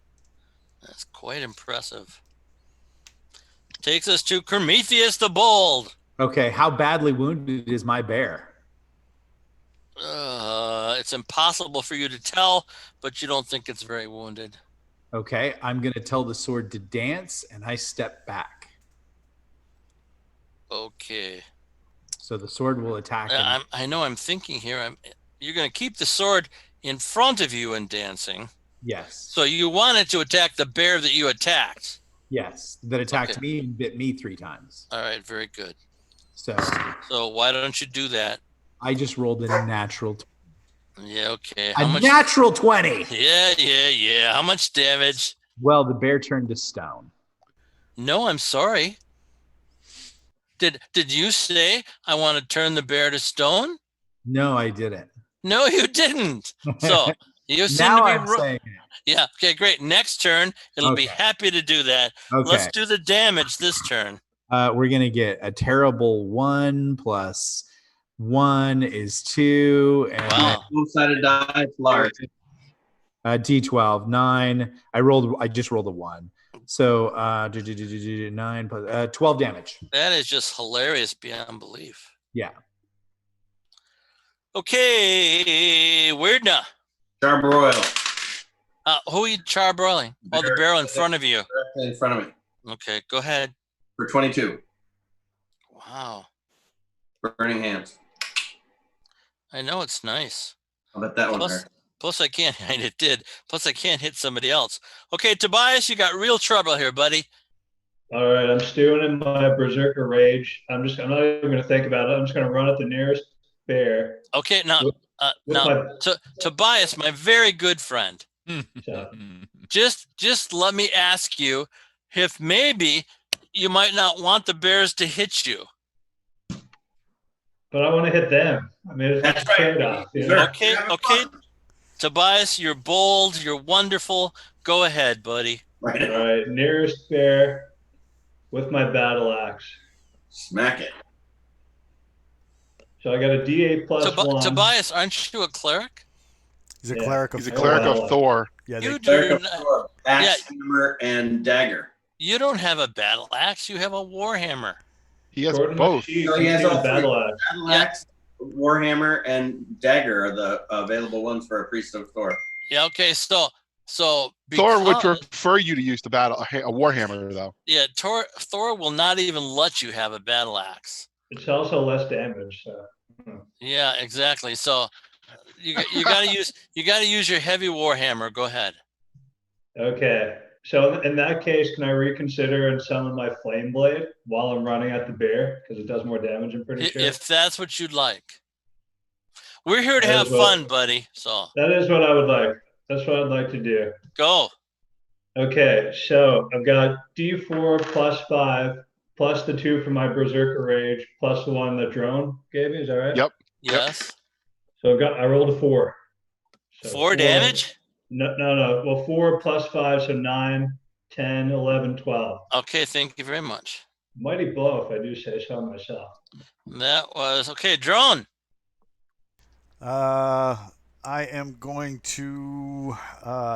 That's quite impressive. Takes us to Prometheus the Bold. Okay, how badly wounded is my bear? It's impossible for you to tell, but you don't think it's very wounded. Okay, I'm going to tell the sword to dance, and I step back. Okay. So the sword will attack him. I know I'm thinking here. You're going to keep the sword in front of you and dancing. Yes. So you wanted to attack the bear that you attacked. Yes, that attacked Okay. me and bit me 3 times. All right, very good. So So why don't you do that? I just rolled a natural Yeah, okay. natural 20. Yeah. How much damage? Well, the bear turned to stone. No, I'm sorry. Did you say I want to turn the bear to stone? No, I didn't. No, you didn't. So you seem Now to be I'm saying it. Yeah, okay, great. Next turn, it'll be Okay. happy to do that. Okay. Let's do the damage this turn. We're going to get a terrible 1 plus 1 is 2. And Wow. Dual-sided die, it's large. D12, 9. I just rolled a 1. So 9 plus 12 damage. That is just hilarious beyond belief. Yeah. Okay, Werdna. Charbroil, Who are you charbroiling? Oh, the barrel in front of you. directly in front of me Okay, go ahead. for 22. Wow. Burning hands. I know it's nice. I'll bet that one hurt. Plus I can't and it did. Plus I can't hit somebody else. Okay, Tobias, you got real trouble here, buddy. All right, I'm stewing in my berserker rage. I'm not even going to think about it. I'm just going to run at the nearest bear. Okay, now With my, Tobias, my very good friend. so, Just let me ask you if maybe you might not want the bears to hit you. but I want to hit them. I mean, it's That's a right. trade-off. You know? Sure. Okay. Tobias, you're bold, you're wonderful. Go ahead, buddy. Right. All right, nearest bear with my battle axe. Smack it. So I got a D8 plus 1. Tobias, aren't you a cleric? He's a Yeah. cleric of He's a Thor. cleric wow. of Thor. Yeah, You Cleric do of not, Thor, axe, hammer, and dagger. you don't have a battle axe, you have a warhammer. He has According to my both. sheet, No, he I has need a all three. battle axe. Battle Yeah. axe, warhammer, and dagger are the available ones for a priest of Thor. Yeah, okay, so Thor would because- prefer you to use the a warhammer, though. yeah, Thor will not even let you have a battle axe. It's also less damage. So. Yeah, exactly. So you gotta use your heavy warhammer. Go ahead. Okay. So in that case, can I reconsider and summon my flame blade while I'm running at the bear because it does more damage? I'm pretty sure. If that's what you'd like. We're here to That have is what- fun, buddy. So That is what I would like. That's what I'd like to do. go. Okay. So I've got D4 plus 5 plus the 2 from my Berserker Rage, plus the 1 that Drone gave me. Is that right? Yep. Yes. So I rolled a 4. So 4 damage? No. Well, 4 plus 5, so 9, 10, 11, 12. Okay, thank you very much. Mighty blow, if I do say so myself. That was okay. Drone. I am going to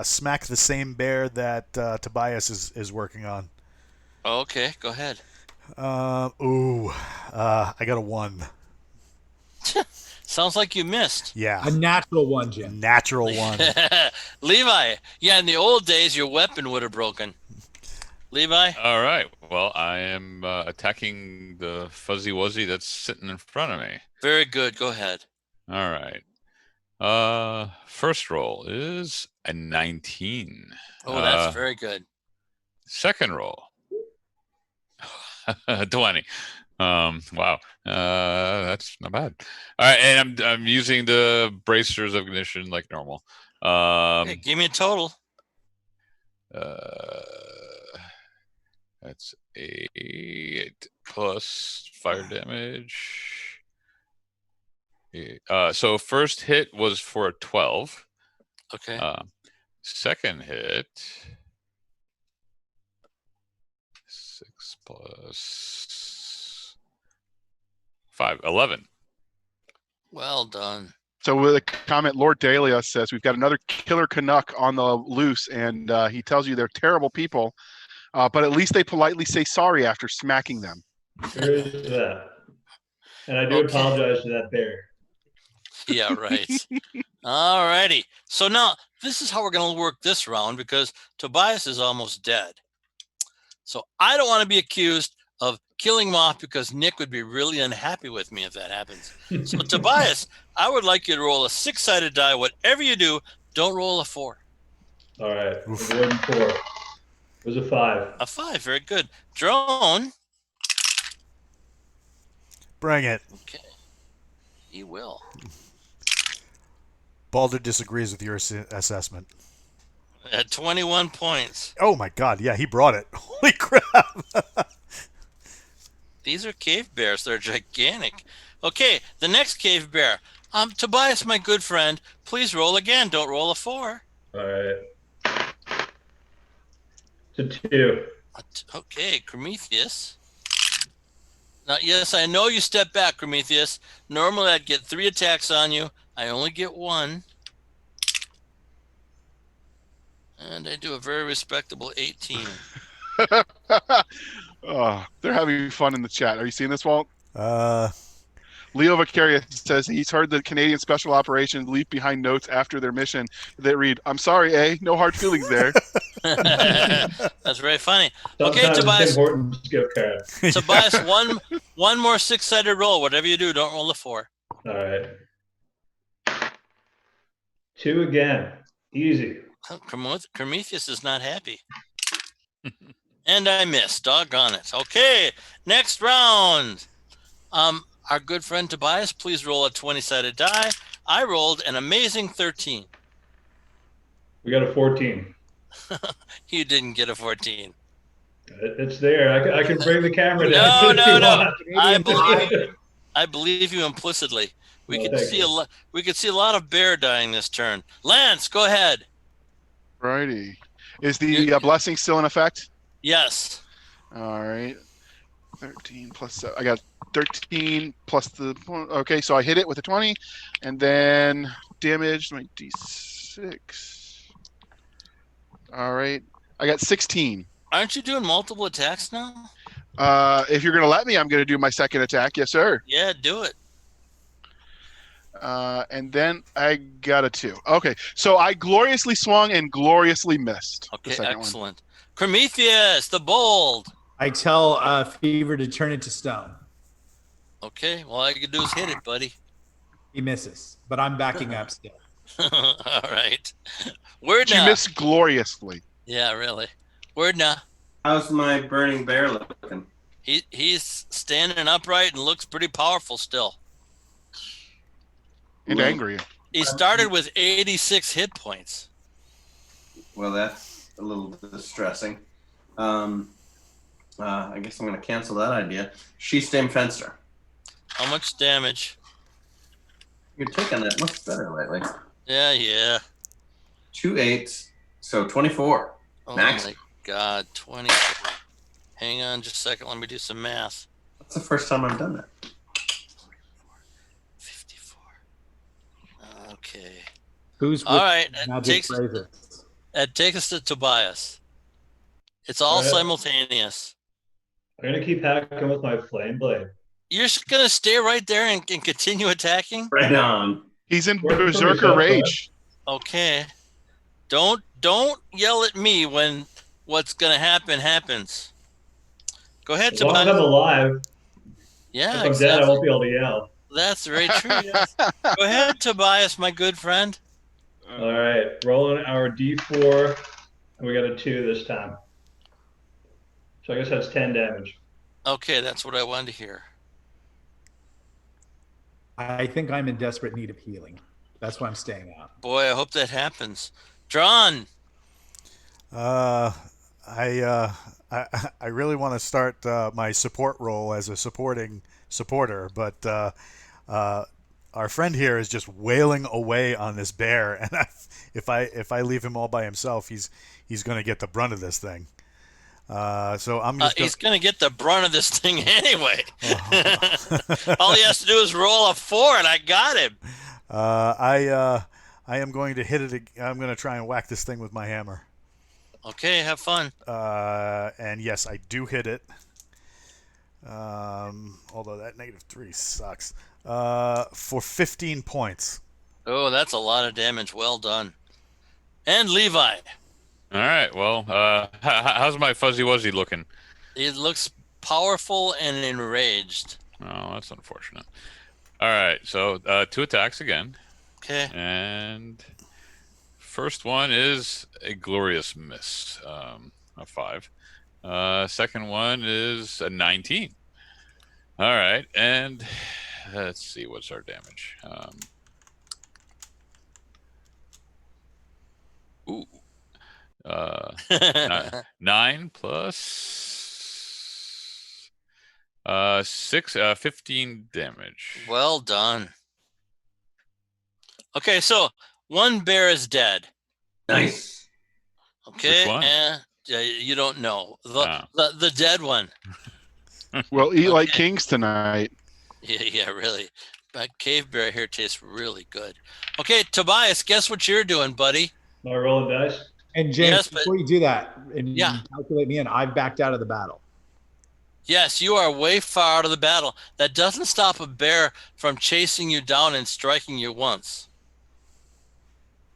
smack the same bear that Tobias is working on. Okay, go ahead. I got a 1. Sounds like you missed. Yeah. A natural one, Jim. Natural 1. Levi. Yeah, in the old days, your weapon would have broken. Levi. All right. Well, I am attacking the fuzzy wuzzy that's sitting in front of me. Very good. Go ahead. All right. First roll is a 19. Oh, that's very good. Second roll, 20. Wow. That's not bad. All right, and I'm using the bracers of ignition like normal. Okay, give me a total. That's 8 plus fire damage. So first hit was for a 12. Okay. Second hit, 6 plus 5, 11. Well done. So with a comment, Lord Dahlia says, we've got another killer Canuck on the loose, and he tells you they're terrible people, but at least they politely say sorry after smacking them. There is that. And I do apologize to that bear. Yeah, right. All righty. So now this is how we're going to work this round because Tobias is almost dead. So I don't want to be accused of killing him off because Nick would be really unhappy with me if that happens. So Tobias, I would like you to roll a 6-sided die. Whatever you do, don't roll a 4. All right. It wasn't 4. It was a 5. A 5. Very good. Drone. Bring it. Okay. He will. Balder disagrees with your assessment. At 21 points. Oh my God! Yeah, he brought it. Holy crap! These are cave bears. They're gigantic. Okay, the next cave bear. Tobias, my good friend, please roll again. Don't roll a 4. All right. It's a 2. Okay, Prometheus. Now, yes, I know you step back, Prometheus. Normally, I'd get 3 attacks on you. I only get 1. And I do a very respectable 18. Oh, they're having fun in the chat. Are you seeing this, Walt? Leo Vicarious says he's heard the Canadian Special Operations leave behind notes after their mission that read, "I'm sorry, no hard feelings there." That's very funny. Okay, Sometimes Tobias. it's important to skip cards. Tobias, one more 6-sided roll. Whatever you do, don't roll a 4. All right. 2 again. Easy. Prometheus is not happy. And I missed. Doggone it. Okay, next round. Our good friend Tobias, please roll a 20-sided die. I rolled an amazing 13. We got a 14. You didn't get a 14. It's there. I can bring the camera down. No. I believe you implicitly. We could see a lot of bear dying this turn. Lance, go ahead. Righty. Is the blessing still in effect? Yes. All right. 13 plus 7. I got 13 plus the. Okay, so I hit it with a 20, and then damage my d6. All right. I got 16. Aren't you doing multiple attacks now? If you're going to let me, I'm going to do my second attack. Yes, sir. Yeah, do it. And then I got a 2. Okay, so I gloriously swung and gloriously missed. Okay, excellent. Prometheus, the bold. I tell Fever to turn it to stone. Okay, well, all you can do is hit it, buddy. He misses, but I'm backing up still. All right. Werdna. You missed gloriously. Yeah, really. Werdna. How's my burning bear looking? He's standing upright and looks pretty powerful still. And angry. He started with 86 hit points. Well, that's a little distressing. I guess I'm going to cancel that idea. She Stem Fenster. How much damage? You're taking that much better lately. Yeah. 2 8s, so 24. Oh Max. my God, 24. Hang on just a second. Let me do some math. That's the first time I've done that. 54. Okay. Who's All with right. magic phrases? Take us to Tobias. It's all simultaneous. I'm gonna keep hacking with my flame blade. You're just going to stay right there and continue attacking? Right on. He's in Work for berserker yourself, rage. Okay. Don't yell at me when what's going to happen happens. Go ahead, As long as I'm Tobias. alive, Yeah, if I'm dead, I exactly. won't be able to yell. That's very true. Yes. Go ahead, Tobias, my good friend. All right, rolling our D4, and we got a 2 this time. So I guess that's 10 damage. Okay, that's what I wanted to hear. I think I'm in desperate need of healing. That's why I'm staying out. Boy, I hope that happens. Drawn. I really want to start my support role as a supporter, but our friend here is just wailing away on this bear, and if I leave him all by himself, he's going to get the brunt of this thing. So I'm just. He's going to get the brunt of this thing anyway. All he has to do is roll a 4, and I got him. I am going to hit it. I'm going to try and whack this thing with my hammer. Okay, have fun. And yes, I do hit it. Although that -3 sucks. For 15 points. Oh, that's a lot of damage. Well done. And Levi. All right. Well, how's my fuzzy wuzzy looking? It looks powerful and enraged. Oh, that's unfortunate. All right. So 2 attacks again. Okay. And first one is a glorious miss, a 5. Second one is a 19. All right. And let's see, what's our damage? Ooh. 9 plus 6, 15 damage. Well done. Okay, so one bear is dead. Nice. Okay, Which one? and you don't know the dead one. We'll eat like Okay. kings tonight. Yeah, really. But cave bear here tastes really good. Okay, Tobias, guess what you're doing, buddy? Am I rolling dice? And James, Yes, but- before you do that, and Yeah. you calculate me in, I've backed out of the battle. Yes, you are way far out of the battle. That doesn't stop a bear from chasing you down and striking you once.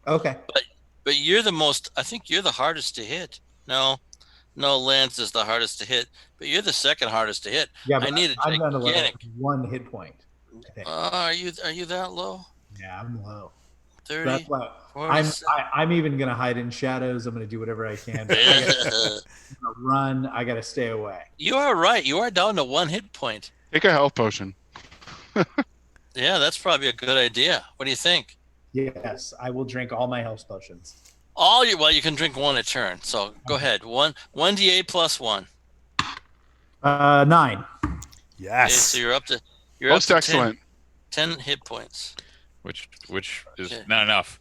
Okay. But you're the most, I think you're the hardest to hit. No, Lance is the hardest to hit, but you're the second hardest to hit. Yeah, I but need a I'm down to gigantic. 1 hit point. I think. Are you that low? Yeah, I'm low. 30? That's why 47? I'm even gonna hide in shadows. I'm gonna do whatever I can. But I gotta run. I gotta stay away. You are right. You are down to 1 hit point. Take a health potion. Yeah, that's probably a good idea. What do you think? Yes, I will drink all my health potions. Well, you can drink 1 a turn. So go ahead. 1d8 plus 1. 9. Okay, Yes. so you're up to Most excellent. 10 hit points. Which is Okay. not enough.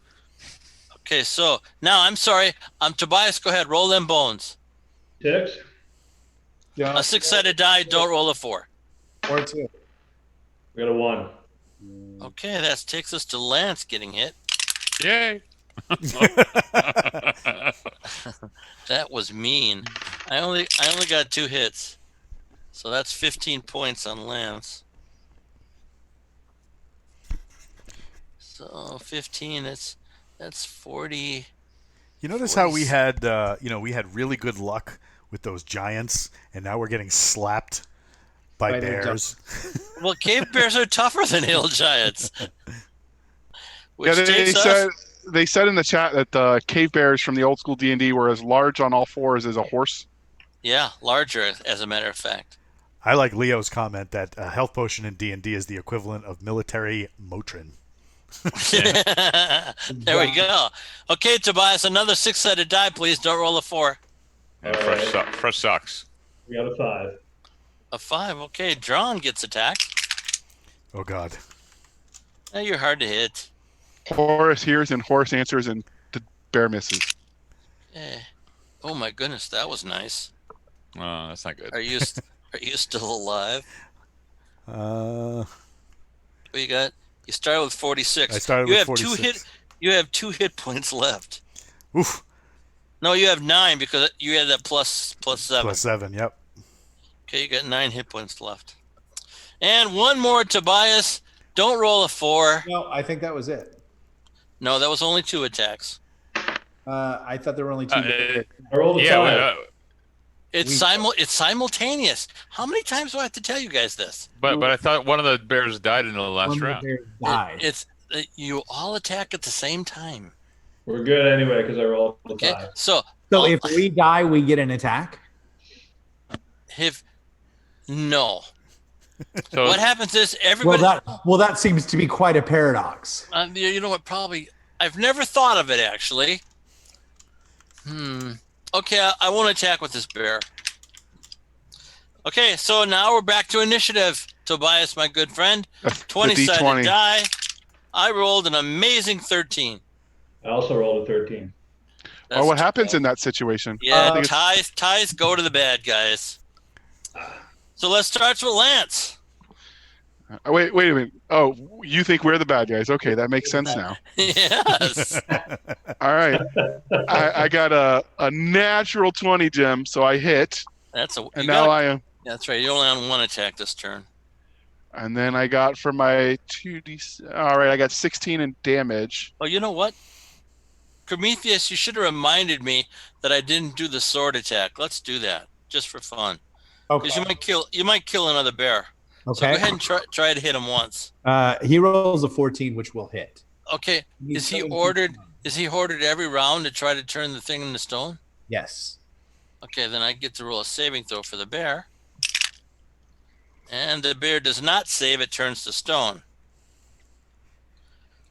Okay, so now I'm sorry. Tobias, go ahead. Roll them bones. 6? Yeah. A 6-sided die. Don't roll a 4. Or 2. We got a 1. Okay, that takes us to Lance getting hit. Yay! That was mean. I only got 2 hits. So that's 15 points on Lance. So 15, that's 40. You notice how we had really good luck with those giants, and now we're getting slapped by By their bears. Well, cave bears are tougher than hill giants. Which Yeah, takes us. they said in the chat that the cave bears from the old school D&D were as large on all fours as a horse. Yeah, larger, as a matter of fact. I like Leo's comment that a health potion in D&D is the equivalent of military Motrin. There we go. Okay, Tobias, another 6-sided die, please. Don't roll a 4. And fresh socks. We got a 5. A 5. Okay, Drawn gets attacked. Oh God. Now you're hard to hit. Horus hears and Horus answers, and the bear misses. Eh. Oh my goodness, that was nice. Oh, that's not good. Are you still alive? Uh, What you got? You started with 46. I started you with have 46. You have 2 hit points left. Oof. No, you have 9 because you had that plus 7. Plus 7. Yep. Okay, you got 9 hit points left. And one more, Tobias. Don't roll a 4. No, I think that was it. No, that was only 2 attacks. I thought there were only 2. I rolled a 5. Yeah, It's simultaneous. How many times do I have to tell you guys this? but I thought one of the bears died in the last One of the round. bears died. It's you all attack at the same time. We're good anyway because I rolled a Okay, 5. so if we die, we get an attack. No. So What happens is everybody. That seems to be quite a paradox. You know what? Probably I've never thought of it actually. Okay, I won't attack with this bear. Okay, so now we're back to initiative. Tobias, my good friend, 20-sided D20. die. I rolled an amazing 13. I also rolled a 13. That's What happens in that situation? Yeah, ties go to the bad guys. So let's start with Lance. Wait a minute. Oh, you think we're the bad guys? Okay, that makes sense now. Yes. All right. I got a natural 20, Jim, so I hit. And now I am. That's right. You're only on 1 attack this turn. And then I got for my 2d. All right, I got 16 in damage. Oh, you know what? Prometheus, you should have reminded me that I didn't do the sword attack. Let's do that just for fun. Okay. Because you might kill another bear. Okay. So go ahead and try to hit him once. He rolls a 14, which will hit. Okay. Is he ordered every round to try to turn the thing into stone? Yes. Okay, then I get to roll a saving throw for the bear. And the bear does not save, it turns to stone.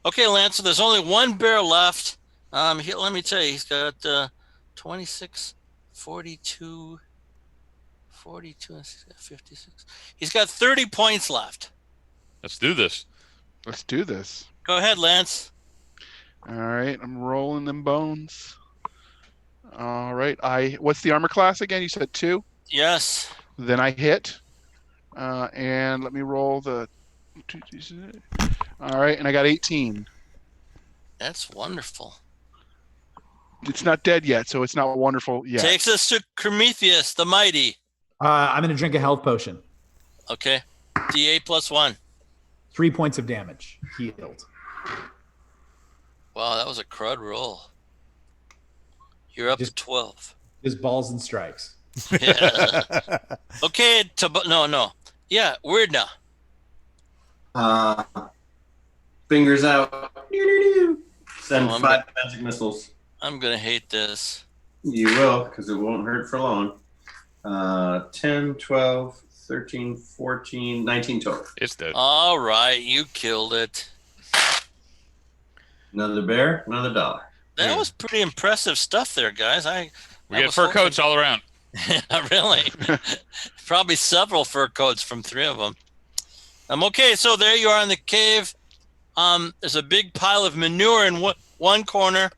Okay, Lance, so there's only 1 bear left. Let me tell you, he's got 26, 42, 42, and 56. He's got 30 points left. Let's do this. Go ahead, Lance. All right, I'm rolling them bones. All right, what's the armor class again? You said 2? Yes. Then I hit. And let me roll the 2. All right, and I got 18. That's wonderful. It's not dead yet, so it's not wonderful yet. Takes us to Prometheus, the mighty. I'm going to drink a health potion. Okay. D8 plus 1. 3 points of damage. Healed. Wow, that was a crud roll. You're up to 12. Just balls and strikes. Yeah. Okay, no. Yeah, Werdna. Fingers out. Send 5 magic missiles. I'm going to hate this. You will, because it won't hurt for long. 10, 12, 13, 14, 19 total. It's dead. All right, you killed it. Another bear, another dollar. That was pretty impressive stuff there, guys. We get fur coats all around. Really? Probably several fur coats from 3 of them. Okay, so there you are in the cave. There's a big pile of manure in one corner,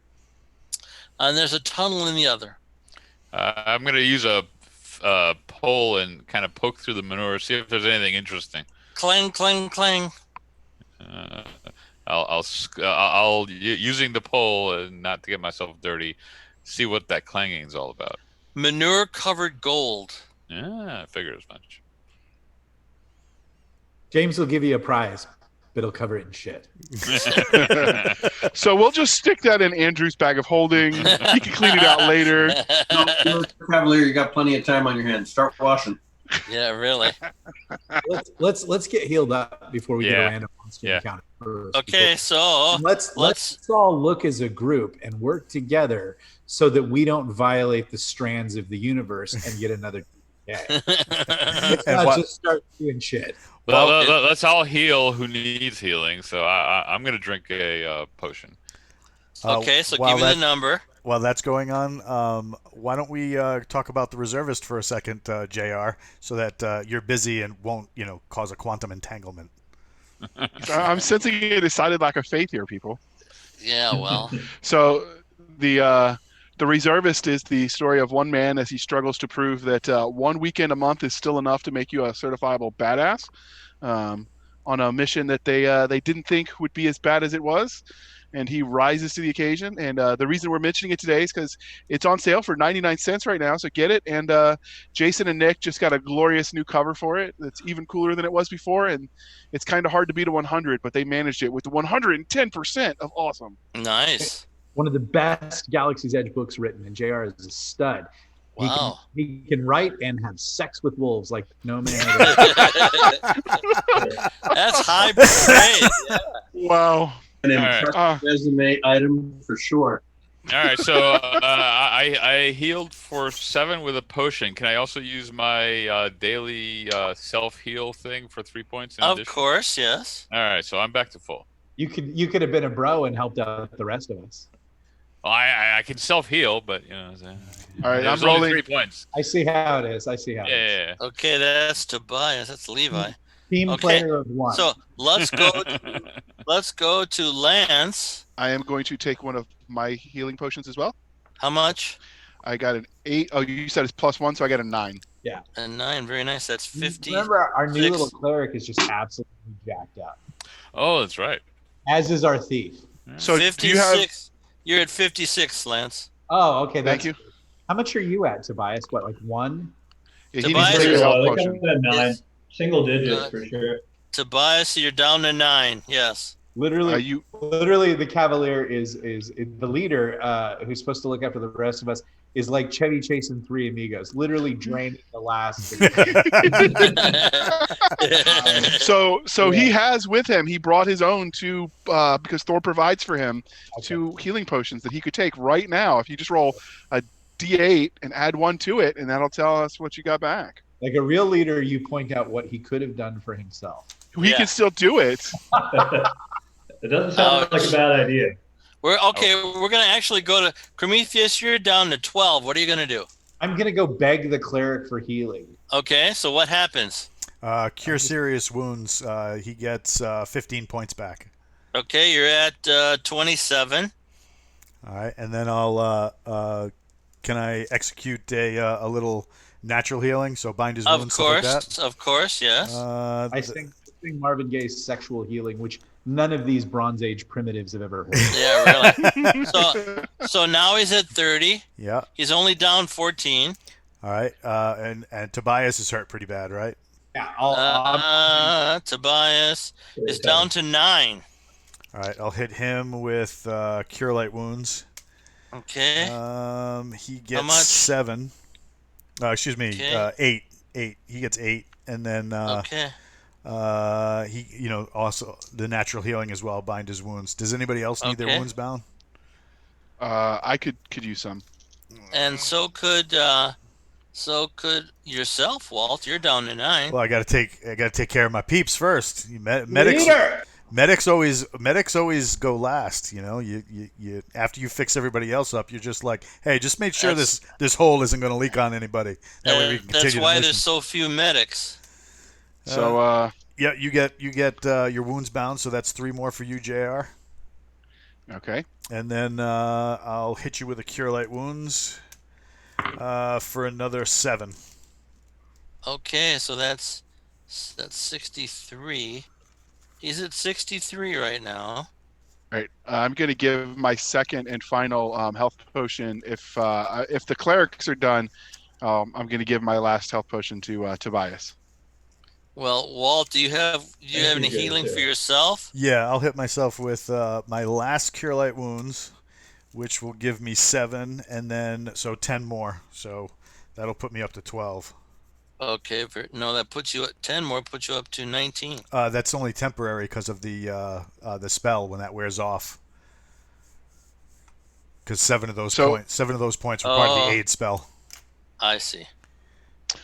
and there's a tunnel in the other. I'm going to use a pole and kind of poke through the manure, see if there's anything interesting. Clang, clang, clang. I'll using the pole and not to get myself dirty, see what that clanging is all about. Manure covered gold. Yeah, I figured as much. James will give you a prize, but he'll cover it in shit. So we'll just stick that in Andrew's bag of holding. He can clean it out later. Cavalier, you got plenty of time on your hands. Start washing. Yeah, really. Let's get healed up before we get a random monster encounter first. Okay, so let's all look as a group and work together so that we don't violate the strands of the universe and get another. Let's not just start doing shit. Well, let's all heal who needs healing. So I'm going to drink a potion. Okay, so give me the number. while that's going on, why don't we talk about the reservist for a second, Jr., so that you're busy and won't, cause a quantum entanglement. I'm sensing a decided lack of faith here, people. Yeah, well, So the reservist is the story of one man as he struggles to prove that 1 weekend a month is still enough to make you a certifiable badass on a mission that they didn't think would be as bad as it was. And he rises to the occasion. And the reason we're mentioning it today is because it's on sale for 99 cents right now. So get it. And Jason and Nick just got a glorious new cover for it that's even cooler than it was before. And it's kind of hard to beat a 100, but they managed it with the 110% of awesome. nice. One of the best Galaxy's Edge books written, and JR is a stud. Wow. He can write and have sex with wolves like no man. That's high praise. Yeah. Wow. An All right. impressive resume item for sure. All right, so I healed for 7 with a potion. Can I also use my daily self-heal thing for 3 points in Of addition? course, yes. All right, so I'm back to full. You could have been a bro and helped out the rest of us. Well, I can self-heal, but All right, there's I'm only rolling. 3 points. I see how it is. Yeah. Okay, that's Tobias. That's Levi. Team Okay, player of one. So let's go to Lance. I am going to take one of my healing potions as well. How much? I got an 8. Oh, you said it's +1, so I got a 9. A 9. Very nice. That's 50. Remember, our new six. little cleric is just absolutely jacked up, Oh, that's right. as is our thief. So 56. do you have? You're at 56, Lance. Oh, okay. Thank you. How much are you at, Tobias? What, like 1? Yeah, he needs Tobias to take is- a I health think potion. I'm at 9. Yes. Single digits Good. for sure. Tobias, you're down to 9. Yes. Literally, the Cavalier is the leader who's supposed to look after the rest of us. Is like Chevy chasing 3 amigos, literally draining the last. So he has with him. He brought his own two because Thor provides for him 2 healing potions that he could take right now. If you just roll a D8 and add 1 to it, and that'll tell us what you got back. Like a real leader, you point out what he could have done for himself. He Yeah. can still do it. It doesn't sound like a bad idea. We're gonna actually go to Prometheus. You're down to 12. What are you gonna do? I'm gonna go beg the cleric for healing. Okay, so what happens? Cure serious wounds. He gets 15 points back. Okay, you're at 27. All right, and then I'll. Can I execute a little natural healing? So bind his Of wounds, stuff like that. Of course, yes. I sing Marvin Gaye's "Sexual Healing," which none of these Bronze Age primitives have ever heard. Yeah, really. So now he's at 30. Yeah. He's only down 14. All right. And Tobias is hurt pretty bad, right? Yeah, Tobias is down to 9. All right. I'll hit him with cure light wounds. Okay. He gets much? 7. Excuse me. Okay. 8. He gets 8, and then Okay. he also the natural healing as well. Bind his wounds. Does anybody else need their Okay. wounds bound? I could use some. And so could yourself, Walt. You're down to 9. Well, I got to take care of my peeps first. Medics always go last. You after you fix everybody else up, you're just like, hey, just make sure this hole isn't going to leak on anybody. That way we can continue That's why the there's mission. so few medics. So Yeah, you get your wounds bound, so that's 3 more for you, JR. okay. And then I'll hit you with a cure light wounds for another 7. Okay, so that's 63. He's at 63 right now. All right. I'm going to give my second and final health potion. If the clerics are done, I'm going to give my last health potion to Tobias. Well, Walt, do you have any good, healing too. for yourself? Yeah, I'll hit myself with my last cure light wounds, which will give me 7, and then so 10 more. So that'll put me up to 12. Okay, that puts you at 10 more, puts you up to 19. That's only temporary because of the spell when that wears off. Because 7 of those points were part of the aid spell. I see.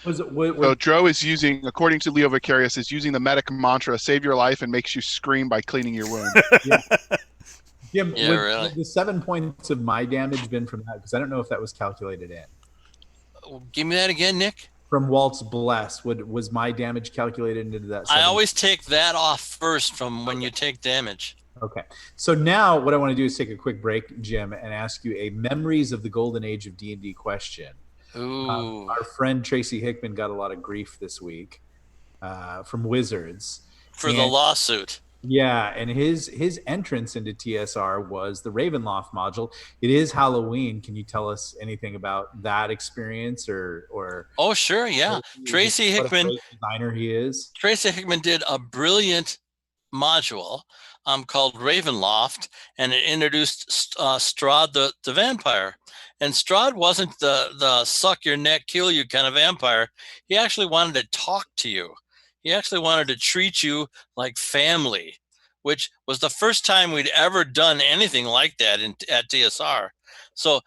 So Dro is using, according to Leo Vicarious, is using the medic mantra: "Save your life and makes you scream by cleaning your wound." Jim, Yeah, really. would the 7 points of my damage been from that? Because I don't know if that was calculated in. Give me that again, Nick. From Walt's Bless, was my damage calculated into that? I always take that off first from when you take damage. Okay. So now what I want to do is take a quick break, Jim, and ask you a Memories of the Golden Age of D&D question. Ooh. Our friend Tracy Hickman got a lot of grief this week from Wizards. For the lawsuit. Yeah, and his entrance into TSR was the Ravenloft module. It is Halloween. Can you tell us anything about that experience or Oh, sure, yeah. Tracy what a Hickman, great designer he is? Tracy Hickman did a brilliant module called Ravenloft, and it introduced Strahd the vampire. And Strahd wasn't the suck your neck, kill you kind of vampire. He actually wanted to talk to you. He actually wanted to treat you like family, which was the first time we'd ever done anything like that at TSR. So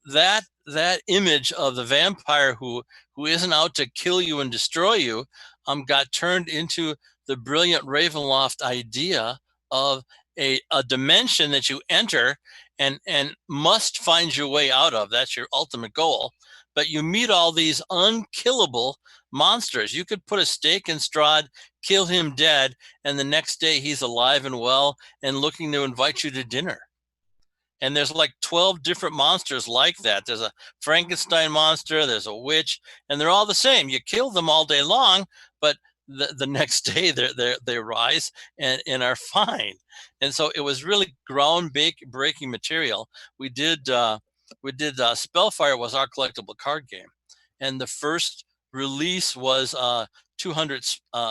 that image of the vampire who isn't out to kill you and destroy you got turned into the brilliant Ravenloft idea of a dimension that you enter and must find your way out of. That's your ultimate goal. But you meet all these unkillable monsters. You could put a stake in Strahd, kill him dead, and the next day he's alive and well and looking to invite you to dinner. And there's like 12 different monsters like that. There's a Frankenstein monster, there's a witch, and they're all the same. You kill them all day long, but the next day they rise and are fine. And so it was really ground-breaking material. We did Spellfire was our collectible card game, and the first release was 200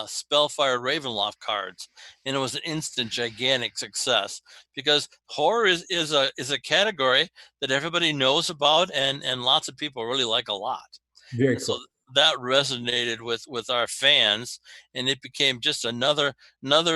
Spellfire Ravenloft cards, and it was an instant gigantic success because horror is a category that everybody knows about and lots of people really like a lot. Very And cool. so that resonated with our fans, and it became just another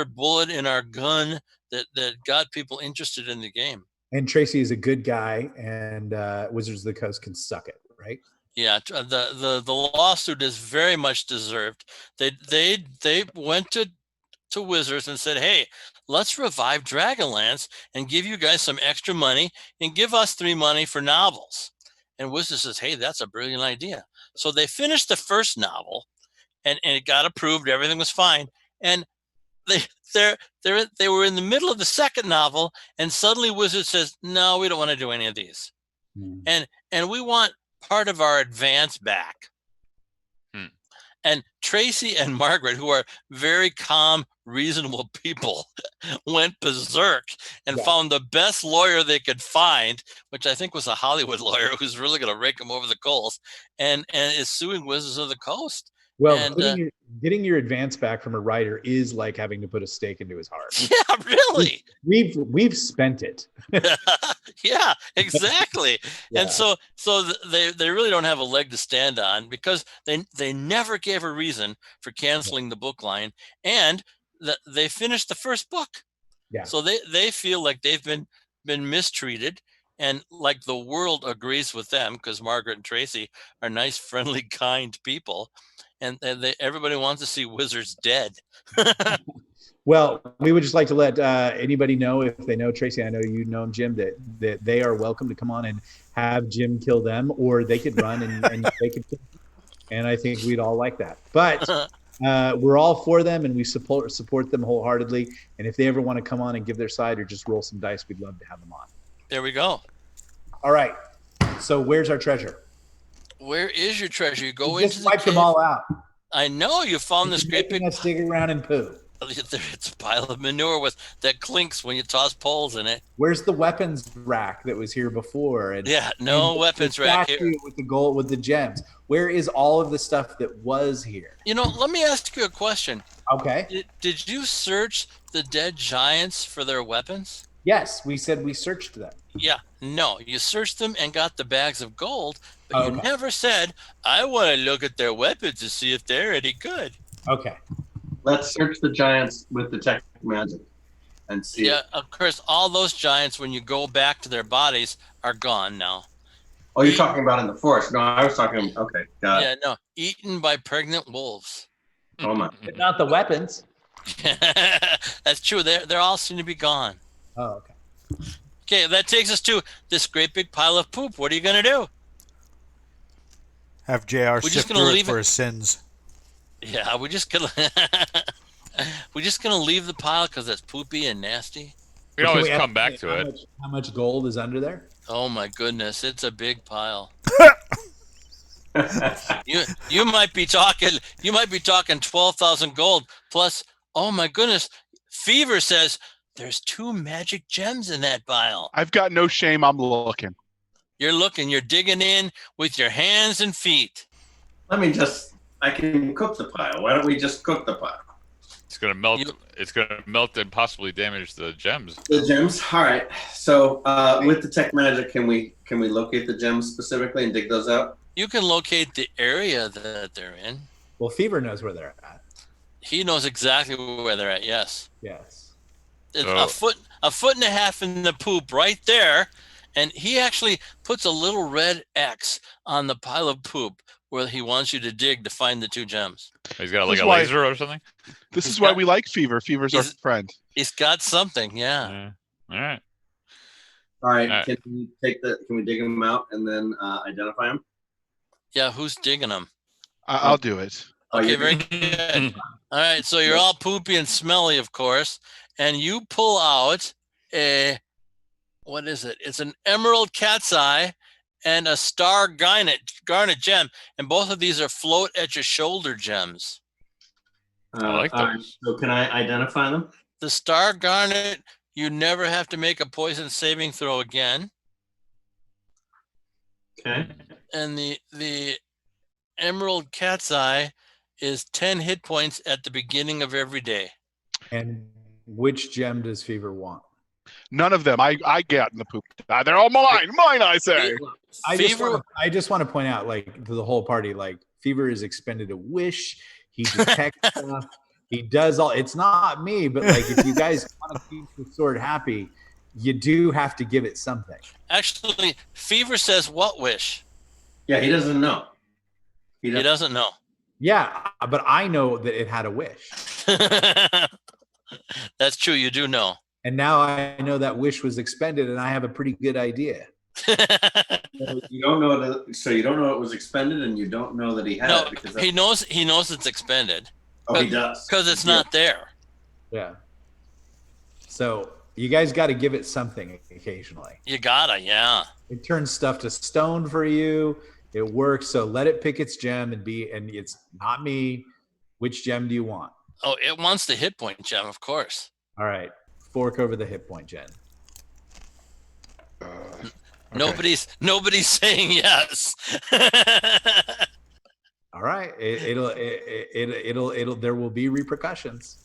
bullet in our gun that got people interested in the game. And Tracy is a good guy, and Wizards of the Coast can suck it, right? Yeah, the lawsuit is very much deserved. They went to Wizards and said, "Hey, let's revive Dragonlance and give you guys some extra money and give us 3 money for novels." And Wizards says, "Hey, that's a brilliant idea." So they finished the first novel, and it got approved. Everything was fine, and they were in the middle of the second novel, and suddenly Wizards says, "No, we don't want to do any of these, and we want part of our advance back." And Tracy and Margaret, who are very calm, reasonable people, went berserk and found the best lawyer they could find, which I think was a Hollywood lawyer who's really going to rake them over the coals, and is suing Wizards of the Coast. Well, And getting your advance back from a writer is like having to put a stake into his heart. yeah, really. We've spent it. Yeah, exactly. Yeah. And so they really don't have a leg to stand on because they never gave a reason for canceling the book line, and they finished the first book. Yeah. So they feel like they've been mistreated, and like the world agrees with them because Margaret and Tracy are nice, friendly, kind people, and everybody wants to see Wizards dead. Well, we would just like to let anybody know, if they know Tracy, I know you know him, Jim, that they are welcome to come on and have Jim kill them, or they could run and they could kill them. And I think we'd all like that. But we're all for them, and we support them wholeheartedly. And if they ever want to come on and give their side or just roll some dice, we'd love to have them on. There we go. All right. So where's our treasure? Where is your treasure? You go We into just the wiped cave. them all out. I know you found this great big. Let's dig around and poo. It's a pile of manure that clinks when you toss poles in it. Where's the weapons rack that was here before? And, Yeah, no and weapons the rack statue here. with the gold, with the gems. Where is all of the stuff that was here? You know, let me ask you a question. Okay. Did you search the dead giants for their weapons? Yes, we said we searched them. Yeah, no, you searched them and got the bags of gold, but you Okay. never said, "I want to look at their weapons to see if they're any good." Okay. Let's search the giants with detect magic and see. Yeah, of course, all those giants, when you go back to their bodies, are gone now. Oh, you're talking about in the forest. No, I was talking. Okay, got Yeah, it. no, eaten by pregnant wolves. Oh my. But not the weapons. That's true. They're all seem to be gone. Oh, okay. Okay, that takes us to this great big pile of poop. What are you going to do? Have JR We're just sift gonna through it leave for it- his sins. Yeah, we're just gonna we're just gonna leave the pile because it's poopy and nasty. We can Can always we come back estimate to it. how much gold is under there? Oh my goodness, it's a big pile. You might be talking 12,000 gold plus. Oh my goodness, Fever says there's 2 magic gems in that pile. I've got no shame. I'm looking. You're looking, you're digging in with your hands and feet. I can cook the pile. Why don't we just cook the pile? It's gonna melt. It's gonna melt and possibly damage the gems. The gems. All right. So with the tech magic, can we locate the gems specifically and dig those out? You can locate the area that they're in. Well, Fever knows where they're at. He knows exactly where they're at. Yes, Yes. it's So- a foot and a half in the poop right there, and he actually puts a little red X on the pile of poop where he wants you to dig to find the 2 gems. He's got like That's a why- laser or something. This He's is why got- we like Fever. Fever's our he's- friend. He's got something, yeah. Yeah. All right. All right. All right. Can we dig them out and then identify them? Yeah, who's digging them? I'll do it. Oh, Okay, you're very good. All right, so you're all poopy and smelly, of course, and you pull out what is it? It's an emerald cat's eye and a star garnet gem, and both of these are float at your shoulder gems. I like all right, those. so can I identify them? The star garnet, you never have to make a poison saving throw again, Okay. and the emerald cat's eye is 10 hit points at the beginning of every day. And which gem does Fever want? None of them. I get in the poop. They're all mine. Mine, I say. Fever, I just want to point out, like, to the whole party, like, Fever has expended a wish. He detects stuff. He does all. It's not me, but like, if you guys want to keep the sword happy, you do have to give it something. actually, Fever says what wish? Yeah, he doesn't know. He doesn't know. Yeah, but I know that it had a wish, That's true. You do know. and now I know that wish was expended, and I have a pretty good idea. You don't know so you don't know it was expended, and you don't know that he had No, it because he knows it's expended he does because it's not there. Yeah. So you guys got to give it something occasionally. You gotta, yeah. It turns stuff to stone for you. It works. So let it pick its gem and it's not me. Which gem do you want? Oh, it wants the hit point gem, of course. All right. Fork over the hit point, Jen. Okay. Nobody's saying yes. All right. It'll there will be repercussions.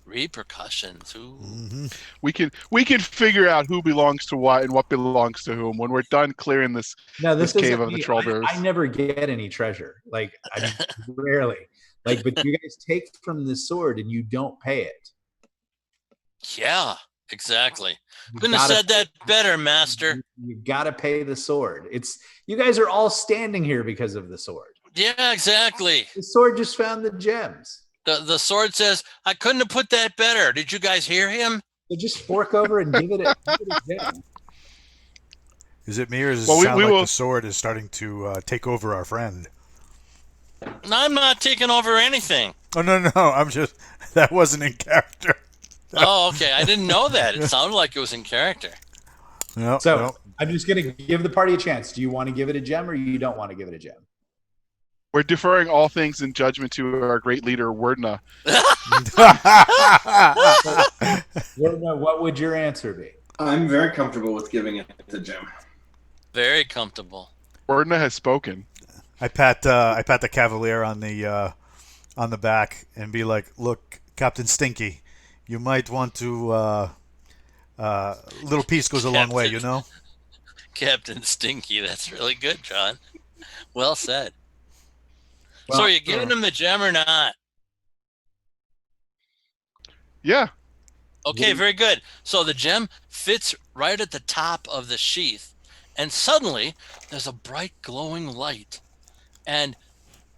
Repercussions. Ooh. Mm-hmm. We can figure out who belongs to what and what belongs to whom when we're done clearing this. No, This isn't cave of the me. troll bears. I never get any treasure. Like, I mean, rarely. Like, but you guys take from the sword and you don't pay it. Yeah, exactly. You Couldn't have gotta- said that better, Master. You gotta pay the sword. It's you guys are all standing here because of the sword. Yeah, exactly. The sword just found the gems. The sword says, I couldn't have put that better. Did you guys hear him? So just fork over and give it a gem. Is it me, or does it Well, we sound like will- the sword is starting to take over our friend? No, I'm not taking over anything. Oh, no. I'm just, that wasn't in character. Oh, okay. I didn't know that. It sounded like it was in character. No, So no. I'm just gonna give the party a chance. Do you want to give it a gem or you don't want to give it a gem? We're deferring all things in judgment to our great leader, Werdna. What would your answer be? I'm very comfortable with giving it to Jim. Very comfortable. Werdna has spoken. I pat the Cavalier on the back and be like, "Look, Captain Stinky, you might want to. Little piece goes a long way, you know." Captain Stinky. That's really good, John. Well said. Well, so are you giving him the gem or not? Yeah. Okay, very good. So the gem fits right at the top of the sheath, and suddenly there's a bright glowing light. And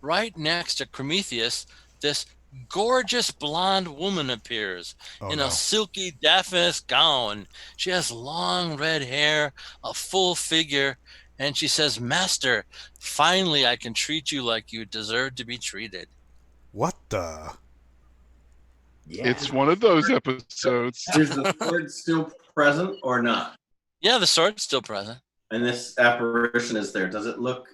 right next to Prometheus, this gorgeous blonde woman appears Oh, in no. a silky daphnis gown. She has long red hair, a full figure, and she says, "Master, finally I can treat you like you deserve to be treated." What the? Yeah. It's one of those episodes. Is the sword still present or not? Yeah, the sword's still present. And this apparition is there. Does it look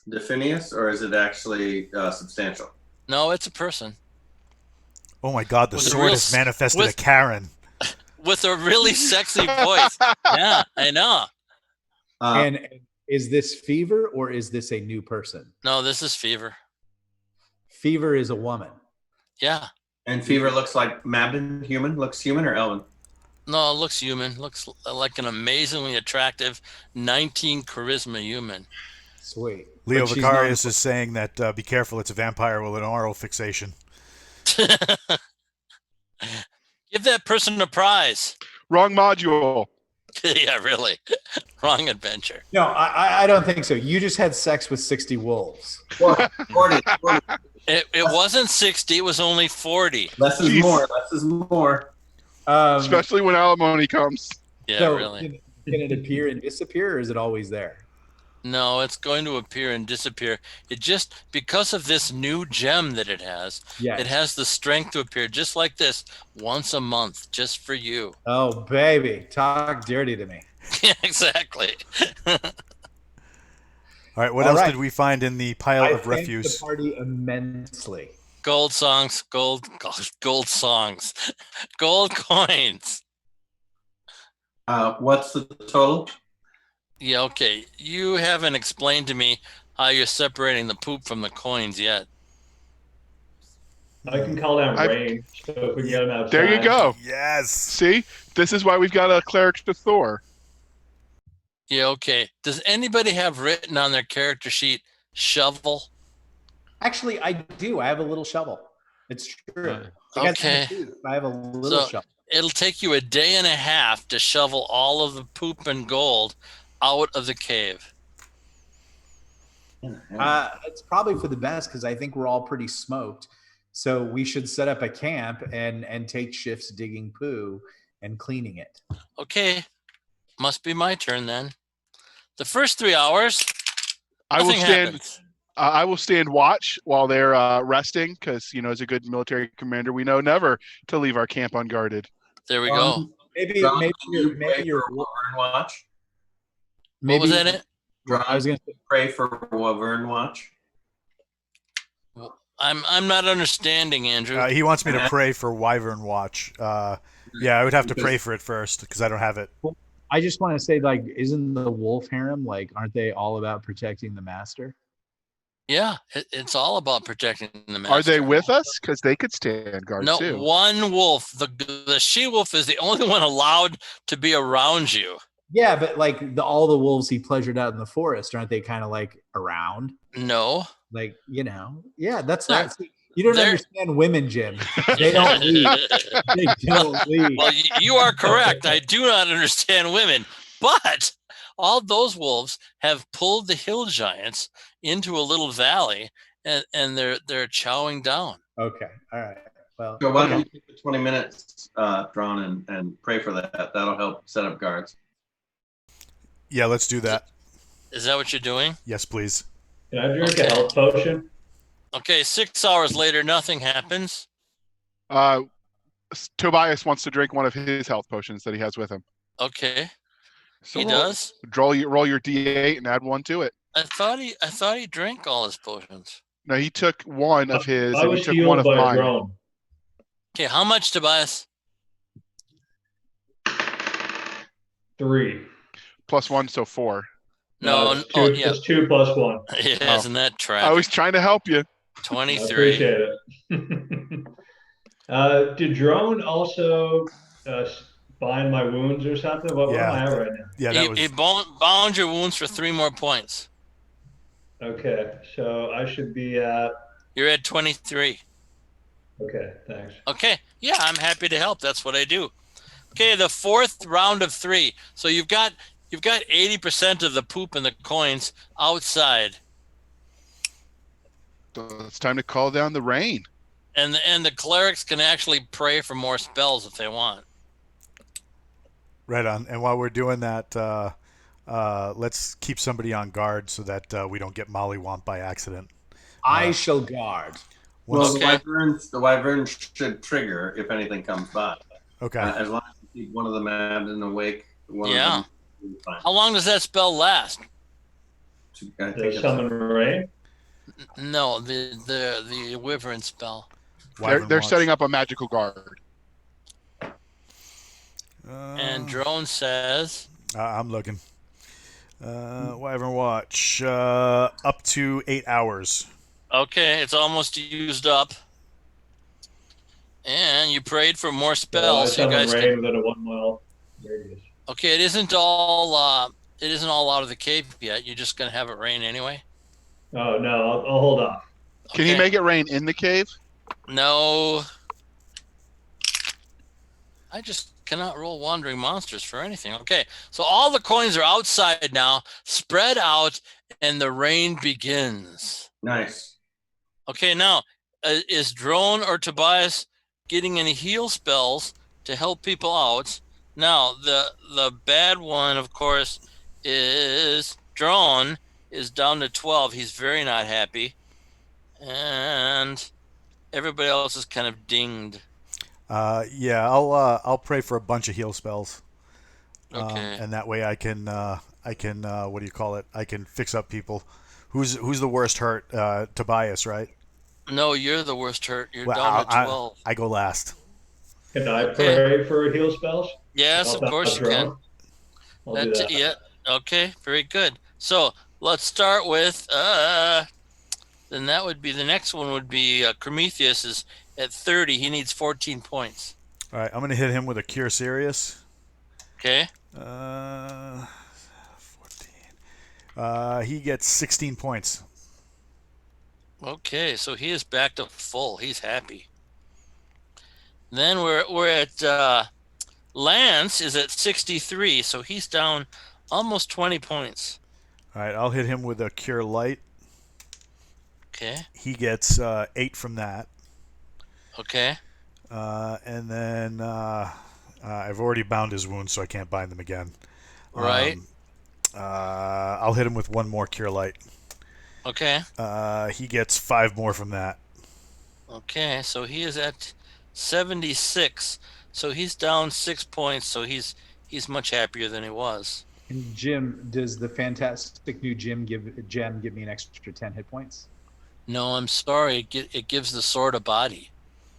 definious or is it actually substantial? No, it's a person Oh my God! The With a sword real has manifested a with- Karen. with a really sexy voice. Yeah, I know. And is this Fever or is this a new person? No, this is Fever. Fever is a woman. Yeah. And Fever looks like Mabden, human? Looks human or Elven? No, it looks human. Looks like an amazingly attractive 19 charisma human. Sweet. Leo But she's Vicarius not- is saying that be careful, it's a vampire with an oral fixation. Give that person a prize. Wrong module. Yeah, really. Wrong adventure. No, I don't think so. You just had sex with 60 wolves. 40. It wasn't 60, it was only 40. Less is Jeez. more. Less is more. Especially when alimony comes. Yeah, so really. Can it appear and disappear, or is it always there? No, it's going to appear and disappear. It just, because of this new gem that it has the strength to appear just like this once a month, just for you. Oh, baby, talk dirty to me. Yeah, exactly. All right, what All else right. did we find in the pile I of thank refuse? the party immensely. Gold songs, gold songs, gold coins. What's the total? Yeah, okay. You haven't explained to me how you're separating the poop from the coins yet. I can call down rain, so if we can get him outside. There you go. Yes. See, this is why we've got a cleric to Thor. Yeah, okay. Does anybody have written on their character sheet shovel? Actually, I do. I have a little shovel. It's true. I got Okay. some food, but I have a little So- shovel. It'll take you a day and a half to shovel all of the poop and gold out of the cave. It's probably for the best because I think we're all pretty smoked. So we should set up a camp and take shifts digging poo and cleaning it. Okay. Must be my turn then. The first 3 hours, I will nothing stand. happens. I will stand watch while they're resting, because as a good military commander, we know never to leave our camp unguarded. There we go. Maybe Ron, maybe can you pray you're for Wyvern Watch? maybe What was that? It? Ron, I was gonna say, pray for Wyvern Watch. I'm not understanding, Andrew. He wants me to pray for Wyvern Watch. Yeah, I would have to pray for it first because I don't have it. I just want to say, like, isn't the wolf harem, like, aren't they all about protecting the master? Yeah, it's all about protecting the master. Are they with us? Because they could stand guard No, too. one wolf. The she wolf is the only one allowed to be around you. Yeah, but like all the wolves he pleasured out in the forest, aren't they kind of like around? No. Like, yeah, that's They're- not. You don't they're- understand women, Jim. They don't leave. They don't leave. Well, you are correct. I do not understand women, but all those wolves have pulled the hill giants into a little valley, and they're chowing down. Okay, all right. Well, So why don't you take the 20 minutes, Drawn, and pray for that? That'll help set up guards. Yeah, let's do that. Is that what you're doing? Yes, please. Can I drink Okay. a health potion? Okay, 6 hours later, nothing happens. Tobias wants to drink one of his health potions that he has with him. Okay, So he does. roll your D8 and add one to it. I thought he drank all his potions. No, he took one of his I and he was took healed one of by a mine. drone. Okay, how much, Tobias? 3. Plus one, so 4. No, it's oh two, yeah, it's 2 plus 1. yeah, Oh. isn't that I tragic? was trying to help you. I 23. appreciate it. Did drone also bind my wounds or something? What am I at right now? Yeah, that was. He bound your wounds for 3 more points. Okay, so I should be at. You're at 23. Okay, thanks. Okay, yeah, I'm happy to help. That's what I do. Okay, the 4th round of 3. So you've got 80% of the poop and the coins outside. So it's time to call down the rain. And the clerics can actually pray for more spells if they want. Right on. And while we're doing that, let's keep somebody on guard so that we don't get mollywomped by accident. I shall guard. Well, Once- Okay. the wyverns should trigger if anything comes by. Okay. As long as you keep one of them and awake, one Yeah. of them will be fine. How long does that spell last? I think The it's- summon rain. No, the wyvern spell. Wyvern They're Watch. setting up a magical guard. And Drone says, I'm looking. Wyvern Watch. Up to 8 hours. okay, it's almost used up. And you prayed for more I spells. So you summon guys rain can. within a 1 mile radius. Okay, it isn't all out of the cave yet. You're just gonna have it rain anyway. Oh no, I'll hold off. Can he Okay. make it rain in the cave? No. I just cannot roll wandering monsters for anything. Okay, so all the coins are outside now, spread out, and the rain begins. Nice. Okay, now is Drone or Tobias getting any heal spells to help people out? Now the bad one, of course, is Drone is down to 12. He's very not happy, and everybody else is kind of dinged. Yeah, I'll pray for a bunch of heal spells. Okay. And that way I can what do you call it? I can fix up people. Who's the worst hurt? Tobias, right? No, you're the worst hurt. You're Well, down to 12. I go last. Can I Okay. pray for heal spells? Yes, of I'll course you drone. can. I'll do that. Yeah. Okay. Very good. So let's start with then that would be the next one would be Prometheus is at 30. He needs 14 points. All right, I'm gonna hit him with a Cure Serious. Okay. 14. He gets 16 points. Okay. So he is back to full. He's happy. Then we're at Lance is at 63. So he's down almost 20 points. All right, I'll hit him with a Cure Light. Okay. He gets 8 from that. Okay. And then I've already bound his wounds, so I can't bind them again. Right. I'll hit him with one more Cure Light. Okay. He gets 5 more from that. Okay. So he is at 76. So he's down 6 points. So he's much happier than he was. And Jim, does the fantastic new gem give me an extra 10 hit points? No, I'm sorry. It gives the sword a body.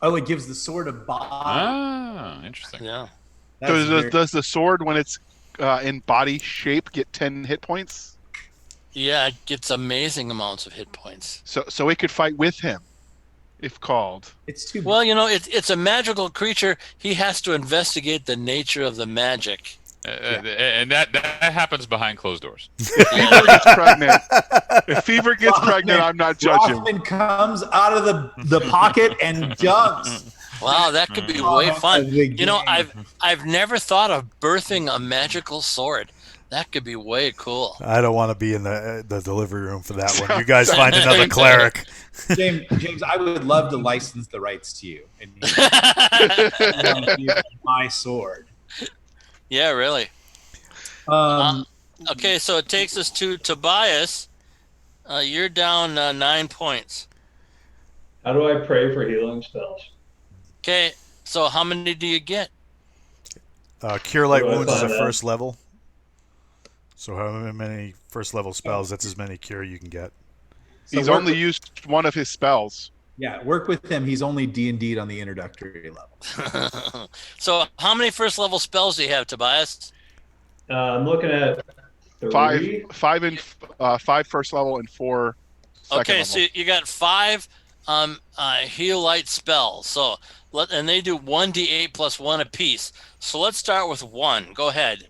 Oh, it gives the sword a body. Ah, interesting. Yeah. So does the sword, when it's in body shape, get 10 hit points? Yeah, it gets amazing amounts of hit points. So it could fight with him, if called. It's too Well, it's a magical creature. He has to investigate the nature of the magic. And that happens behind closed doors. Fever gets pregnant. If Fever gets pregnant, I'm not judging. Rothman comes out of the pocket and jumps. Wow, that could be way fun. The I've never thought of birthing a magical sword. That could be way cool. I don't want to be in the delivery room for that one. You guys find another cleric. James, I would love to license the rights to you and my sword. Yeah, really. Okay, so it takes us to Tobias. You're down 9 points. How do I pray for healing spells? Okay, so how many do you get? Cure Light Where do I Wounds is a find that? first level. So how many first level spells, that's as many cure you can get. So He's work only with- used one of his spells. Yeah, work with him. He's only D&D'd on the introductory level. So how many first level spells do you have, Tobias? I'm looking at 3. Five first level and 4 second Okay, level. so you got 5 heal light spells. So and they do 1d8 plus 1 apiece. So let's start with 1. Go ahead.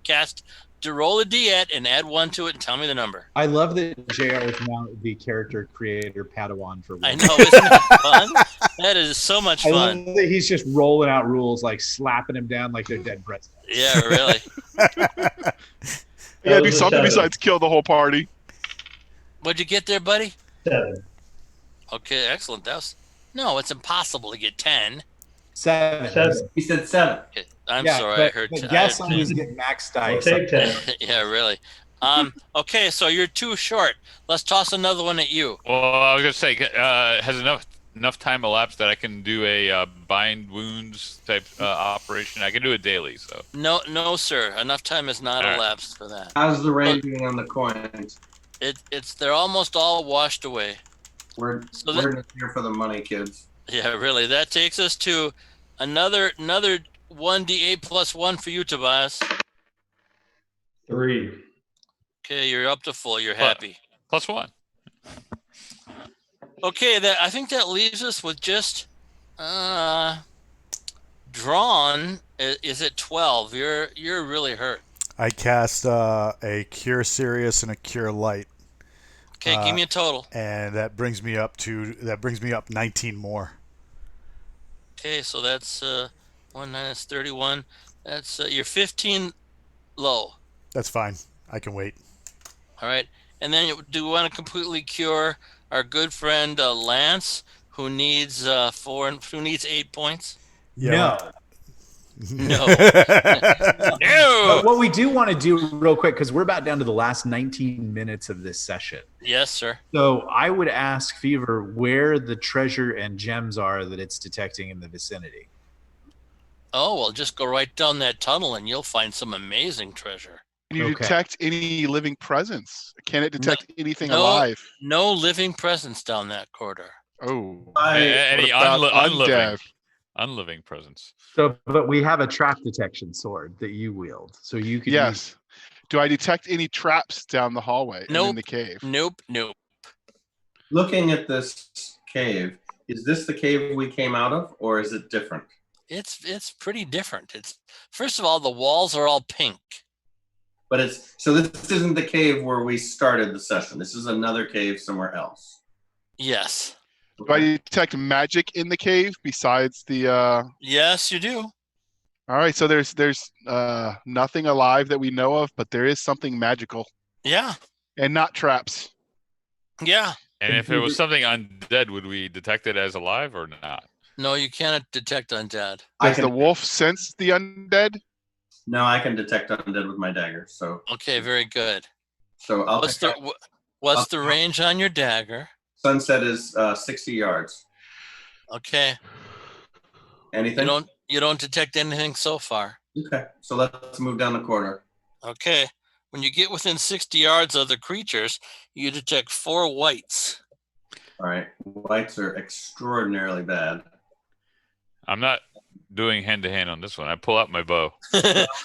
Cast to roll a d8 and add 1 to it and tell me the number. I love that JR is now the character creator Padawan for I Wordna. know, isn't that fun? That is so much I fun. love that he's just rolling out rules, like slapping him down like they're dead presidents. Yeah, really. Yeah, do was a something 7. besides kill the whole party. What'd you get there, buddy? 7. Okay, excellent. No, it's impossible to get 10. 7. Seven. He said 7. Okay, I'm Yeah, sorry, but, I heard. but I guess heard on who's getting max I'll dice. take 10. yeah, really. Okay, so you're too short. Let's toss another one at you. Well, I was gonna say, has enough time elapsed that I can do a bind wounds type operation? I can do it daily, so. No, sir. Enough time has not All right. elapsed for that. How's the rain doing on the coins? They're almost all washed away. We're here for the money, kids. Yeah, really. That takes us to another 1d8 plus 1 for you, Tobias. 3. Okay, you're up to full. You're happy. +1. Okay, I think that leaves us with just drawn is at 12. You're really hurt. I cast a Cure Serious and a Cure Light, Okay, give me a total. and that brings me up 19 more. Okay, so that's 1 minus 31. That's you're 15 low. That's fine. I can wait. All right, and then do we want to completely cure our good friend Lance, who needs 8 points? No. No. But No. what we do want to do real quick, because we're about down to the last 19 minutes of this session. Yes, sir. So I would ask Fever where the treasure and gems are that it's detecting in the vicinity. Oh, well, just go right down that tunnel and you'll find some amazing treasure. Can you Okay. detect any living presence? Can it detect anything no. alive? No living presence down that corridor. Oh, Any what about unliving, undead? unliving presence. So, but we have a trap detection sword that you wield, so you could. Yes. Do I detect any traps down the hallway and in Nope. the cave? Nope. Looking at this cave, is this the cave we came out of, or is it different? It's pretty different. It's first of all, the walls are all pink. But this isn't the cave where we started the session. This is another cave somewhere else. Yes. Do I detect magic in the cave besides the? Yes, you do. All right, so there's nothing alive that we know of, but there is something magical Yeah. and not traps. Yeah. And if it was something undead, would we detect it as alive or not? No, you cannot detect undead. Does the wolf sense the undead? No, I can detect undead with my dagger. So Okay, very good. I'll What's the range on your dagger? Sunset is 60 yards. Okay. Anything? You don't detect anything so far. Okay, so let's move down the corridor. Okay. When you get within 60 yards of the creatures, you detect 4 whites. All right, whites are extraordinarily bad. I'm not doing hand to hand on this one. I pull out my bow. That's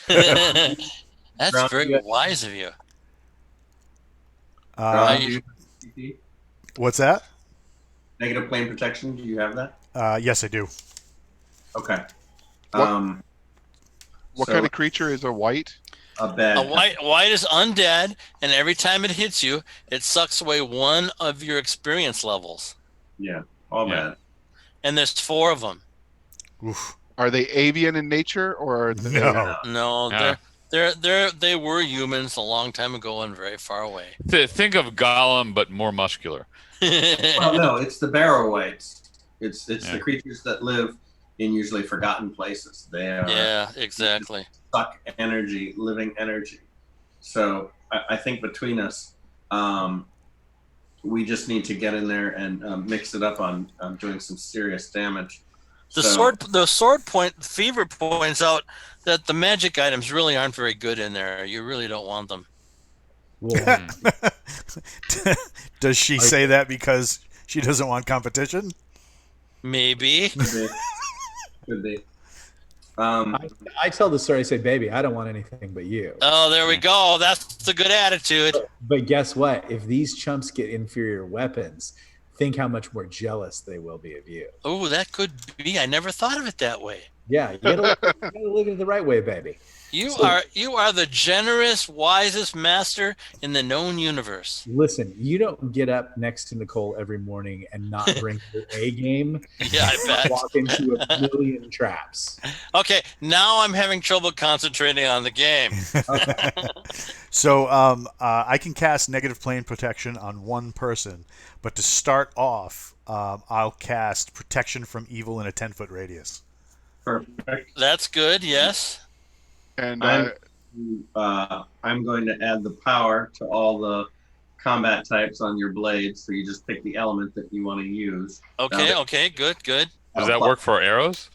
Brown, very you- wise of you. Brown, do you have CP? What's that? Negative plane protection. Do you have that? Yes, I do. Okay. What So kind of creature is a white? a bad? A white is undead, and every time it hits you, it sucks away 1 of your experience levels. Yeah, all Yeah. bad. And there's 4 of them. Oof. Are they avian in nature or are they? No. No, Yeah. they were humans a long time ago and very far away. Think of Gollum, but more muscular. Well, no, it's the barrow whites. It's Yeah. the creatures that live in usually forgotten places. They are Yeah, exactly. suck energy, living energy. So I think between us, we just need to get in there and mix it up on doing some serious damage. The sword point fever points out that the magic items really aren't very good in there. You really don't want them. Well, Does she say that because she doesn't want competition? Maybe. Could be. I tell the story. I say, "Baby, I don't want anything but you." Oh, there we go. That's a good attitude. But guess what? If these chumps get inferior weapons, think how much more jealous they will be of you. Oh, that could be. I never thought of it that way. Yeah, you gotta look at it the right way, baby. You are the generous, wisest master in the known universe. Listen, you don't get up next to Nicole every morning and not bring your A game. Yeah, I bet. Walk into a million traps. Okay, now I'm having trouble concentrating on the game. So I can cast negative plane protection on one person, but to start off, I'll cast protection from evil in a 10-foot radius. Perfect. That's good, yes. And I'm going to add the power to all the combat types on your blades, so you just pick the element that you want to use. Okay, good. Does that work for arrows?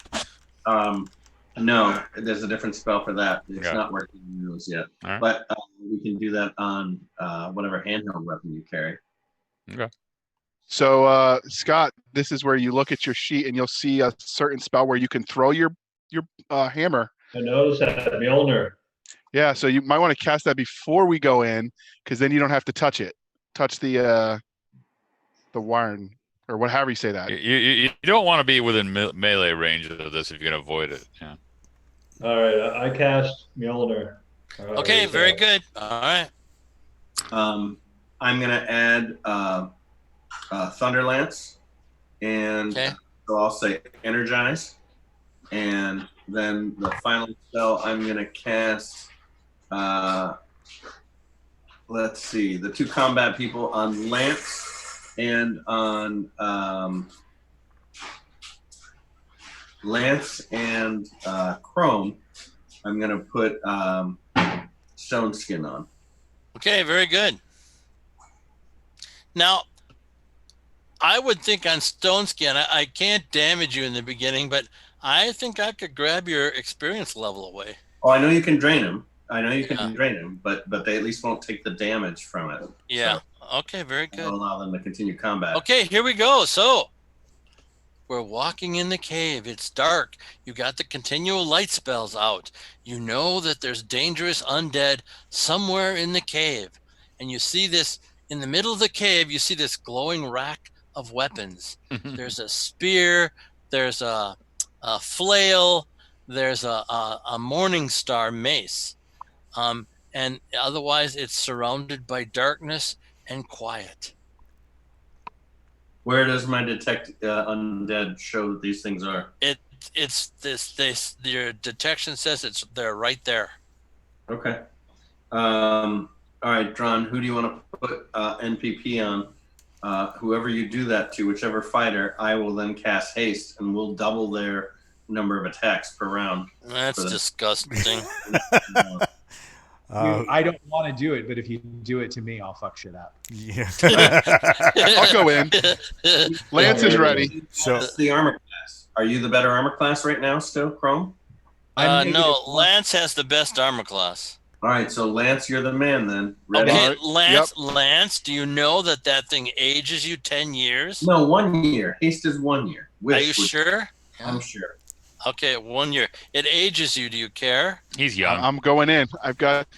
No, there's a different spell for that. It's Yeah. not working on those yet. All right. But we can do that on whatever handheld weapon you carry. Okay. so, Scott, this is where you look at your sheet and you'll see a certain spell where you can throw your hammer. I noticed that Mjolnir. Yeah, so you might want to cast that before we go in, because then you don't have to touch it. Touch the wire, or however you say that. You don't want to be within melee range of this if you can avoid it. Yeah. All right, I cast Mjolnir. Okay, very good. All right. I'm gonna add Thunderlance, and Okay. so I'll say Energize, and then the final spell I'm gonna cast. Let's see, the two combat people on Lance and on Chrome. I'm gonna put Stone Skin on. Okay, very good. Now, I would think on Stone Skin, I can't damage you in the beginning, but I think I could grab your experience level away. Oh, I know you can drain them. Drain them, but they at least won't take the damage from it. Yeah. So Okay, very it'll good. allow them to continue combat. Okay, here we go. So, we're walking in the cave. It's dark. You got the continual light spells out. You know that there's dangerous undead somewhere in the cave. And you see this in the middle of the cave, you see this glowing rack of weapons. There's a spear, there's a flail, there's a morning star mace. And otherwise it's surrounded by darkness and quiet. Where does my detect undead show that these things are? It's this your detection says they're right there. Okay. All right, Dron, who do you want to put NPP on? Whoever you do that to, whichever fighter, I will then cast haste, and we'll double their number of attacks per round. That's disgusting. I don't want to do it, but if you do it to me, I'll fuck shit up. Yeah. I'll go in. Lance is ready. So That's the armor class. Are you the better armor class right now, still, Chrome? No, Lance has the best armor class. All right, so Lance, you're the man then. Ready? Okay, Right. Lance, do you know that thing ages you 10 years? No, 1 year. Haste is 1 year. Are you sure? I'm sure. Okay, 1 year. It ages you. Do you care? He's young. I'm going in. I got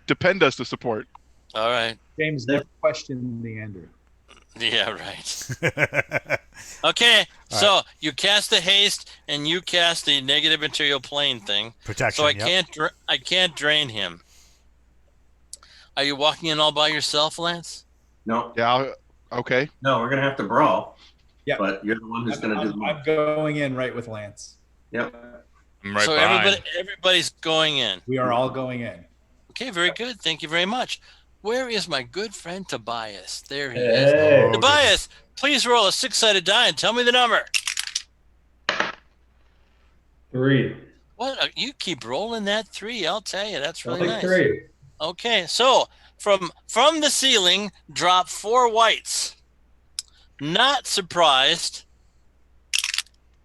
Dependos to support. All right. James, never question the Andrew. Yeah, right. Okay, so you cast the haste and you cast the negative material plane thing. protection. So I yep. can't drain him. Are you walking in all by yourself, Lance? No, Yeah. Okay. no, we're gonna have to brawl. Yeah. But you're the one who's gonna do the I'm going in right with Lance. Yep. I'm right So behind. everybody's going in. We are all going in. Okay, very good. Thank you very much. Where is my good friend Tobias? There he is. Hey, Oh, Tobias, please roll a 6-sided die and tell me the number. 3. What? You keep rolling that 3. I'll tell you, that's I'll really take nice. 3. Okay, so from the ceiling, drop 4 whites. Not surprised.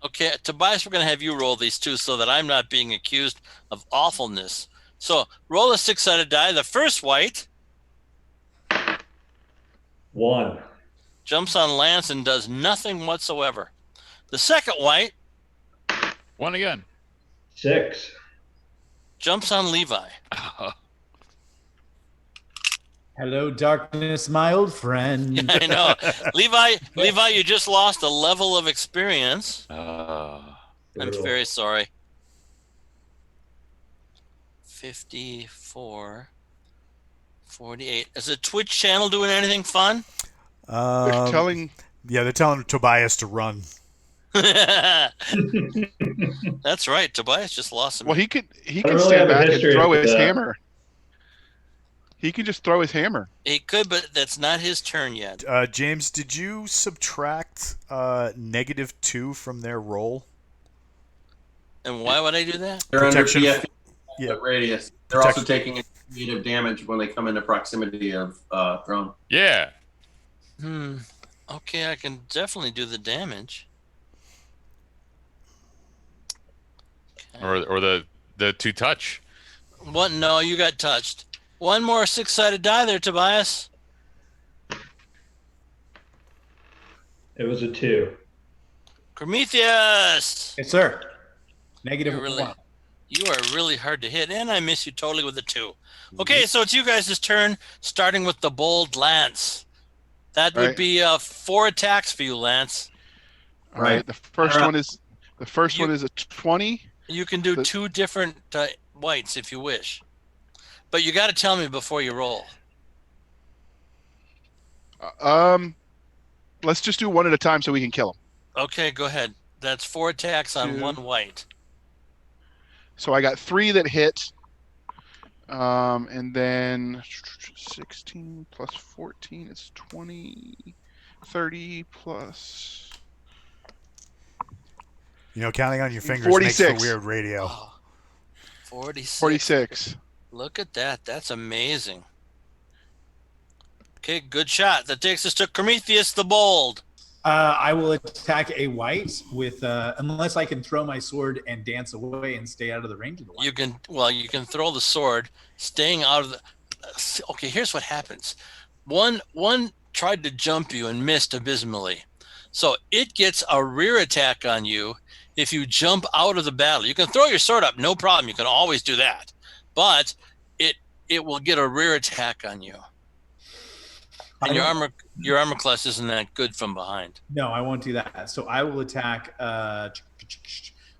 Okay, Tobias, we're going to have you roll these too so that I'm not being accused of awfulness. So roll a 6-sided die. The first white 1. jumps on Lance and does nothing whatsoever. The second white One again. 6. jumps on Levi. Hello, darkness, my old friend. I know. Levi, you just lost a level of experience. I'm very sorry. 54, 48. Is the Twitch channel doing anything fun? They're telling. Yeah, they're telling Tobias to run. That's right. Tobias just lost him. Well, he can don't really stand have a back and history throw of his that. hammer. He can just throw his hammer. He could, but that's not his turn yet. James, did you subtract -2 from their roll? And why would I do that? They're under Protection. PF Yeah. radius. They're Protection. also taking negative damage when they come into proximity of throne. Yeah. Okay, I can definitely do the damage. Or the two touch. What? No, you got touched. One more 6-sided die there, Tobias. It was a 2. Prometheus! Yes, sir. Negative You're really- 1. You are really hard to hit, and I miss you totally with a 2. Okay, so it's you guys' turn, starting with the bold lance. That would Right. be 4 attacks for you, Lance. All right. The first Alright. one is a 20. You can do The- 2 different whites if you wish. But you got to tell me before you roll. Let's just do one at a time so we can kill him. Okay, go ahead. That's 4 attacks on 2. 1 white. So I got 3 that hit. And then 16 plus 14 is 20, 30 plus. Counting on your fingers 46. makes for weird radio. Oh, 46. 46. Look at that. That's amazing. Okay, good shot. That takes us to Prometheus the Bold. I will attack a white with unless I can throw my sword and dance away and stay out of the range of the white. You can throw the sword, staying out of the. Okay, here's what happens. One tried to jump you and missed abysmally, so it gets a rear attack on you if you jump out of the battle. You can throw your sword up, no problem. You can always do that, but it will get a rear attack on you. And your armor class isn't that good from behind. No, I won't do that. So I will attack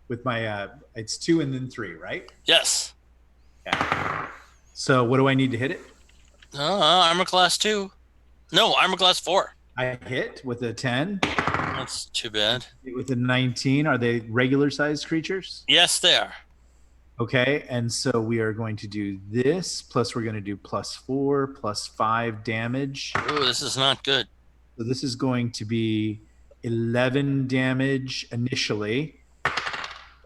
with my it's 2 and then 3, right? Yes. Yeah. So what do I need to hit it? Armor class 2. No, armor class 4. I hit with a 10. That's too bad. With a 19. Are they regular sized creatures? Yes, they are. Okay, and so we are going to do this, plus we're going to do +4, +5 damage. Ooh, this is not good. So this is going to be 11 damage initially,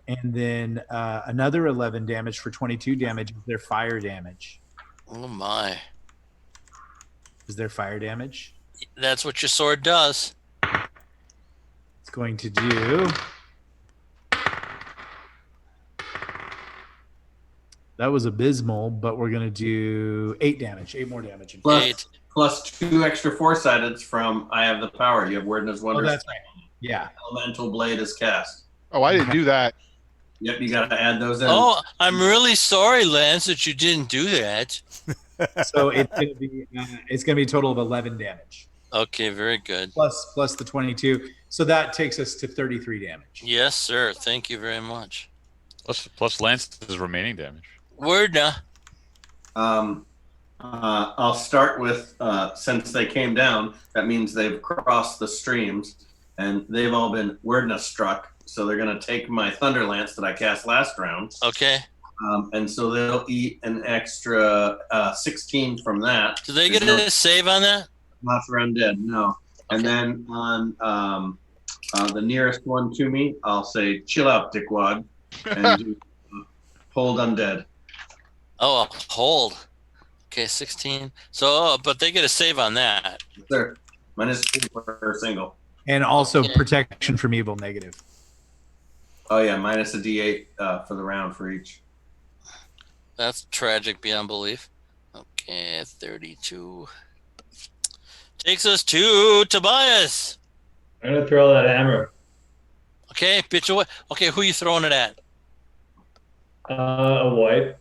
and then another 11 damage for 22 damage is their fire damage. Oh my. Is there fire damage? That's what your sword does. It's going to do... That was abysmal, but we're going to do 8 damage, 8 more damage. Plus 2 extra 4-sideds from I Have the Power. You have Werdna's Oh, Wonders. that's right. Yeah. Elemental Blade is cast. Oh, I didn't do that. Yep, you got to add those in. Oh, I'm really sorry, Lance, that you didn't do that. So it's going to be a total of 11 damage. Okay, very good. Plus the 22. So that takes us to 33 damage. Yes, sir. Thank you very much. Plus Lance's remaining damage. Werdna. I'll start with, since they came down, that means they've crossed the streams, and they've all been Werdna struck, so they're going to take my Thunder Lance that I cast last round. Okay. And so they'll eat an extra 16 from that. Do they get a save on that? Not for undead, no. And then on the nearest one to me, I'll say, chill out, dickwad, and do hold undead. Oh, hold. Okay, 16. So, but they get a save on that. Sir, -2 per single. And also Okay. protection from evil negative. Oh yeah, minus a D8 for the round for each. That's tragic beyond belief. Okay, 32. Takes us to Tobias. I'm gonna throw that hammer. Okay, bitch away. Okay, who you throwing it at? A white.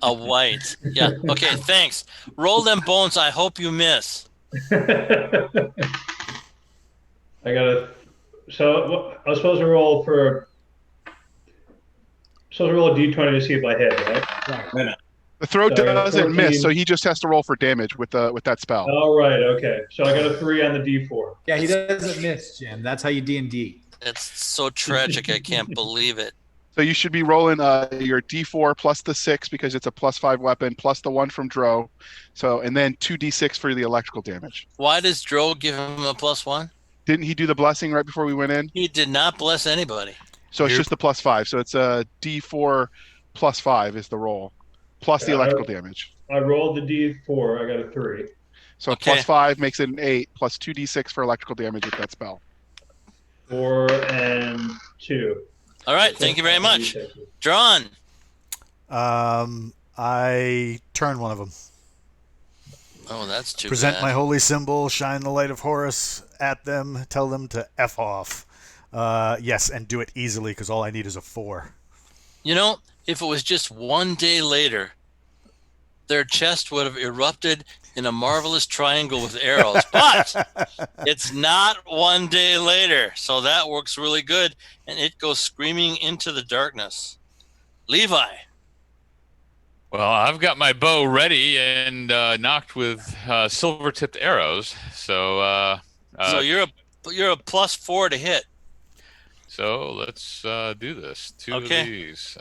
A white. Yeah. Okay, thanks. Roll them bones. I hope you miss. I was supposed to roll for supposed to roll a d20 to see if I hit, right? The throw So I got doesn't miss, 14. so he just has to roll for damage with that spell. All right, okay. So I got a 3 on the d4. Yeah, he doesn't miss, Jim. That's how you D&D. It's so tragic. I can't believe it. So you should be rolling your D4 plus the 6 because it's a +5 weapon, plus the 1 from Dro. So, and then 2d6 for the electrical damage. Why does Dro give him a +1? Didn't he do the blessing right before we went in? He did not bless anybody. So it's just the +5. So it's a D4 +5 is the roll, plus the electrical damage. I rolled the d4. I got a 3. So Okay. +5 makes it an 8, plus 2d6 for electrical damage with that spell. 4 and 2. All right. Thank you very much. Drawn. I turn one of them. Oh, that's too Present bad. my holy symbol, shine the light of Horus at them, tell them to F off. Yes, and do it easily because all I need is a 4. You know, if it was just one day later, their chest would have erupted in a marvelous triangle with arrows. But it's not one day later, so that works really good, and it goes screaming into the darkness. Levi. Well, I've got my bow ready and knocked with silver-tipped arrows. So, So you're a +4 to hit. so let's do this. Two Okay. of these.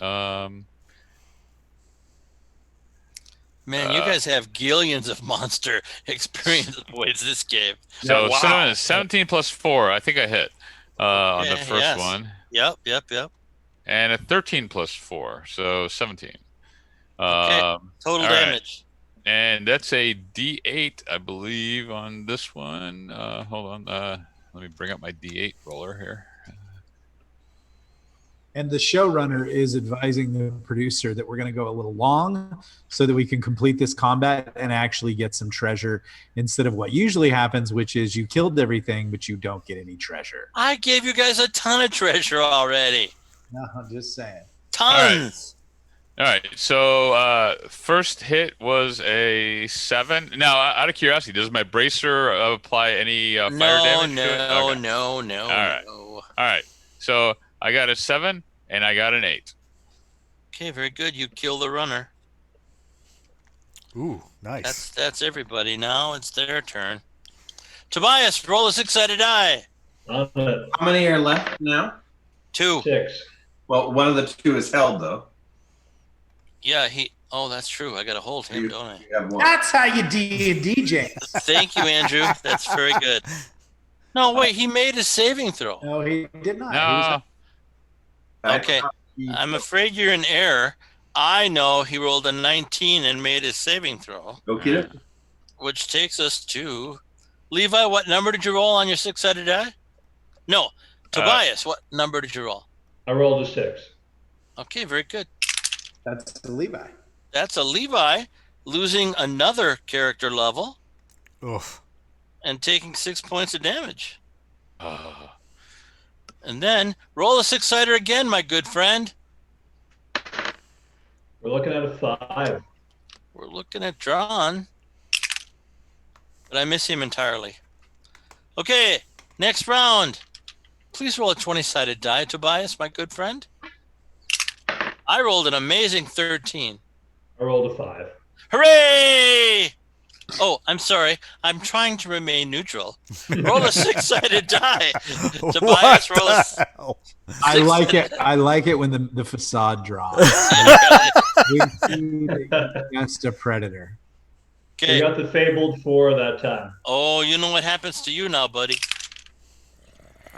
Man, you guys have gillions of monster experience with this game. So wow. 17 plus 4. I think I hit on the Yeah, first yes. one. Yep. And a 13 plus 4, so 17. Okay. Total all damage. Right. And that's a D8, I believe, on this one. Hold on. Let me bring up my D8 roller here. And the showrunner is advising the producer that we're going to go a little long so that we can complete this combat and actually get some treasure instead of what usually happens, which is you killed everything, but you don't get any treasure. I gave you guys a ton of treasure already. No, I'm just saying. Tons. All right. So first hit was a 7. Now, out of curiosity, does my bracer apply any fire damage to it? Okay. No. All right. All right. So I got a 7 and I got an 8. Okay, very good. You kill the runner. Ooh, nice. That's everybody. Now it's their turn. Tobias, roll a 6-sided die. On it. How many are left now? 2. 6. Well, one of the 2 is held, though. Yeah, Oh, that's true. I got to hold him, You- don't I? You have one. That's how you D&D, James. Thank you, Andrew. That's very good. No, wait. He made a saving throw. No, he did not. No. Okay. I'm afraid you're in error. I know he rolled a 19 and made his saving throw, Go get it. which takes us to Levi. What number did you roll on your 6-sided die? No, Tobias. What number did you roll? I rolled a 6. Okay, very good. That's the Levi. That's a Levi losing another character level Oof. and taking 6 points of damage. And then roll a 6-sider again, my good friend. We're looking at a 5. We're looking at drawn, but I miss him entirely. Okay, next round. Please roll a 20-sided die, Tobias, my good friend. I rolled an amazing 13. I rolled a 5. Hooray! Oh, I'm sorry. I'm trying to remain neutral. Roll a 6-sided die. Tobias, roll a hell? I like it. I like it when the facade drops. Against a predator. We Okay. got the fabled 4 that time. Oh, you know what happens to you now, buddy.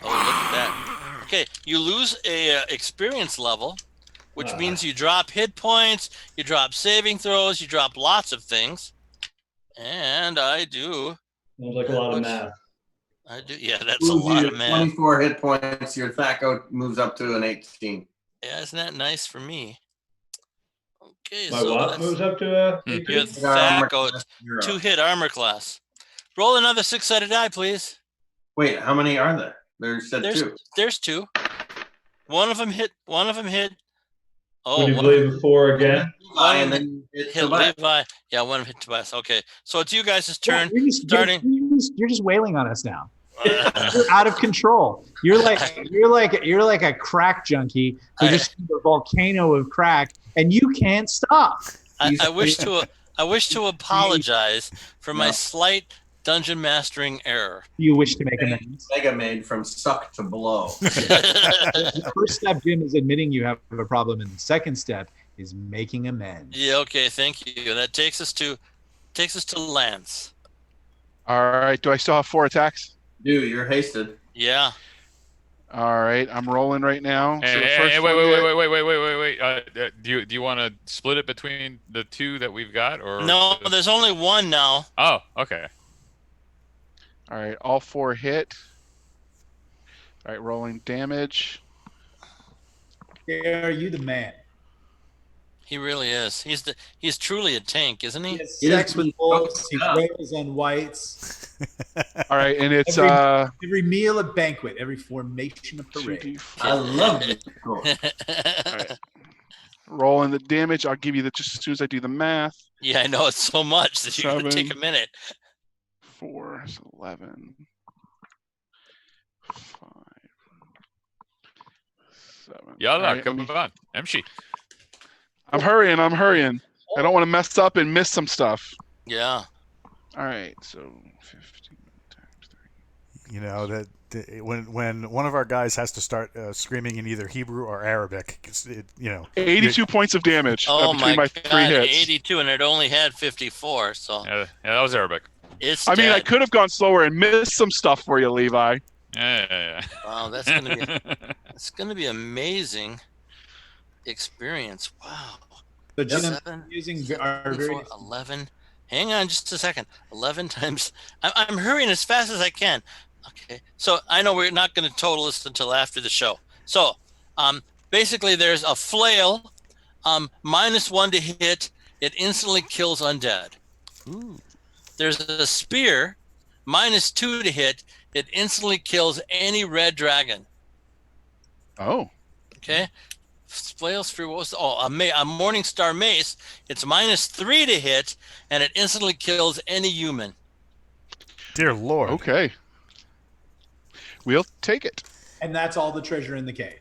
Oh, look at that. Okay, you lose a experience level, which means you drop hit points, you drop saving throws, you drop lots of things. And I do. Sounds like a lot of math. I do. Yeah, that's a lot of math. 24 hit points. Your THAC0 moves up to an 18. Yeah, isn't that nice for me? Okay, My so what that's moves up to a 18? your THAC0 2-hit armor class. Roll another 6-sided die, please. Wait, how many are there? There's said 2. There's 2. One of them hit. Oh, Would you one of them believe a 4 again? And then hit Tobias. Levi. Yeah, one of them hit Tobias. Okay, so it's you guys' turn. You're just, starting. You're just wailing on us now. You're out of control. You're like a crack junkie who just sees a volcano of crack, and you can't stop. I wish to apologize for my slight dungeon mastering error. You wish to make amends. Mega made from suck to blow. The first step, Jim, is admitting you have a problem, and the second step is making amends. Yeah, okay, thank you. That takes us to Lance. All right. Do I still have 4 attacks? Dude, you're hasted. Yeah. All right. I'm rolling right now. So the first one Wait. Do you want to split it between the 2 that we've got, or No, there's only 1 now. Oh, okay. All right. All 4 hit. All right. Rolling damage. Are you the man? He really is. He's truly a tank, isn't he? He has sex with wolves. He rails on whites. All right. And it's every meal a banquet, every formation a parade. 2d4. I love this. Cool. All right. Rolling the damage. I'll give you that just as soon as I do the math. Yeah, I know it's so much that you're going to take a minute. 4, so 11. 5. 7. Yalla, come on. MC. I'm hurrying. I don't want to mess up and miss some stuff. Yeah. All right, so 15 times 3. You know that when one of our guys has to start screaming in either Hebrew or Arabic, 82 points of damage Oh between my 3 God, hits. 82, and it only had 54. So Yeah, that was Arabic. it's. I mean, I dead. could have gone slower and missed some stuff for you, Levi. Yeah. Wow, that's gonna be amazing experience. Wow. So, Jim, 7, using 24, 11. Hang on just a second. 11 times. I'm hurrying as fast as I can. Okay. So I know we're not going to total this until after the show. So basically there's a flail, -1 to hit. It instantly kills undead. Ooh. There's a spear, -2 to hit. It instantly kills any red dragon. Oh. Okay. Flail spear. What was a morning star mace? It's -3 to hit, and it instantly kills any human. Dear Lord. Okay. We'll take it. and that's all the treasure in the cave.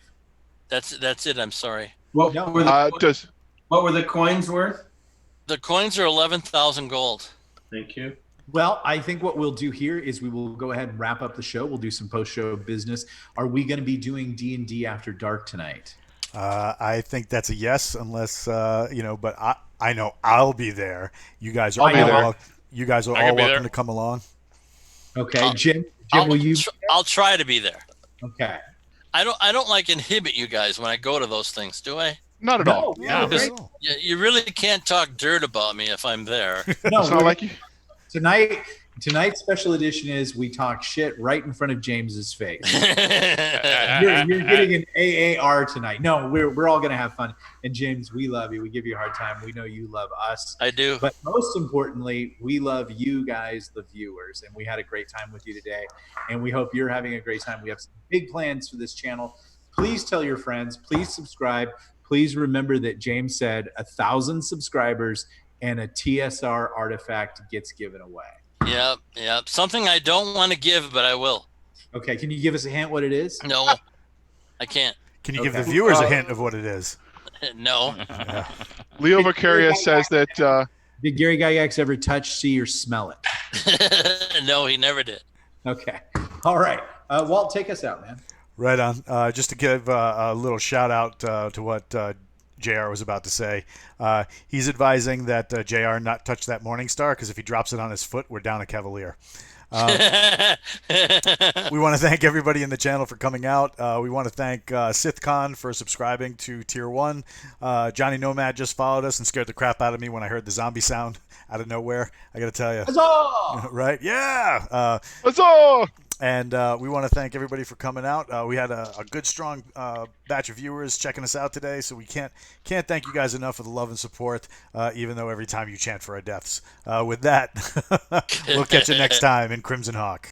That's it. I'm sorry. What No. were the coins worth? The coins are 11,000 gold. Thank you. Well, I think what we'll do here is we will go ahead and wrap up the show. We'll do some post-show business. Are we going to be doing D&D After Dark tonight? I think that's a yes, unless but I know I'll be there. You guys are you guys are all welcome to come along. Okay, Jim, will you? I'll try to be there. Okay. I don't like inhibit you guys when I go to those things, do I? Not at all. No, Not at right. all. You really can't talk dirt about me if I'm there. No, It's not like you. Tonight's special edition is we talk shit right in front of James's face. You're getting an AAR tonight. No, we're all gonna have fun. And James, we love you. We give you a hard time. We know you love us. I do. But most importantly, we love you guys, the viewers, and we had a great time with you today. And we hope you're having a great time. We have some big plans for this channel. Please tell your friends. Please subscribe. Please remember that James said 1,000 subscribers and a TSR artifact gets given away. Yep. Something I don't want to give, but I will. Okay, can you give us a hint what it is? No, I can't. Can you give the viewers a hint of what it is? No. Leo Vicarious says that Did Gary Gygax ever touch, see, or smell it? No, he never did. Okay. All right. Walt, take us out, man. Right on. Just to give a little shout out to what JR was about to say. He's advising that JR not touch that Morning Star because if he drops it on his foot, we're down a Cavalier. We want to thank everybody in the channel for coming out. We want to thank SithCon for subscribing to Tier 1. Johnny Nomad just followed us and scared the crap out of me when I heard the zombie sound out of nowhere. I got to tell you. Huzzah! Right? Yeah. Huzzah! And we want to thank everybody for coming out. We had a good, strong batch of viewers checking us out today, so we can't thank you guys enough for the love and support, even though every time you chant for our deaths. With that, we'll catch you next time in CrimsonHawk.